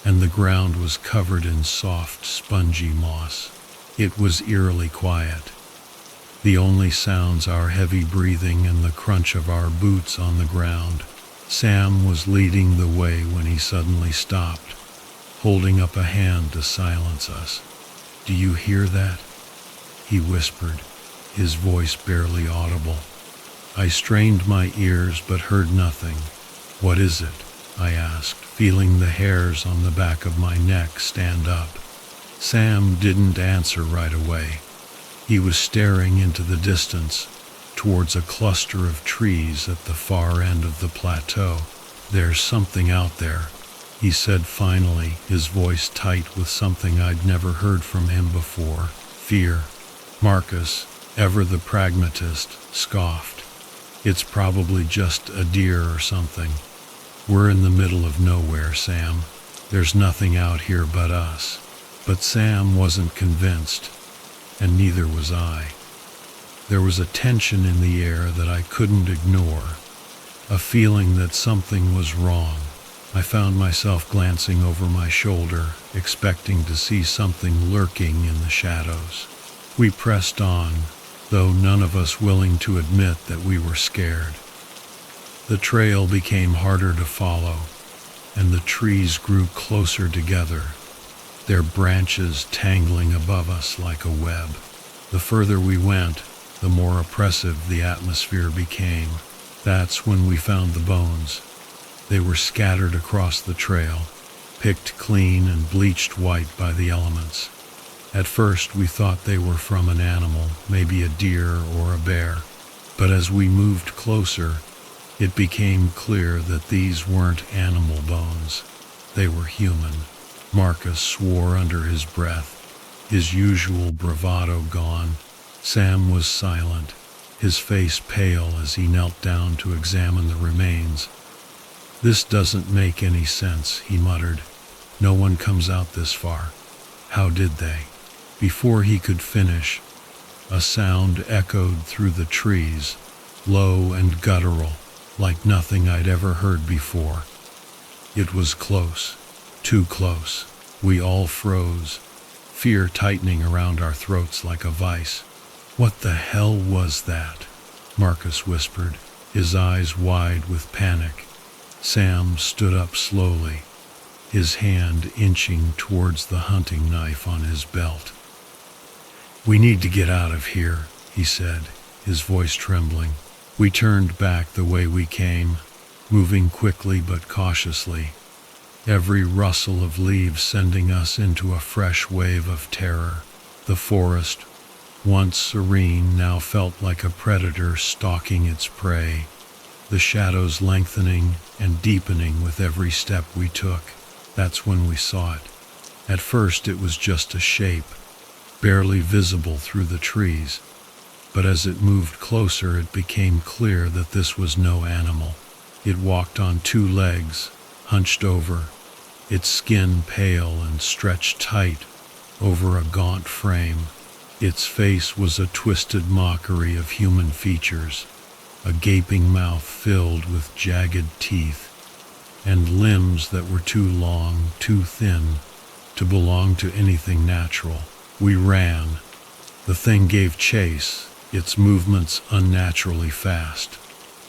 and the ground was covered in soft, spongy moss. It was eerily quiet. The only sounds our heavy breathing and the crunch of our boots on the ground. Sam was leading the way when he suddenly stopped, holding up a hand to silence us. "Do you hear that?" he whispered, his voice barely audible. I strained my ears but heard nothing. "What is it?" I asked, feeling the hairs on the back of my neck stand up. Sam didn't answer right away. He was staring into the distance, towards a cluster of trees at the far end of the plateau. "There's something out there," he said finally, his voice tight with something I'd never heard from him before. "Fear." Marcus, ever the pragmatist, scoffed. "It's probably just a deer or something. We're in the middle of nowhere, Sam. There's nothing out here but us." But Sam wasn't convinced, and neither was I. There was a tension in the air that I couldn't ignore, a feeling that something was wrong. I found myself glancing over my shoulder, expecting to see something lurking in the shadows. We pressed on, though none of us willing to admit that we were scared. The trail became harder to follow, and the trees grew closer together, their branches tangling above us like a web. The further we went, the more oppressive the atmosphere became. That's when we found the bones. They were scattered across the trail, picked clean and bleached white by the elements. At first we thought they were from an animal, maybe a deer or a bear. But as we moved closer, it became clear that these weren't animal bones. They were human. Marcus swore under his breath, his usual bravado gone. Sam was silent, his face pale as he knelt down to examine the remains. "This doesn't make any sense," he muttered. "No one comes out this far. How did they?" Before he could finish, a sound echoed through the trees, low and guttural, like nothing I'd ever heard before. It was close, too close. We all froze, fear tightening around our throats like a vice. "What the hell was that?" Marcus whispered, his eyes wide with panic. Sam stood up slowly, his hand inching towards the hunting knife on his belt. "We need to get out of here," he said, his voice trembling. We turned back the way we came, moving quickly but cautiously, every rustle of leaves sending us into a fresh wave of terror. The forest, once serene, now felt like a predator stalking its prey, the shadows lengthening and deepening with every step we took. That's when we saw it. At first it was just a shape, barely visible through the trees, but as it moved closer it became clear that this was no animal. It walked on two legs, hunched over, its skin pale and stretched tight over a gaunt frame. Its face was a twisted mockery of human features, a gaping mouth filled with jagged teeth, and limbs that were too long, too thin, to belong to anything natural. We ran. The thing gave chase, its movements unnaturally fast,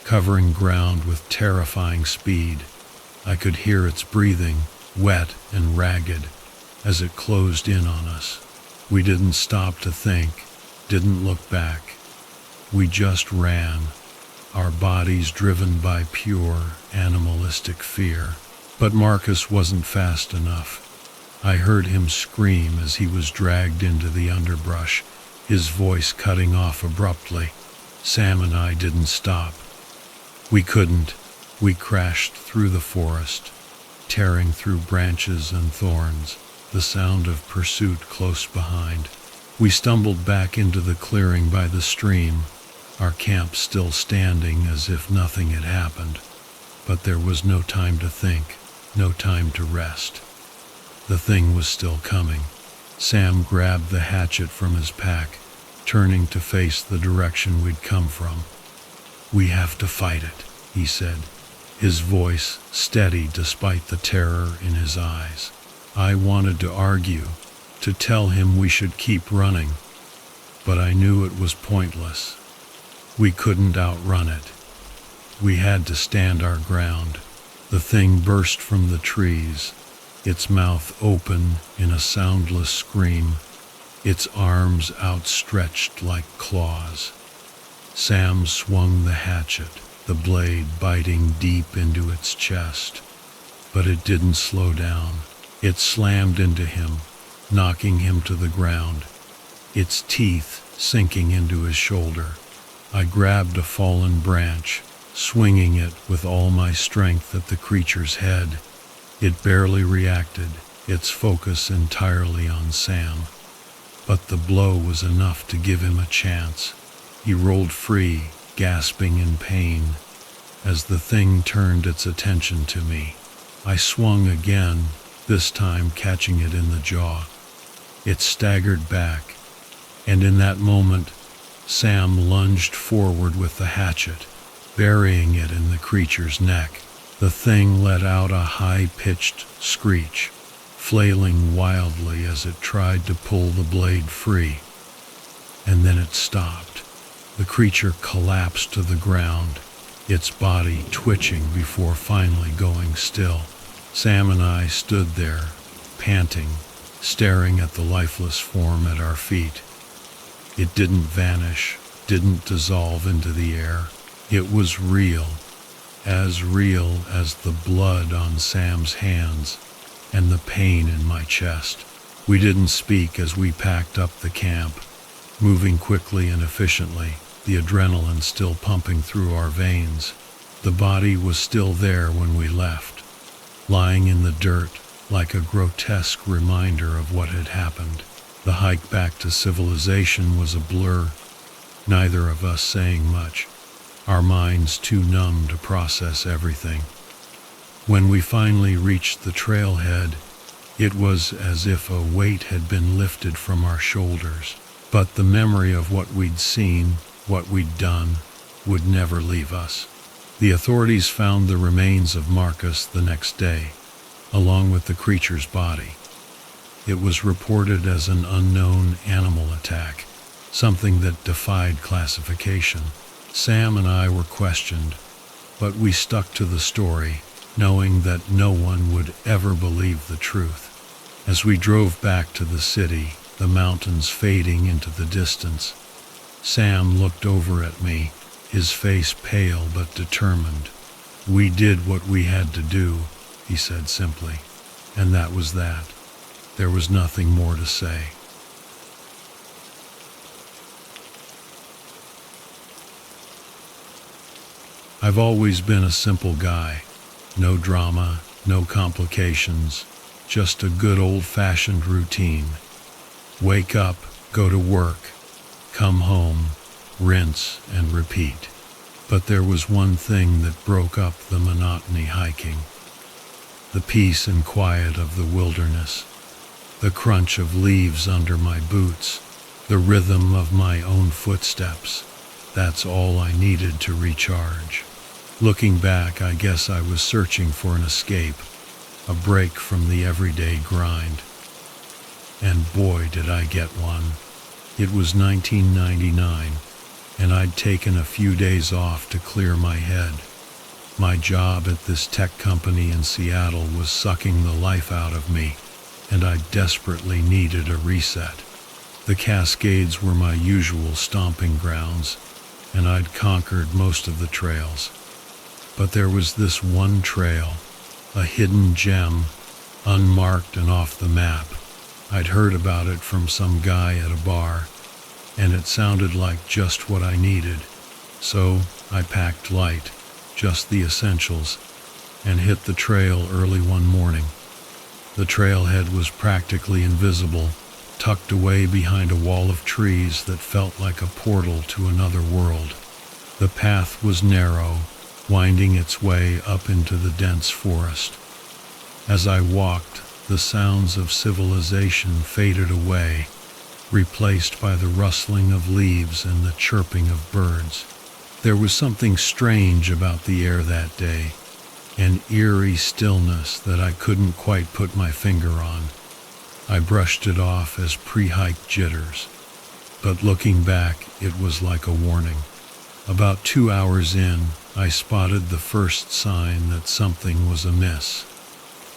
covering ground with terrifying speed. I could hear its breathing, wet and ragged, as it closed in on us. We didn't stop to think, didn't look back. We just ran, our bodies driven by pure, animalistic fear. But Marcus wasn't fast enough. I heard him scream as he was dragged into the underbrush, his voice cutting off abruptly. Sam and I didn't stop. We couldn't. We crashed through the forest, tearing through branches and thorns, the sound of pursuit close behind. We stumbled back into the clearing by the stream, our camp still standing as if nothing had happened. But there was no time to think, no time to rest. The thing was still coming. Sam grabbed the hatchet from his pack, turning to face the direction we'd come from. "We have to fight it," he said, his voice steady despite the terror in his eyes. I wanted to argue, to tell him we should keep running, but I knew it was pointless. We couldn't outrun it. We had to stand our ground. The thing burst from the trees, its mouth open in a soundless scream, its arms outstretched like claws. Sam swung the hatchet, the blade biting deep into its chest. But it didn't slow down. It slammed into him, knocking him to the ground, its teeth sinking into his shoulder. I grabbed a fallen branch, swinging it with all my strength at the creature's head. It barely reacted, its focus entirely on Sam. But the blow was enough to give him a chance. He rolled free, gasping in pain. As the thing turned its attention to me, I swung again, this time catching it in the jaw. It staggered back, and in that moment, Sam lunged forward with the hatchet, burying it in the creature's neck. The thing let out a high-pitched screech, flailing wildly as it tried to pull the blade free. And then it stopped. The creature collapsed to the ground, its body twitching before finally going still. Sam and I stood there, panting, staring at the lifeless form at our feet. It didn't vanish, didn't dissolve into the air. It was real as the blood on Sam's hands and the pain in my chest. We didn't speak as we packed up the camp, moving quickly and efficiently, the adrenaline still pumping through our veins. The body was still there when we left, lying in the dirt like a grotesque reminder of what had happened. The hike back to civilization was a blur, neither of us saying much, our minds too numb to process everything. When we finally reached the trailhead, it was as if a weight had been lifted from our shoulders. But the memory of what we'd seen, what we'd done, would never leave us. The authorities found the remains of Marcus the next day, along with the creature's body. It was reported as an unknown animal attack, something that defied classification. Sam and I were questioned, but we stuck to the story, knowing that no one would ever believe the truth. As we drove back to the city, the mountains fading into the distance, Sam looked over at me, his face pale but determined. "We did what we had to do," he said simply, and that was that. There was nothing more to say. I've always been a simple guy. No drama, no complications, just a good old-fashioned routine. Wake up, go to work, come home, rinse and repeat. But there was one thing that broke up the monotony hiking. The peace and quiet of the wilderness. The crunch of leaves under my boots. The rhythm of my own footsteps. That's all I needed to recharge. Looking back, I guess I was searching for an escape, a break from the everyday grind. And boy, did I get one. It was 1999, and I'd taken a few days off to clear my head. My job at this tech company in Seattle was sucking the life out of me, and I desperately needed a reset. The Cascades were my usual stomping grounds, and I'd conquered most of the trails. But there was this one trail, a hidden gem, unmarked and off the map. I'd heard about it from some guy at a bar, and it sounded like just what I needed. So I packed light, just the essentials, and hit the trail early one morning. The trailhead was practically invisible, tucked away behind a wall of trees that felt like a portal to another world. The path was narrow, winding its way up into the dense forest. As I walked, the sounds of civilization faded away, replaced by the rustling of leaves and the chirping of birds. There was something strange about the air that day, an eerie stillness that I couldn't quite put my finger on. I brushed it off as pre-hike jitters, but looking back, it was like a warning. About 2 hours in, I spotted the first sign that something was amiss.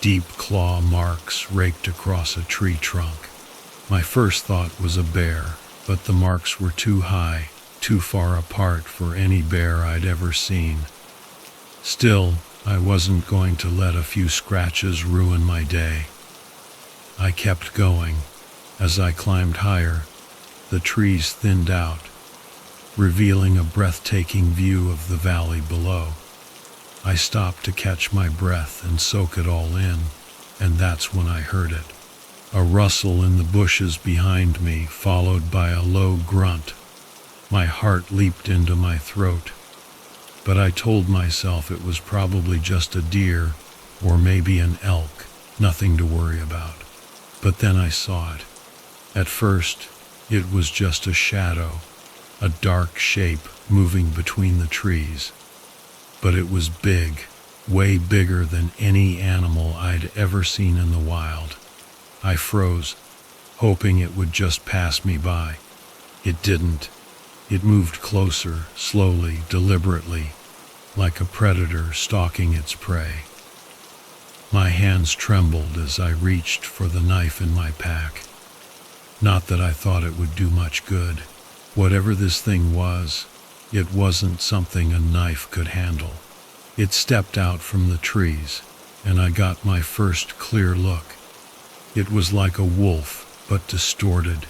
Deep claw marks raked across a tree trunk. My first thought was a bear, but the marks were too high, too far apart for any bear I'd ever seen. Still, I wasn't going to let a few scratches ruin my day. I kept going. As I climbed higher, the trees thinned out. revealing a breathtaking view of the valley below. I stopped to catch my breath and soak it all in, and that's when I heard it. A rustle in the bushes behind me, followed by a low grunt. My heart leaped into my throat, but I told myself it was probably just a deer or maybe an elk, nothing to worry about. But then I saw it. At first, it was just a shadow, a dark shape moving between the trees. But it was big, way bigger than any animal I'd ever seen in the wild. I froze, hoping it would just pass me by. It didn't. It moved closer, slowly, deliberately, like a predator stalking its prey. My hands trembled as I reached for the knife in my pack. Not that I thought it would do much good. Whatever this thing was, it wasn't something a knife could handle. It stepped out from the trees, and I got my first clear look. It was like a wolf, but distorted.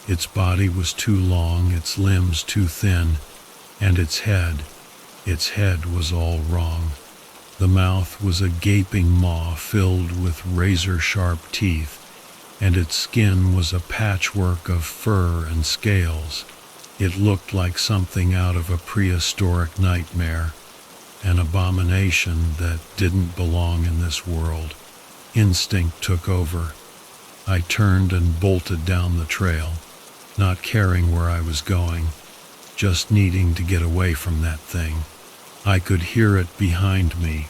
Its body was too long, its limbs too thin, and its head was all wrong. The mouth was a gaping maw filled with razor-sharp teeth, and its skin was a patchwork of fur and scales. It looked like something out of a prehistoric nightmare, an abomination that didn't belong in this world. Instinct took over. I turned and bolted down the trail, not caring where I was going, just needing to get away from that thing. I could hear it behind me,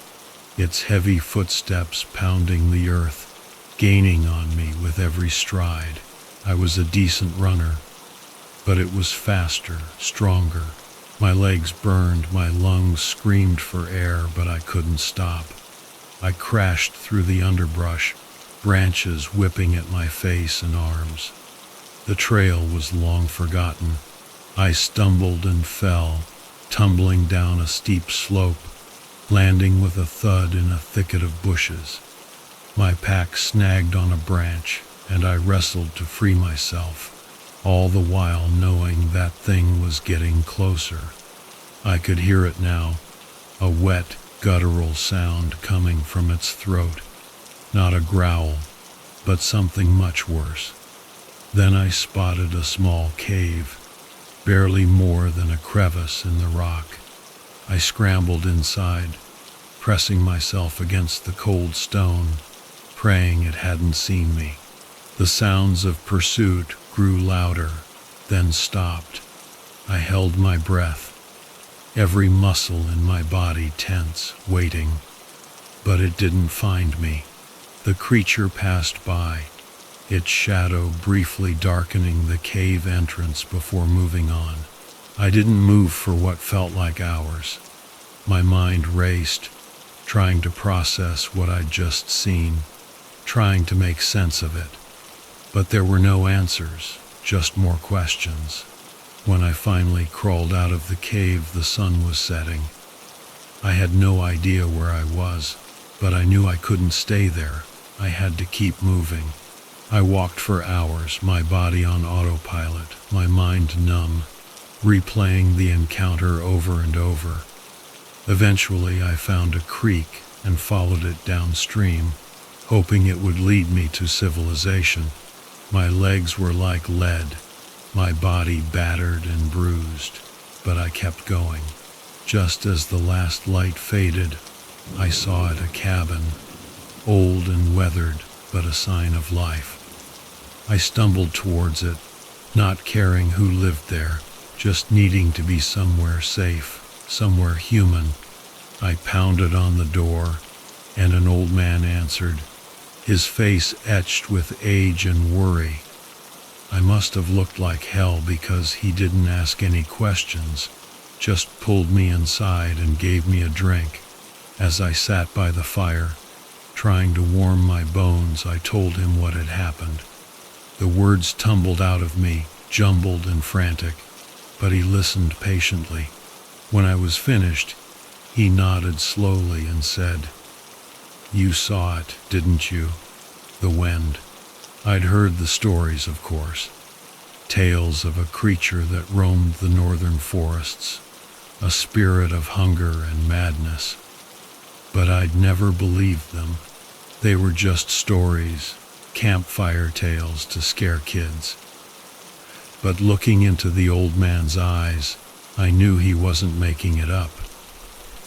its heavy footsteps pounding the earth, gaining on me with every stride. I was a decent runner, but it was faster, stronger. My legs burned, my lungs screamed for air, but I couldn't stop. I crashed through the underbrush, branches whipping at my face and arms. The trail was long forgotten. I stumbled and fell, tumbling down a steep slope, landing with a thud in a thicket of bushes. My pack snagged on a branch, and I wrestled to free myself, all the while knowing that thing was getting closer. I could hear it now, a wet, guttural sound coming from its throat. Not a growl, but something much worse. Then I spotted a small cave, barely more than a crevice in the rock. I scrambled inside, pressing myself against the cold stone, praying it hadn't seen me. The sounds of pursuit grew louder, then stopped. I held my breath, every muscle in my body tense, waiting. But it didn't find me. The creature passed by, its shadow briefly darkening the cave entrance before moving on. I didn't move for what felt like hours. My mind raced, trying to process what I'd just seen, trying to make sense of it. But there were no answers, just more questions. When I finally crawled out of the cave, the sun was setting. I had no idea where I was, but I knew I couldn't stay there. I had to keep moving. I walked for hours, my body on autopilot, my mind numb, replaying the encounter over and over. Eventually, I found a creek and followed it downstream, hoping it would lead me to civilization. My legs were like lead, my body battered and bruised, but I kept going. Just as the last light faded, I saw it, a cabin, old and weathered, but a sign of life. I stumbled towards it, not caring who lived there, just needing to be somewhere safe, somewhere human. I pounded on the door, and an old man answered, his face etched with age and worry. I must have looked like hell because he didn't ask any questions, just pulled me inside and gave me a drink. As I sat by the fire, trying to warm my bones, I told him what had happened. The words tumbled out of me, jumbled and frantic, but he listened patiently. When I was finished, he nodded slowly and said, "You saw it, didn't you? The wind." I'd heard the stories, of course. tales of a creature that roamed the northern forests, a spirit of hunger and madness. But I'd never believed them. They were just stories, campfire tales to scare kids. But looking into the old man's eyes, I knew he wasn't making it up.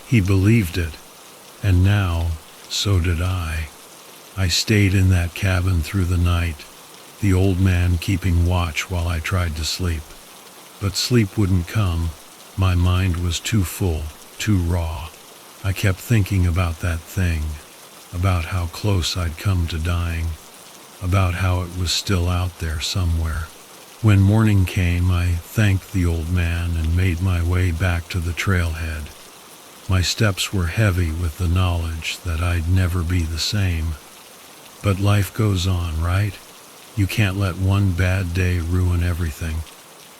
He believed it, and now, so did I. I stayed in that cabin through the night, the old man keeping watch while I tried to sleep. But sleep wouldn't come. My mind was too full, too raw. I kept thinking about that thing, about how close I'd come to dying, about how it was still out there somewhere. When morning came, I thanked the old man and made my way back to the trailhead. My steps were heavy with the knowledge that I'd never be the same. But life goes on, right? You can't let one bad day ruin everything.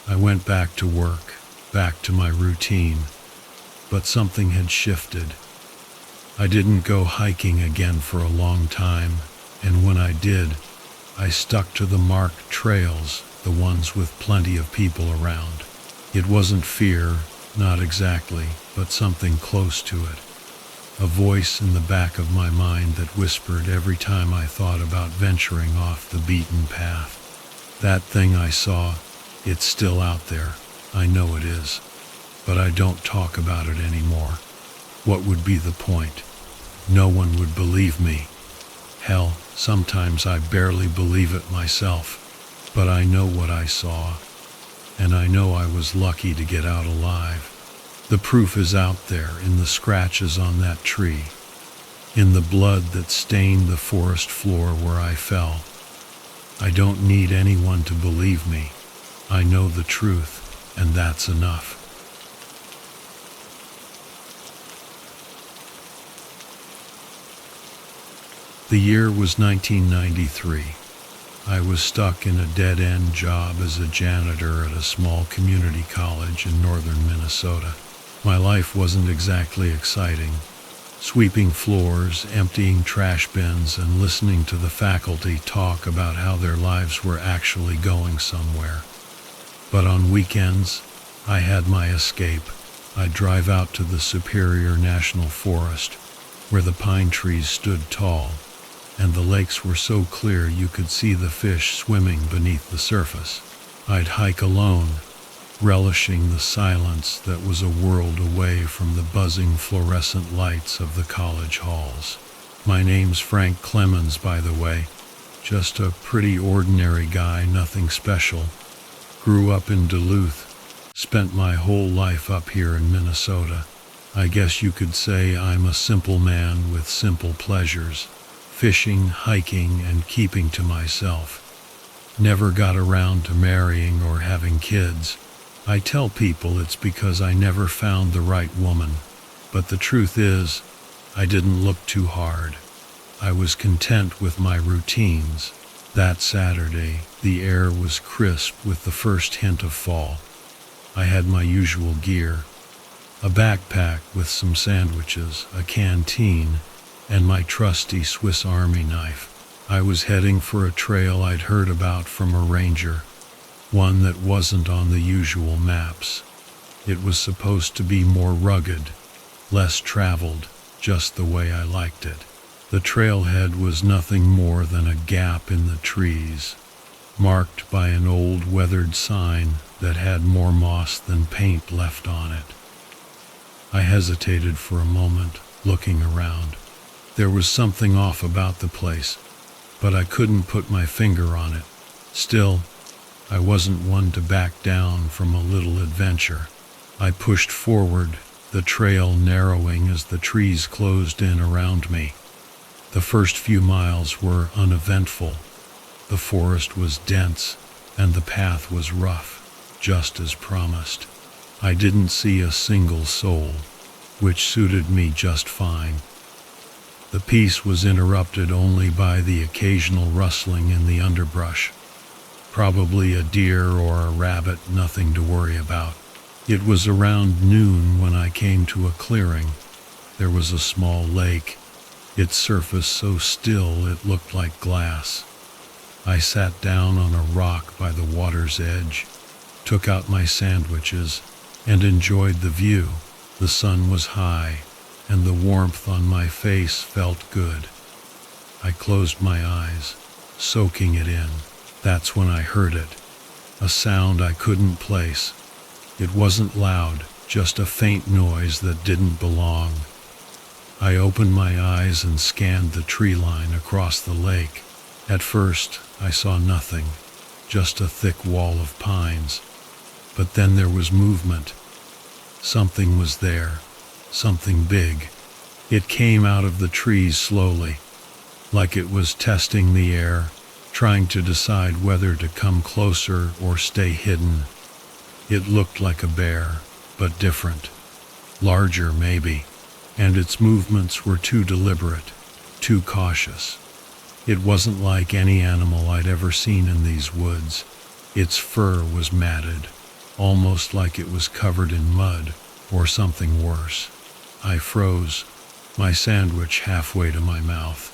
I went back to work, back to my routine, but something had shifted. I didn't go hiking again for a long time, and when I did, I stuck to the marked trails, the ones with plenty of people around. It wasn't fear, not exactly, but something close to it. A voice in the back of my mind that whispered every time I thought about venturing off the beaten path. That thing I saw, it's still out there. I know it is. But I don't talk about it anymore. What would be the point? No one would believe me. Hell, sometimes I barely believe it myself. But I know what I saw, and I know I was lucky to get out alive. The proof is out there in the scratches on that tree, in the blood that stained the forest floor where I fell. I don't need anyone to believe me. I know the truth, and that's enough. The year was 1993. I was stuck in a dead-end job as a janitor at a small community college in northern Minnesota. My life wasn't exactly exciting. Sweeping floors, emptying trash bins, and listening to the faculty talk about how their lives were actually going somewhere. But on weekends, I had my escape. I'd drive out to the Superior National Forest, where the pine trees stood tall, and the lakes were so clear you could see the fish swimming beneath the surface. I'd hike alone, relishing the silence that was a world away from the buzzing fluorescent lights of the college halls. My name's Frank Clemens, by the way. Just a pretty ordinary guy, nothing special. Grew up in Duluth, spent my whole life up here in Minnesota. I guess you could say I'm a simple man with simple pleasures. Fishing, hiking, and keeping to myself. Never got around to marrying or having kids. I tell people it's because I never found the right woman, but the truth is, I didn't look too hard. I was content with my routines. That Saturday, the air was crisp with the first hint of fall. I had my usual gear, a backpack with some sandwiches, a canteen, and my trusty Swiss Army knife. I was heading for a trail I'd heard about from a ranger, one that wasn't on the usual maps. It was supposed to be more rugged, less traveled, just the way I liked it. The trailhead was nothing more than a gap in the trees, marked by an old weathered sign that had more moss than paint left on it. I hesitated for a moment, looking around. There was something off about the place, but I couldn't put my finger on it. Still, I wasn't one to back down from a little adventure. I pushed forward, the trail narrowing as the trees closed in around me. The first few miles were uneventful. The forest was dense, and the path was rough, just as promised. I didn't see a single soul, which suited me just fine. The peace was interrupted only by the occasional rustling in the underbrush. Probably a deer or a rabbit, nothing to worry about. It was around noon when I came to a clearing. There was a small lake, its surface so still it looked like glass. I sat down on a rock by the water's edge, took out my sandwiches, and enjoyed the view. The sun was high, and the warmth on my face felt good. I closed my eyes, soaking it in. That's when I heard it, a sound I couldn't place. It wasn't loud, just a faint noise that didn't belong. I opened my eyes and scanned the tree line across the lake. At first, I saw nothing, just a thick wall of pines. But then there was movement. Something was there, something big. It came out of the trees slowly, like it was testing the air, trying to decide whether to come closer or stay hidden. It looked like a bear, but different. Larger, maybe, and its movements were too deliberate, too cautious. It wasn't like any animal I'd ever seen in these woods. Its fur was matted, almost like it was covered in mud or something worse. I froze, my sandwich halfway to my mouth.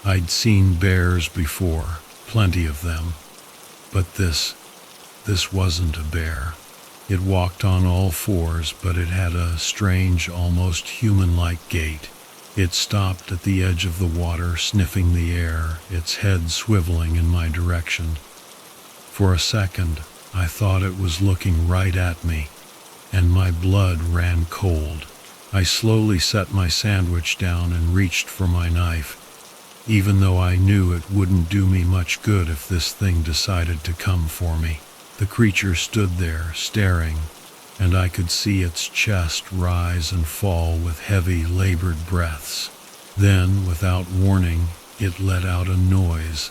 I'd seen bears before, plenty of them, but this wasn't a bear. It walked on all fours, but it had a strange, almost human-like gait. It stopped at the edge of the water, sniffing the air, its head swiveling in my direction. For a second, I thought it was looking right at me, and my blood ran cold. I slowly set my sandwich down and reached for my knife, even though I knew it wouldn't do me much good if this thing decided to come for me. The creature stood there, staring, and I could see its chest rise and fall with heavy, labored breaths. Then, without warning, it let out a noise,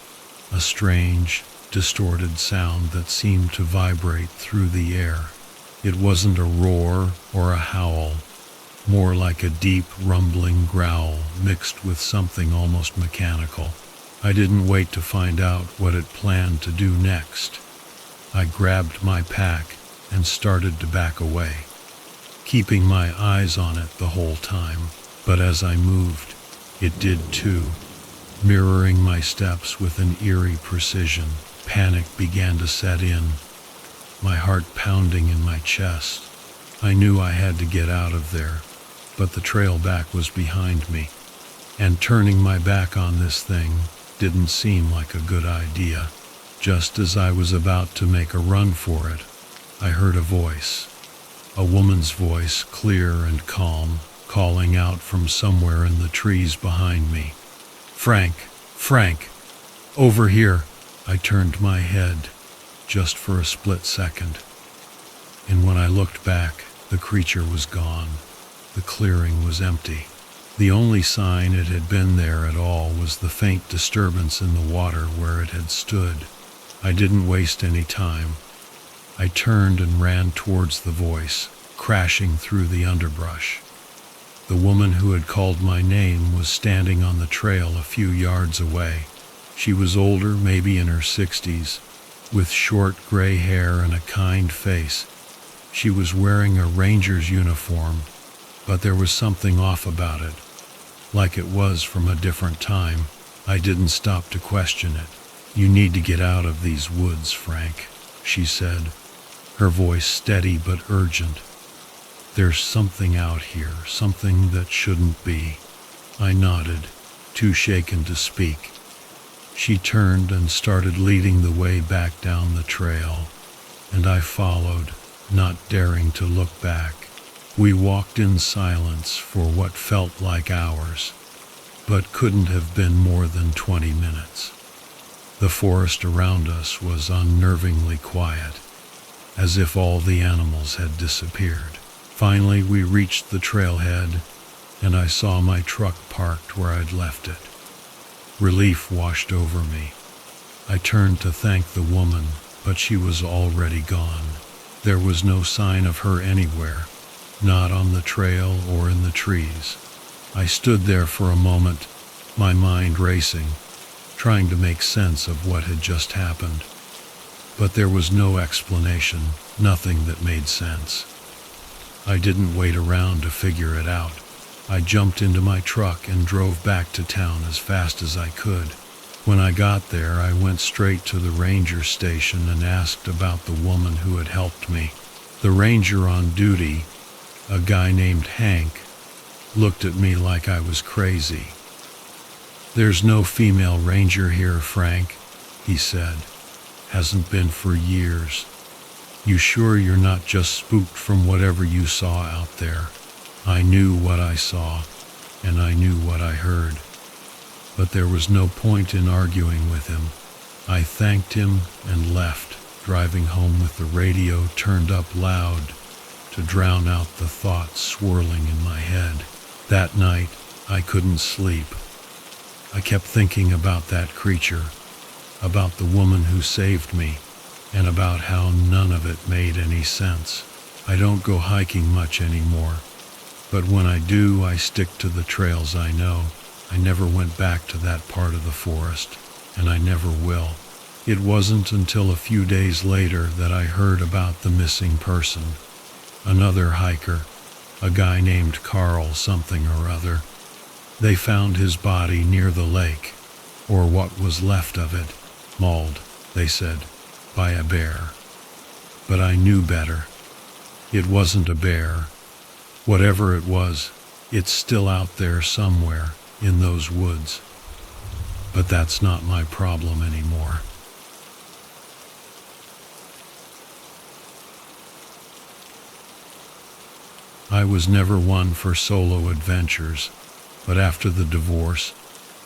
a strange, distorted sound that seemed to vibrate through the air. It wasn't a roar or a howl, more like a deep, rumbling growl mixed with something almost mechanical. I didn't wait to find out what it planned to do next. I grabbed my pack and started to back away, keeping my eyes on it the whole time. But as I moved, it did too, mirroring my steps with an eerie precision. Panic began to set in, my heart pounding in my chest. I knew I had to get out of there, but the trail back was behind me, and turning my back on this thing didn't seem like a good idea. Just as I was about to make a run for it, I heard a voice, a woman's voice, clear and calm, calling out from somewhere in the trees behind me. "Frank, Frank, over here." I turned my head, just for a split second, and when I looked back, the creature was gone. The clearing was empty. The only sign it had been there at all was the faint disturbance in the water where it had stood. I didn't waste any time. I turned and ran towards the voice, crashing through the underbrush. The woman who had called my name was standing on the trail a few yards away. She was older, maybe in her 60s, with short gray hair and a kind face. She was wearing a ranger's uniform, but there was something off about it, like it was from a different time. I didn't stop to question it. "You need to get out of these woods, Frank," she said, her voice steady but urgent. "There's something out here, something that shouldn't be." I nodded, too shaken to speak. She turned and started leading the way back down the trail, and I followed, not daring to look back. We walked in silence for what felt like hours, but couldn't have been more than 20 minutes. The forest around us was unnervingly quiet, as if all the animals had disappeared. Finally, we reached the trailhead, and I saw my truck parked where I'd left it. Relief washed over me. I turned to thank the woman, but she was already gone. There was no sign of her anywhere, not on the trail or in the trees. I stood there for a moment, my mind racing, trying to make sense of what had just happened. But there was no explanation, nothing that made sense. I didn't wait around to figure it out. I jumped into my truck and drove back to town as fast as I could. When I got there, I went straight to the ranger station and asked about the woman who had helped me. The ranger on duty, a guy named Hank, looked at me like I was crazy. "There's no female ranger here, Frank," he said. "Hasn't been for years. You sure you're not just spooked from whatever you saw out there?" I knew what I saw, and I knew what I heard. But there was no point in arguing with him. I thanked him and left, driving home with the radio turned up loud to drown out the thoughts swirling in my head. That night, I couldn't sleep. I kept thinking about that creature, about the woman who saved me, and about how none of it made any sense. I don't go hiking much anymore, but when I do, I stick to the trails I know. I never went back to that part of the forest, and I never will. It wasn't until a few days later that I heard about the missing person. Another hiker, a guy named Carl something or other. They found his body near the lake, or what was left of it, mauled, they said, by a bear. But I knew better. It wasn't a bear. Whatever it was, it's still out there somewhere in those woods. But that's not my problem anymore. I was never one for solo adventures, but after the divorce,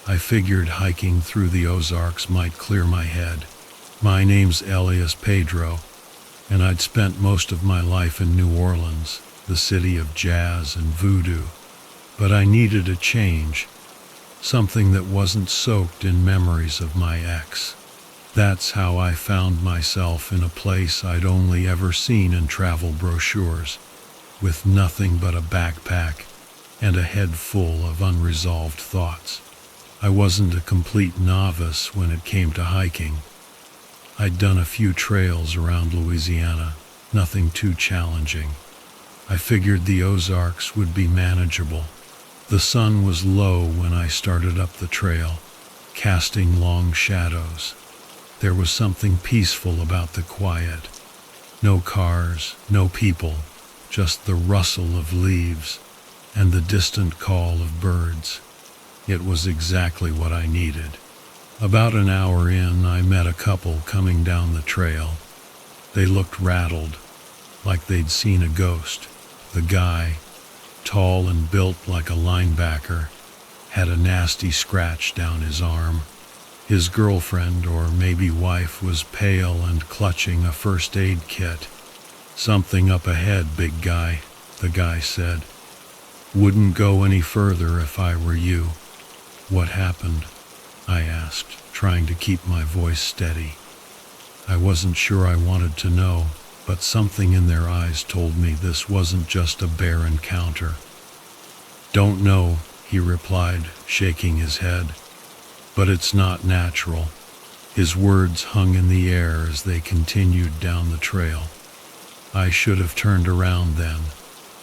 I figured hiking through the Ozarks might clear my head. My name's Elias Pedro, and I'd spent most of my life in New Orleans, the city of jazz and voodoo. But I needed a change, something that wasn't soaked in memories of my ex. That's how I found myself in a place I'd only ever seen in travel brochures, with nothing but a backpack and a head full of unresolved thoughts. I wasn't a complete novice when it came to hiking. I'd done a few trails around Louisiana, nothing too challenging. I figured the Ozarks would be manageable. The sun was low when I started up the trail, casting long shadows. There was something peaceful about the quiet. No cars, no people, just the rustle of leaves and the distant call of birds. It was exactly what I needed. About an hour in, I met a couple coming down the trail. They looked rattled, like they'd seen a ghost. The guy, tall and built like a linebacker, had a nasty scratch down his arm. His girlfriend, or maybe wife, was pale and clutching a first aid kit. "Something up ahead, big guy," the guy said. "Wouldn't go any further if I were you." "What happened?" I asked, trying to keep my voice steady. I wasn't sure I wanted to know, but something in their eyes told me this wasn't just a bare encounter. "Don't know," he replied, shaking his head. "But it's not natural." His words hung in the air as they continued down the trail. I should have turned around then,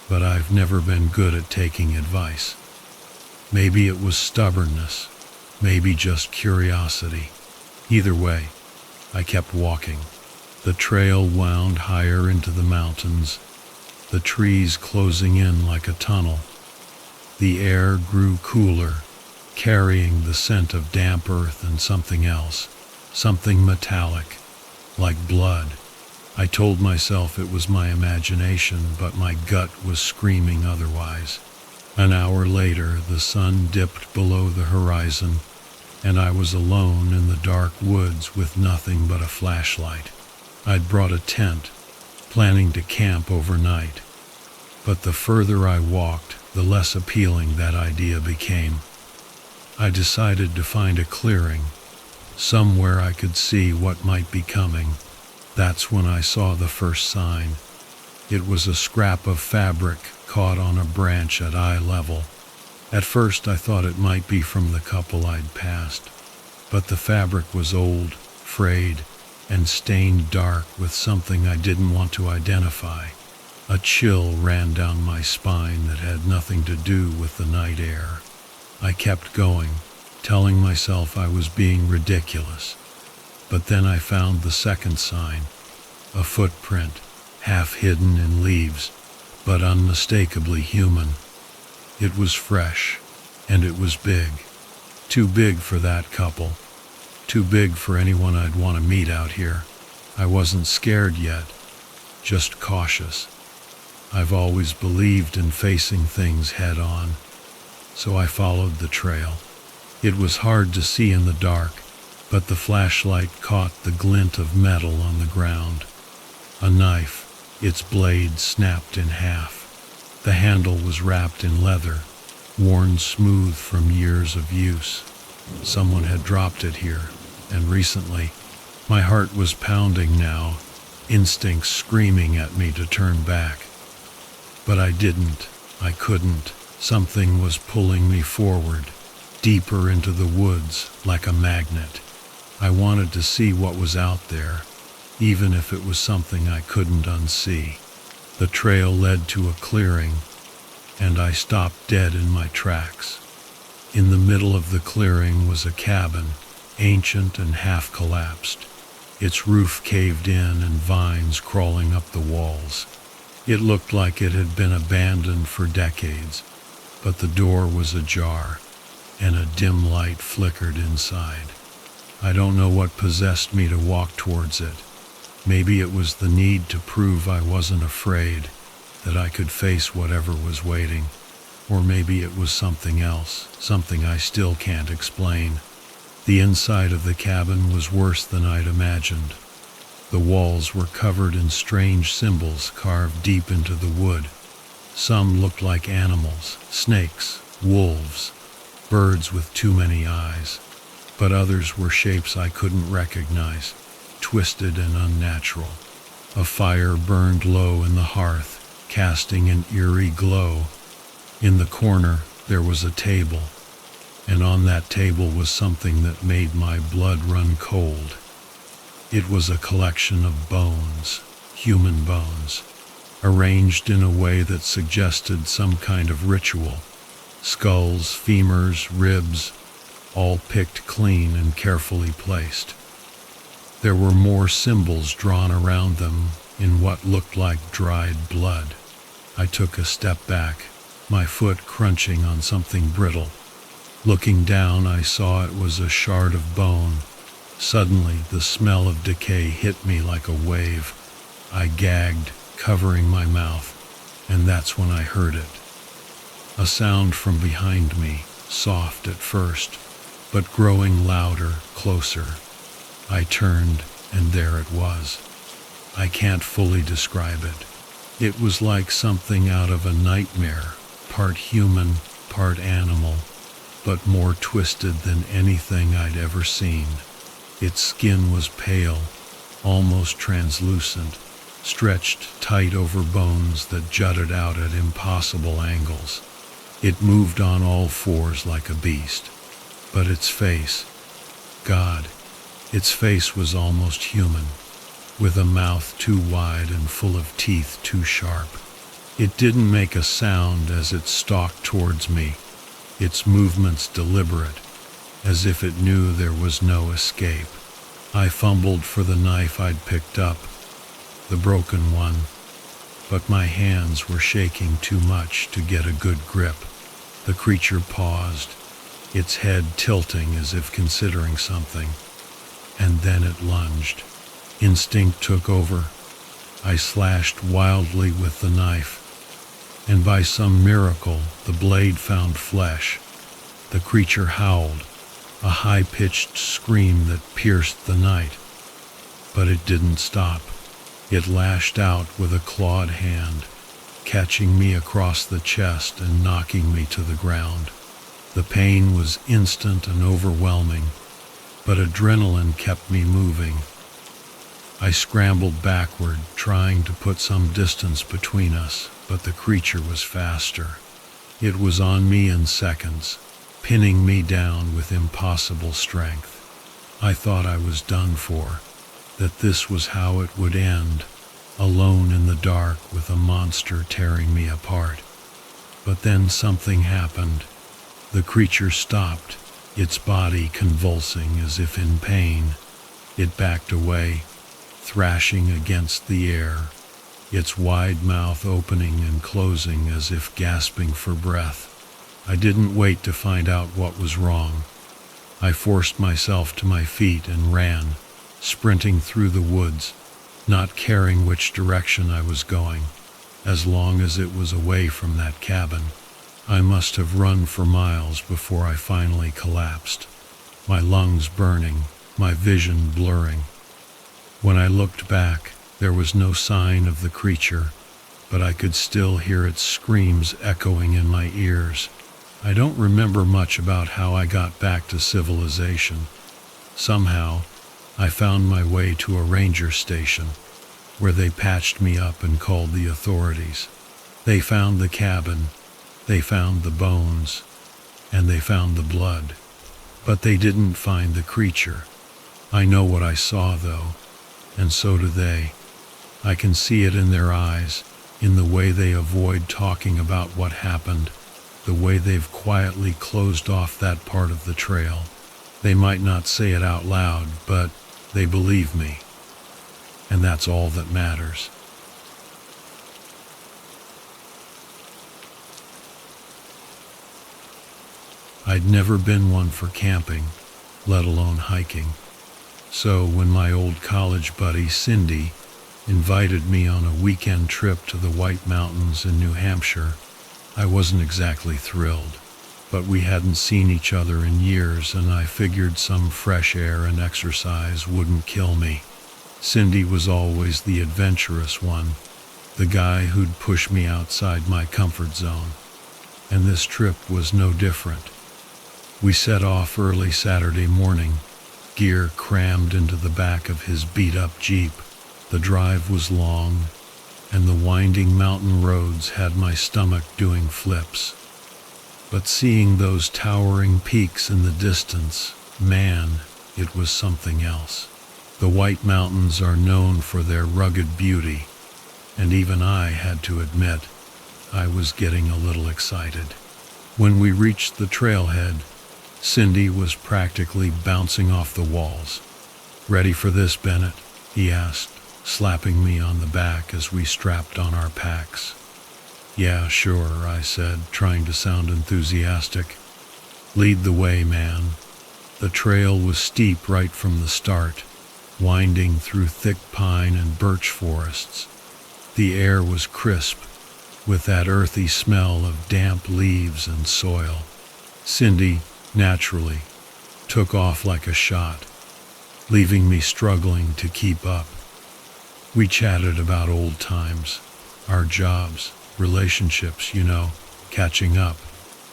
but I've never been good at taking advice. Maybe it was stubbornness, maybe just curiosity. Either way, I kept walking. The trail wound higher into the mountains, the trees closing in like a tunnel. The air grew cooler, carrying the scent of damp earth and something else, something metallic, like blood. I told myself it was my imagination, but my gut was screaming otherwise. An hour later, the sun dipped below the horizon, and I was alone in the dark woods with nothing but a flashlight. I'd brought a tent, planning to camp overnight. But the further I walked, the less appealing that idea became. I decided to find a clearing, somewhere I could see what might be coming. That's when I saw the first sign. It was a scrap of fabric caught on a branch at eye level. At first I thought it might be from the couple I'd passed, but the fabric was old, frayed, and stained dark with something I didn't want to identify. A chill ran down my spine that had nothing to do with the night air. I kept going, telling myself I was being ridiculous. But then I found the second sign, a footprint, half hidden in leaves, but unmistakably human. It was fresh, and it was big. Too big for that couple. Too big for anyone I'd want to meet out here. I wasn't scared yet, just cautious. I've always believed in facing things head on, so I followed the trail. It was hard to see in the dark, but the flashlight caught the glint of metal on the ground. A knife, its blade snapped in half. The handle was wrapped in leather, worn smooth from years of use. Someone had dropped it here, and recently. My heart was pounding now, instincts screaming at me to turn back. But I didn't. I couldn't. Something was pulling me forward, deeper into the woods, like a magnet. I wanted to see what was out there, even if it was something I couldn't unsee. The trail led to a clearing, and I stopped dead in my tracks. In the middle of the clearing was a cabin, ancient and half collapsed. Its roof caved in and vines crawling up the walls. It looked like it had been abandoned for decades, but the door was ajar, and a dim light flickered inside. I don't know what possessed me to walk towards it. Maybe it was the need to prove I wasn't afraid, that I could face whatever was waiting. Or maybe it was something else, something I still can't explain. The inside of the cabin was worse than I'd imagined. The walls were covered in strange symbols carved deep into the wood. Some looked like animals, snakes, wolves, birds with too many eyes. But others were shapes I couldn't recognize, twisted and unnatural. A fire burned low in the hearth, casting an eerie glow. In the corner, there was a table, and on that table was something that made my blood run cold. It was a collection of bones, human bones, arranged in a way that suggested some kind of ritual. Skulls, femurs, ribs, all picked clean and carefully placed. There were more symbols drawn around them in what looked like dried blood. I took a step back, my foot crunching on something brittle. Looking down, I saw it was a shard of bone. Suddenly, the smell of decay hit me like a wave. I gagged, covering my mouth, and that's when I heard it. A sound from behind me, soft at first, but growing louder, closer. I turned, and there it was. I can't fully describe it. It was like something out of a nightmare, part human, part animal, but more twisted than anything I'd ever seen. Its skin was pale, almost translucent, stretched tight over bones that jutted out at impossible angles. It moved on all fours like a beast. But its face, God, its face was almost human, with a mouth too wide and full of teeth too sharp. It didn't make a sound as it stalked towards me, its movements deliberate, as if it knew there was no escape. I fumbled for the knife I'd picked up, the broken one, but my hands were shaking too much to get a good grip. The creature paused, its head tilting as if considering something, and then it lunged. Instinct took over. I slashed wildly with the knife, and by some miracle the blade found flesh. The creature howled, a high-pitched scream that pierced the night. But it didn't stop. It lashed out with a clawed hand, catching me across the chest and knocking me to the ground. The pain was instant and overwhelming, but adrenaline kept me moving. I scrambled backward, trying to put some distance between us, but the creature was faster. It was on me in seconds, pinning me down with impossible strength. I thought I was done for, that this was how it would end, alone in the dark with a monster tearing me apart. But then something happened. The creature stopped, its body convulsing as if in pain. It backed away, thrashing against the air, its wide mouth opening and closing as if gasping for breath. I didn't wait to find out what was wrong. I forced myself to my feet and ran, sprinting through the woods, not caring which direction I was going, as long as it was away from that cabin. I must have run for miles before I finally collapsed, my lungs burning, my vision blurring. When I looked back, there was no sign of the creature, but I could still hear its screams echoing in my ears. I don't remember much about how I got back to civilization. Somehow, I found my way to a ranger station, where they patched me up and called the authorities. They found the cabin, they found the bones, and they found the blood. But they didn't find the creature. I know what I saw, though, and so do they. I can see it in their eyes, in the way they avoid talking about what happened, the way they've quietly closed off that part of the trail. They might not say it out loud, but they believe me. And that's all that matters. I'd never been one for camping, let alone hiking. So when my old college buddy Cindy invited me on a weekend trip to the White Mountains in New Hampshire, I wasn't exactly thrilled. But we hadn't seen each other in years, and I figured some fresh air and exercise wouldn't kill me. Cindy was always the adventurous one, the guy who'd push me outside my comfort zone. And this trip was no different. We set off early Saturday morning, gear crammed into the back of his beat-up Jeep. The drive was long, and the winding mountain roads had my stomach doing flips. But seeing those towering peaks in the distance, man, it was something else. The White Mountains are known for their rugged beauty, and even I had to admit, I was getting a little excited. When we reached the trailhead, Cindy was practically bouncing off the walls. "Ready for this, Bennett?" he asked, slapping me on the back as we strapped on our packs. "Yeah, sure," I said, trying to sound enthusiastic. "Lead the way, man." The trail was steep right from the start, winding through thick pine and birch forests. The air was crisp, with that earthy smell of damp leaves and soil. Cindy, naturally, took off like a shot, leaving me struggling to keep up. We chatted about old times, our jobs, relationships, catching up.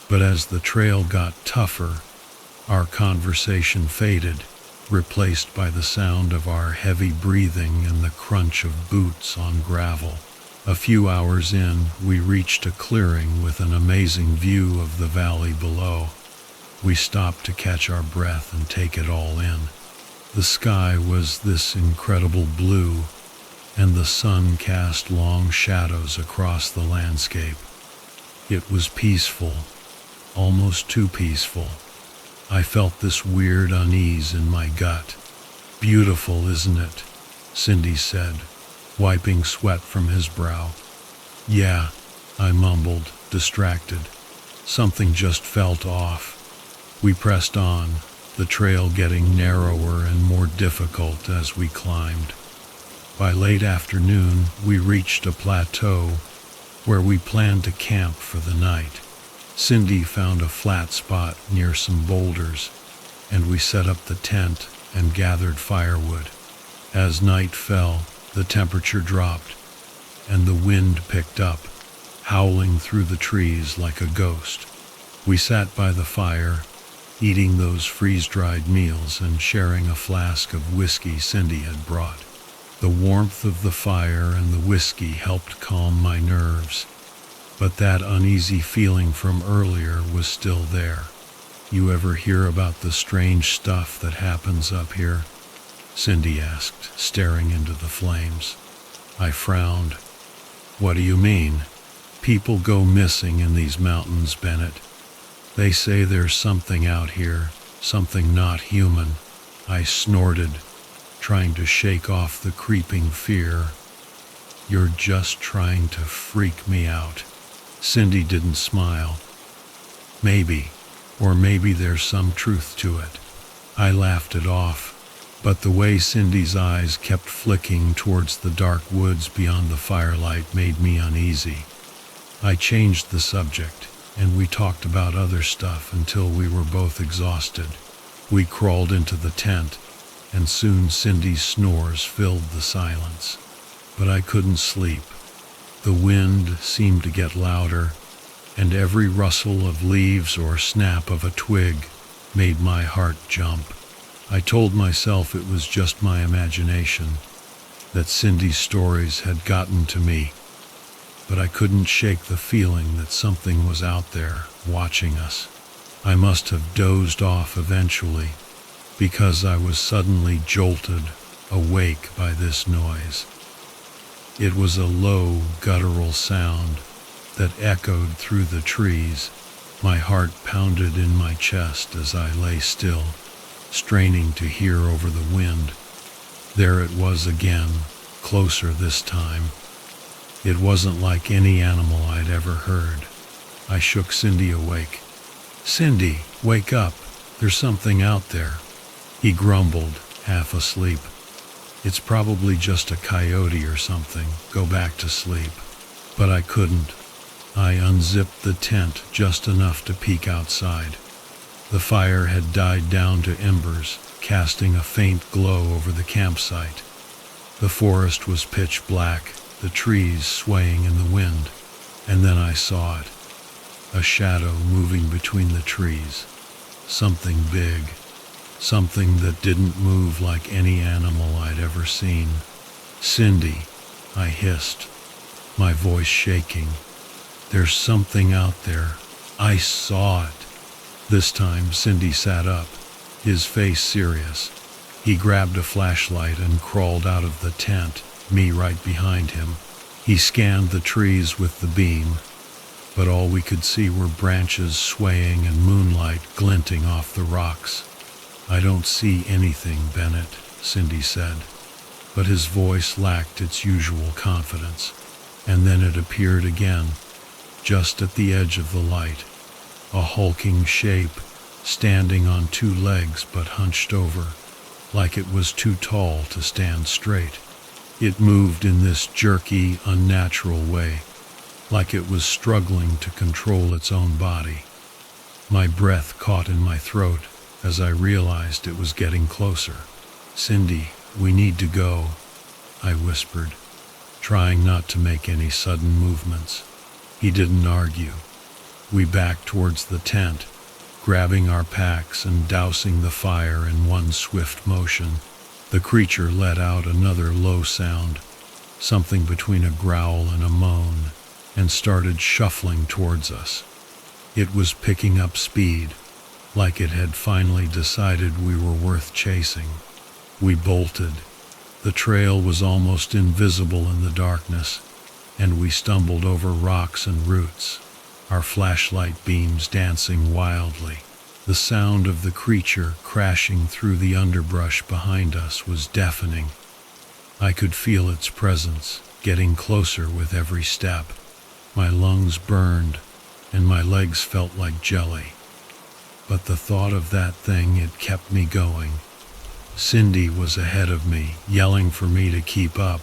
But as the trail got tougher, our conversation faded, replaced by the sound of our heavy breathing and the crunch of boots on gravel. A few hours in, we reached a clearing with an amazing view of the valley below. We stopped to catch our breath and take it all in. The sky was this incredible blue, and the sun cast long shadows across the landscape. It was peaceful, almost too peaceful. I felt this weird unease in my gut. "Beautiful, isn't it?" Cindy said, wiping sweat from his brow. "Yeah," I mumbled, distracted. Something just felt off. We pressed on, the trail getting narrower and more difficult as we climbed. By late afternoon, we reached a plateau where we planned to camp for the night. Cindy found a flat spot near some boulders, and we set up the tent and gathered firewood. As night fell, the temperature dropped, and the wind picked up, howling through the trees like a ghost. We sat by the fire, eating those freeze-dried meals and sharing a flask of whiskey Cindy had brought. The warmth of the fire and the whiskey helped calm my nerves, but that uneasy feeling from earlier was still there. "You ever hear about the strange stuff that happens up here?" Cindy asked, staring into the flames. I frowned. "What do you mean?" "People go missing in these mountains, Bennett. They say there's something out here, something not human. I snorted, trying to shake off the creeping fear. You're just trying to freak me out. Cindy didn't smile. Maybe, or maybe there's some truth to it. I laughed it off, but the way Cindy's eyes kept flicking towards the dark woods beyond the firelight made me uneasy. I changed the subject, and we talked about other stuff until we were both exhausted. We crawled into the tent, and soon Cindy's snores filled the silence. But I couldn't sleep. The wind seemed to get louder, and every rustle of leaves or snap of a twig made my heart jump. I told myself it was just my imagination, that Cindy's stories had gotten to me, but I couldn't shake the feeling that something was out there watching us. I must have dozed off eventually, because I was suddenly jolted awake by this noise. It was a low, guttural sound that echoed through the trees. My heart pounded in my chest as I lay still, straining to hear over the wind. There it was again, closer this time. It wasn't like any animal I'd ever heard. I shook Cindy awake. "Cindy, wake up. There's something out there." He grumbled, half asleep. "It's probably just a coyote or something. Go back to sleep." But I couldn't. I unzipped the tent just enough to peek outside. The fire had died down to embers, casting a faint glow over the campsite. The forest was pitch black, the trees swaying in the wind, and then I saw it. A shadow moving between the trees. Something big. Something that didn't move like any animal I'd ever seen. "Cindy," I hissed, my voice shaking. "There's something out there. I saw it." This time Cindy sat up, his face serious. He grabbed a flashlight and crawled out of the tent, me right behind him. He scanned the trees with the beam, but all we could see were branches swaying and moonlight glinting off the rocks. "I don't see anything, Bennett," Cindy said, but his voice lacked its usual confidence. And then it appeared again, just at the edge of the light, a hulking shape, standing on two legs but hunched over, like it was too tall to stand straight. It moved in this jerky, unnatural way, like it was struggling to control its own body. My breath caught in my throat as I realized it was getting closer. "Cindy, we need to go," I whispered, trying not to make any sudden movements. He didn't argue. We backed towards the tent, grabbing our packs and dousing the fire in one swift motion. The creature let out another low sound, something between a growl and a moan, and started shuffling towards us. It was picking up speed, like it had finally decided we were worth chasing. We bolted. The trail was almost invisible in the darkness, and we stumbled over rocks and roots, our flashlight beams dancing wildly. The sound of the creature crashing through the underbrush behind us was deafening. I could feel its presence, getting closer with every step. My lungs burned, and my legs felt like jelly. But the thought of that thing, it kept me going. Cindy was ahead of me, yelling for me to keep up,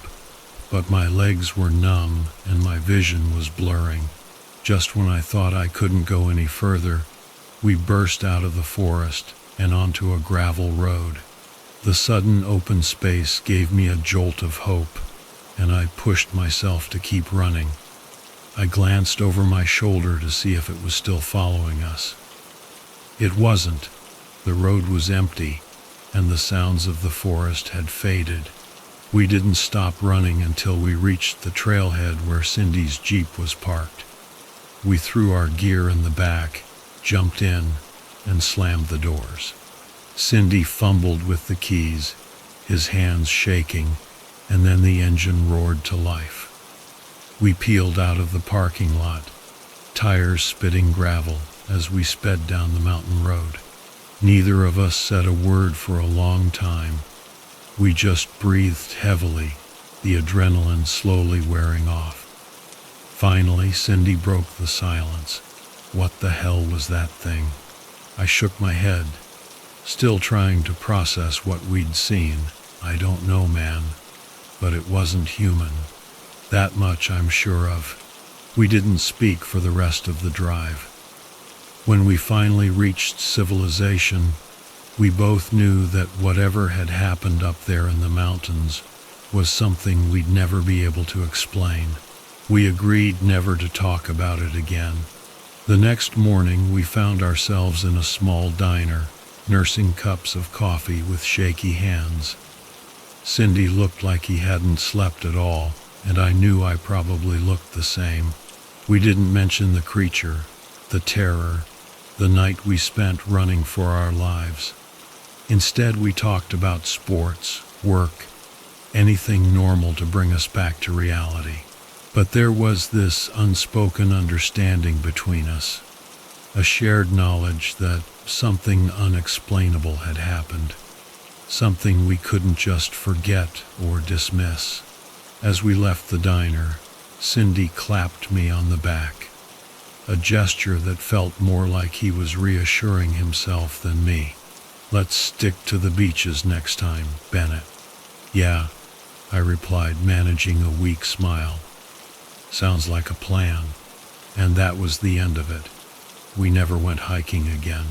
but my legs were numb and my vision was blurring. Just when I thought I couldn't go any further, we burst out of the forest and onto a gravel road. The sudden open space gave me a jolt of hope, and I pushed myself to keep running. I glanced over my shoulder to see if it was still following us. It wasn't. The road was empty, and the sounds of the forest had faded. We didn't stop running until we reached the trailhead where Cindy's Jeep was parked. We threw our gear in the back, jumped in, and slammed the doors. Cindy fumbled with the keys, his hands shaking, and then the engine roared to life. We peeled out of the parking lot, tires spitting gravel as we sped down the mountain road. Neither of us said a word for a long time. We just breathed heavily, the adrenaline slowly wearing off. Finally, Cindy broke the silence. What the hell was that thing? I shook my head, still trying to process what we'd seen. I don't know, man, but it wasn't human. That much I'm sure of. We didn't speak for the rest of the drive. When we finally reached civilization, we both knew that whatever had happened up there in the mountains was something we'd never be able to explain. We agreed never to talk about it again. The next morning, we found ourselves in a small diner, nursing cups of coffee with shaky hands. Cindy looked like he hadn't slept at all, and I knew I probably looked the same. We didn't mention the creature, the terror, the night we spent running for our lives. Instead, we talked about sports, work, anything normal to bring us back to reality. But there was this unspoken understanding between us, a shared knowledge that something unexplainable had happened, something we couldn't just forget or dismiss. As we left the diner, Cindy clapped me on the back, a gesture that felt more like he was reassuring himself than me. "Let's stick to the beaches next time, Bennett." "Yeah," I replied, managing a weak smile. "Sounds like a plan." And that was the end of it. We never went hiking again.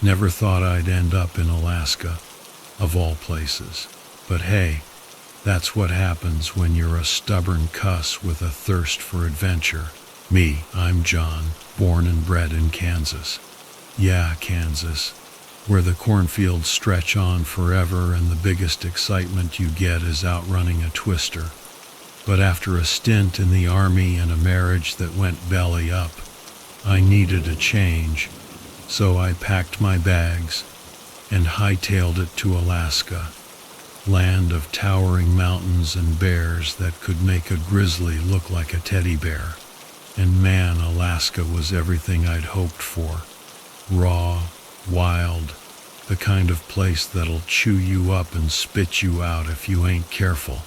Never thought I'd end up in Alaska, of all places. But hey, that's what happens when you're a stubborn cuss with a thirst for adventure. Me, I'm John, born and bred in Kansas. Yeah, Kansas, where the cornfields stretch on forever and the biggest excitement you get is outrunning a twister. But after a stint in the army and a marriage that went belly up, I needed a change, so I packed my bags and hightailed it to Alaska, land of towering mountains and bears that could make a grizzly look like a teddy bear. And man, Alaska was everything I'd hoped for. Raw, wild, the kind of place that'll chew you up and spit you out if you ain't careful.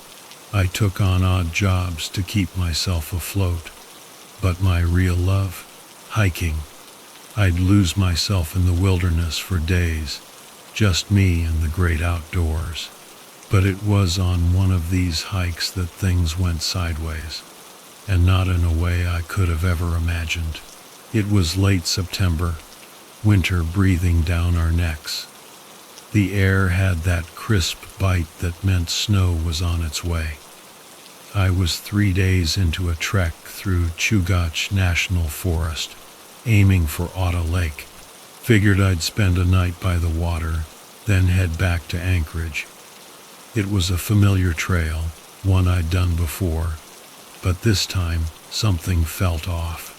I took on odd jobs to keep myself afloat. But my real love? Hiking. I'd lose myself in the wilderness for days, just me and the great outdoors. But it was on one of these hikes that things went sideways, and not in a way I could have ever imagined. It was late September, winter breathing down our necks. The air had that crisp bite that meant snow was on its way. I was 3 days into a trek through Chugach National Forest, aiming for Otter Lake. Figured I'd spend a night by the water, then head back to Anchorage. It was a familiar trail, one I'd done before, but this time something felt off.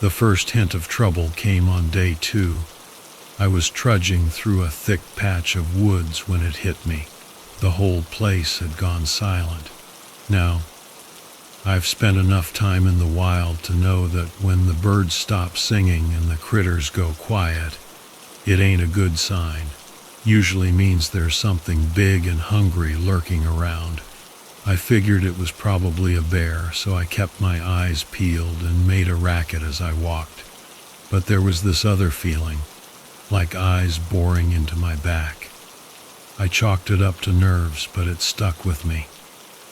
The first hint of trouble came on day 2. I was trudging through a thick patch of woods when it hit me. The whole place had gone silent. Now, I've spent enough time in the wild to know that when the birds stop singing and the critters go quiet, it ain't a good sign. Usually means there's something big and hungry lurking around. I figured it was probably a bear, so I kept my eyes peeled and made a racket as I walked. But there was this other feeling, like eyes boring into my back. I chalked it up to nerves, but it stuck with me.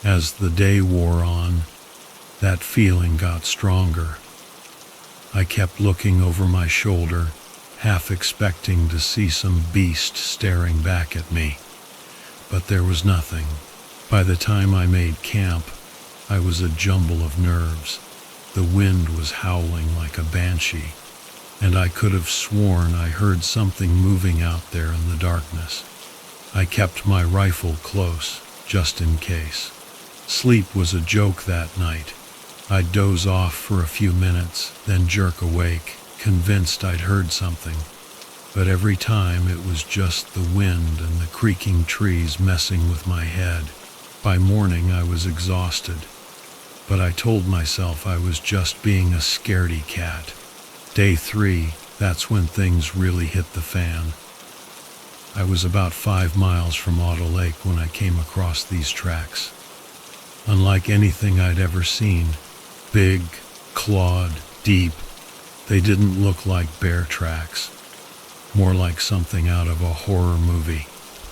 As the day wore on, that feeling got stronger. I kept looking over my shoulder, half expecting to see some beast staring back at me. But there was nothing. By the time I made camp, I was a jumble of nerves. The wind was howling like a banshee, and I could have sworn I heard something moving out there in the darkness. I kept my rifle close, just in case. Sleep was a joke that night. I'd doze off for a few minutes, then jerk awake, convinced I'd heard something. But every time it was just the wind and the creaking trees messing with my head. By morning I was exhausted, but I told myself I was just being a scaredy cat. Day 3, that's when things really hit the fan. I was about 5 miles from Auto Lake when I came across these tracks. Unlike anything I'd ever seen, big, clawed, deep, they didn't look like bear tracks. More like something out of a horror movie.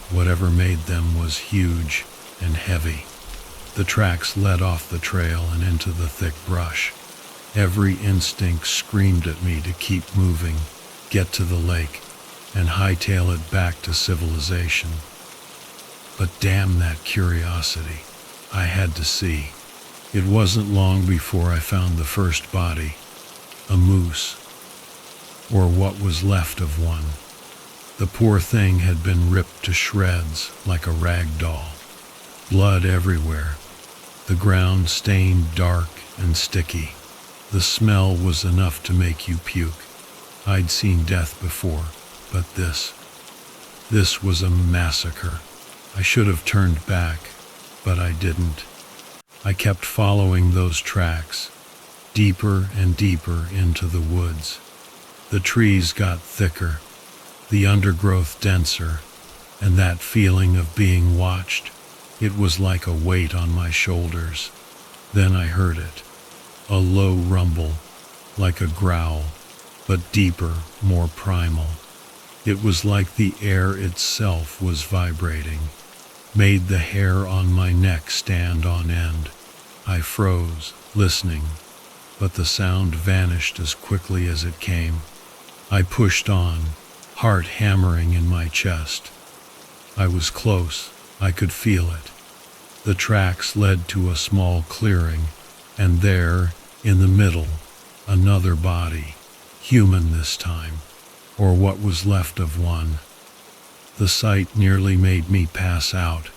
Whatever made them was huge and heavy. The tracks led off the trail and into the thick brush. Every instinct screamed at me to keep moving, get to the lake, and hightail it back to civilization. But damn that curiosity. I had to see. It wasn't long before I found the first body, a moose, or what was left of one. The poor thing had been ripped to shreds like a rag doll. Blood everywhere. The ground stained dark and sticky. The smell was enough to make you puke. I'd seen death before, but this was a massacre. I should have turned back, but I didn't. I kept following those tracks, deeper and deeper into the woods. The trees got thicker, the undergrowth denser, and that feeling of being watched, it was like a weight on my shoulders. Then I heard it, a low rumble, like a growl, but deeper, more primal. It was like the air itself was vibrating, made the hair on my neck stand on end. I froze, listening, but the sound vanished as quickly as it came. I pushed on, heart hammering in my chest. I was close, I could feel it. The tracks led to a small clearing, and there, in the middle, another body, human this time, or what was left of one. The sight nearly made me pass out.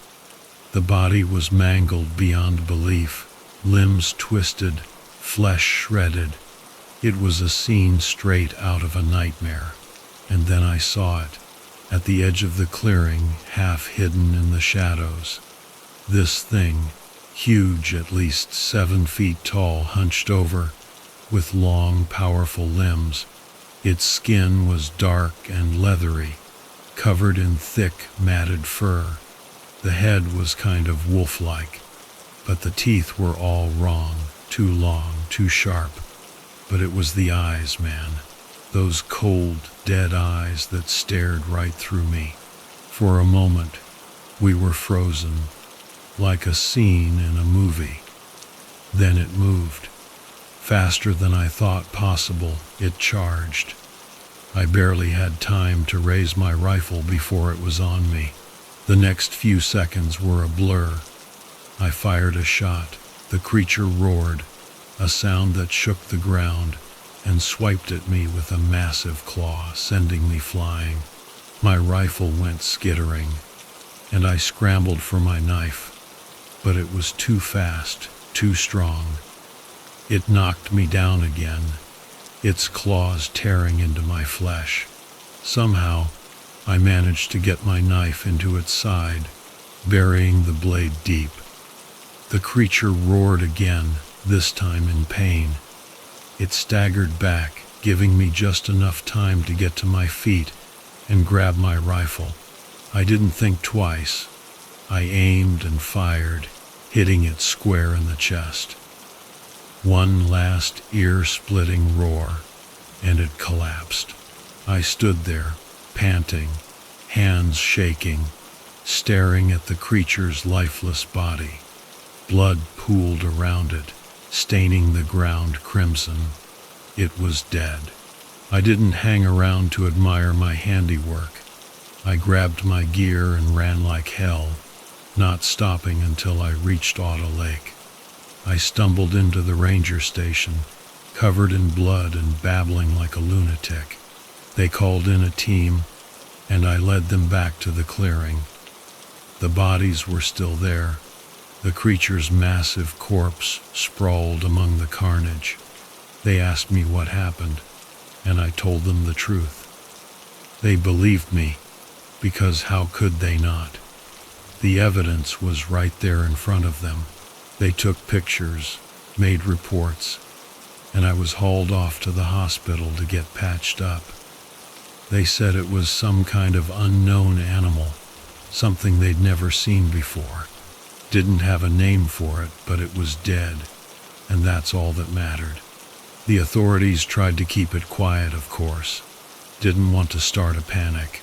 The body was mangled beyond belief, limbs twisted, flesh shredded. It was a scene straight out of a nightmare. And then I saw it, at the edge of the clearing, half hidden in the shadows. This thing, huge, at least 7 feet tall, hunched over, with long, powerful limbs. Its skin was dark and leathery, covered in thick, matted fur. The head was kind of wolf-like, but the teeth were all wrong, too long, too sharp. But it was the eyes, man. Those cold, dead eyes that stared right through me. For a moment, we were frozen, like a scene in a movie. Then it moved. Faster than I thought possible, it charged. I barely had time to raise my rifle before it was on me. The next few seconds were a blur. I fired a shot. The creature roared, a sound that shook the ground, and swiped at me with a massive claw, sending me flying. My rifle went skittering, and I scrambled for my knife, but it was too fast, too strong. It knocked me down again, its claws tearing into my flesh. Somehow, I managed to get my knife into its side, burying the blade deep. The creature roared again, this time in pain. It staggered back, giving me just enough time to get to my feet and grab my rifle. I didn't think twice. I aimed and fired, hitting it square in the chest. One last ear-splitting roar, and it collapsed. I stood there, panting, hands shaking, staring at the creature's lifeless body. Blood pooled around it, staining the ground crimson. It was dead. I didn't hang around to admire my handiwork. I grabbed my gear and ran like hell, not stopping until I reached Auto Lake. I stumbled into the ranger station, covered in blood and babbling like a lunatic. They called in a team, and I led them back to the clearing. The bodies were still there. The creature's massive corpse sprawled among the carnage. They asked me what happened, and I told them the truth. They believed me, because how could they not? The evidence was right there in front of them. They took pictures, made reports, and I was hauled off to the hospital to get patched up. They said it was some kind of unknown animal, something they'd never seen before. Didn't have a name for it, but it was dead, and that's all that mattered. The authorities tried to keep it quiet, of course. Didn't want to start a panic.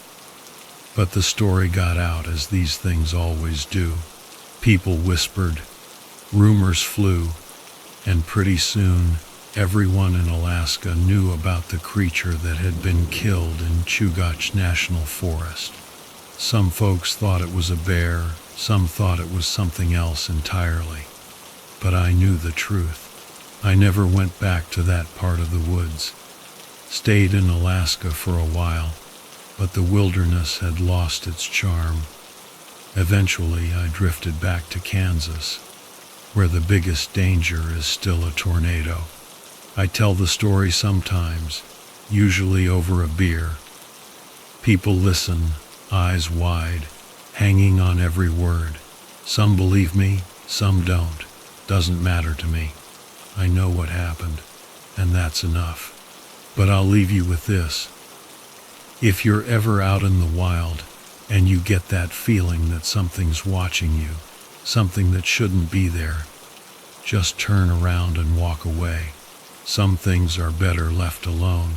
But the story got out, as these things always do. People whispered, rumors flew, and pretty soon, everyone in Alaska knew about the creature that had been killed in Chugach National Forest. Some folks thought it was a bear, some thought it was something else entirely. But I knew the truth. I never went back to that part of the woods. Stayed in Alaska for a while, but the wilderness had lost its charm. Eventually, I drifted back to Kansas, where the biggest danger is still a tornado. I tell the story sometimes, usually over a beer. People listen, eyes wide, hanging on every word. Some believe me, some don't. Doesn't matter to me. I know what happened, and that's enough. But I'll leave you with this. If you're ever out in the wild, and you get that feeling that something's watching you, something that shouldn't be there, just turn around and walk away. Some things are better left alone.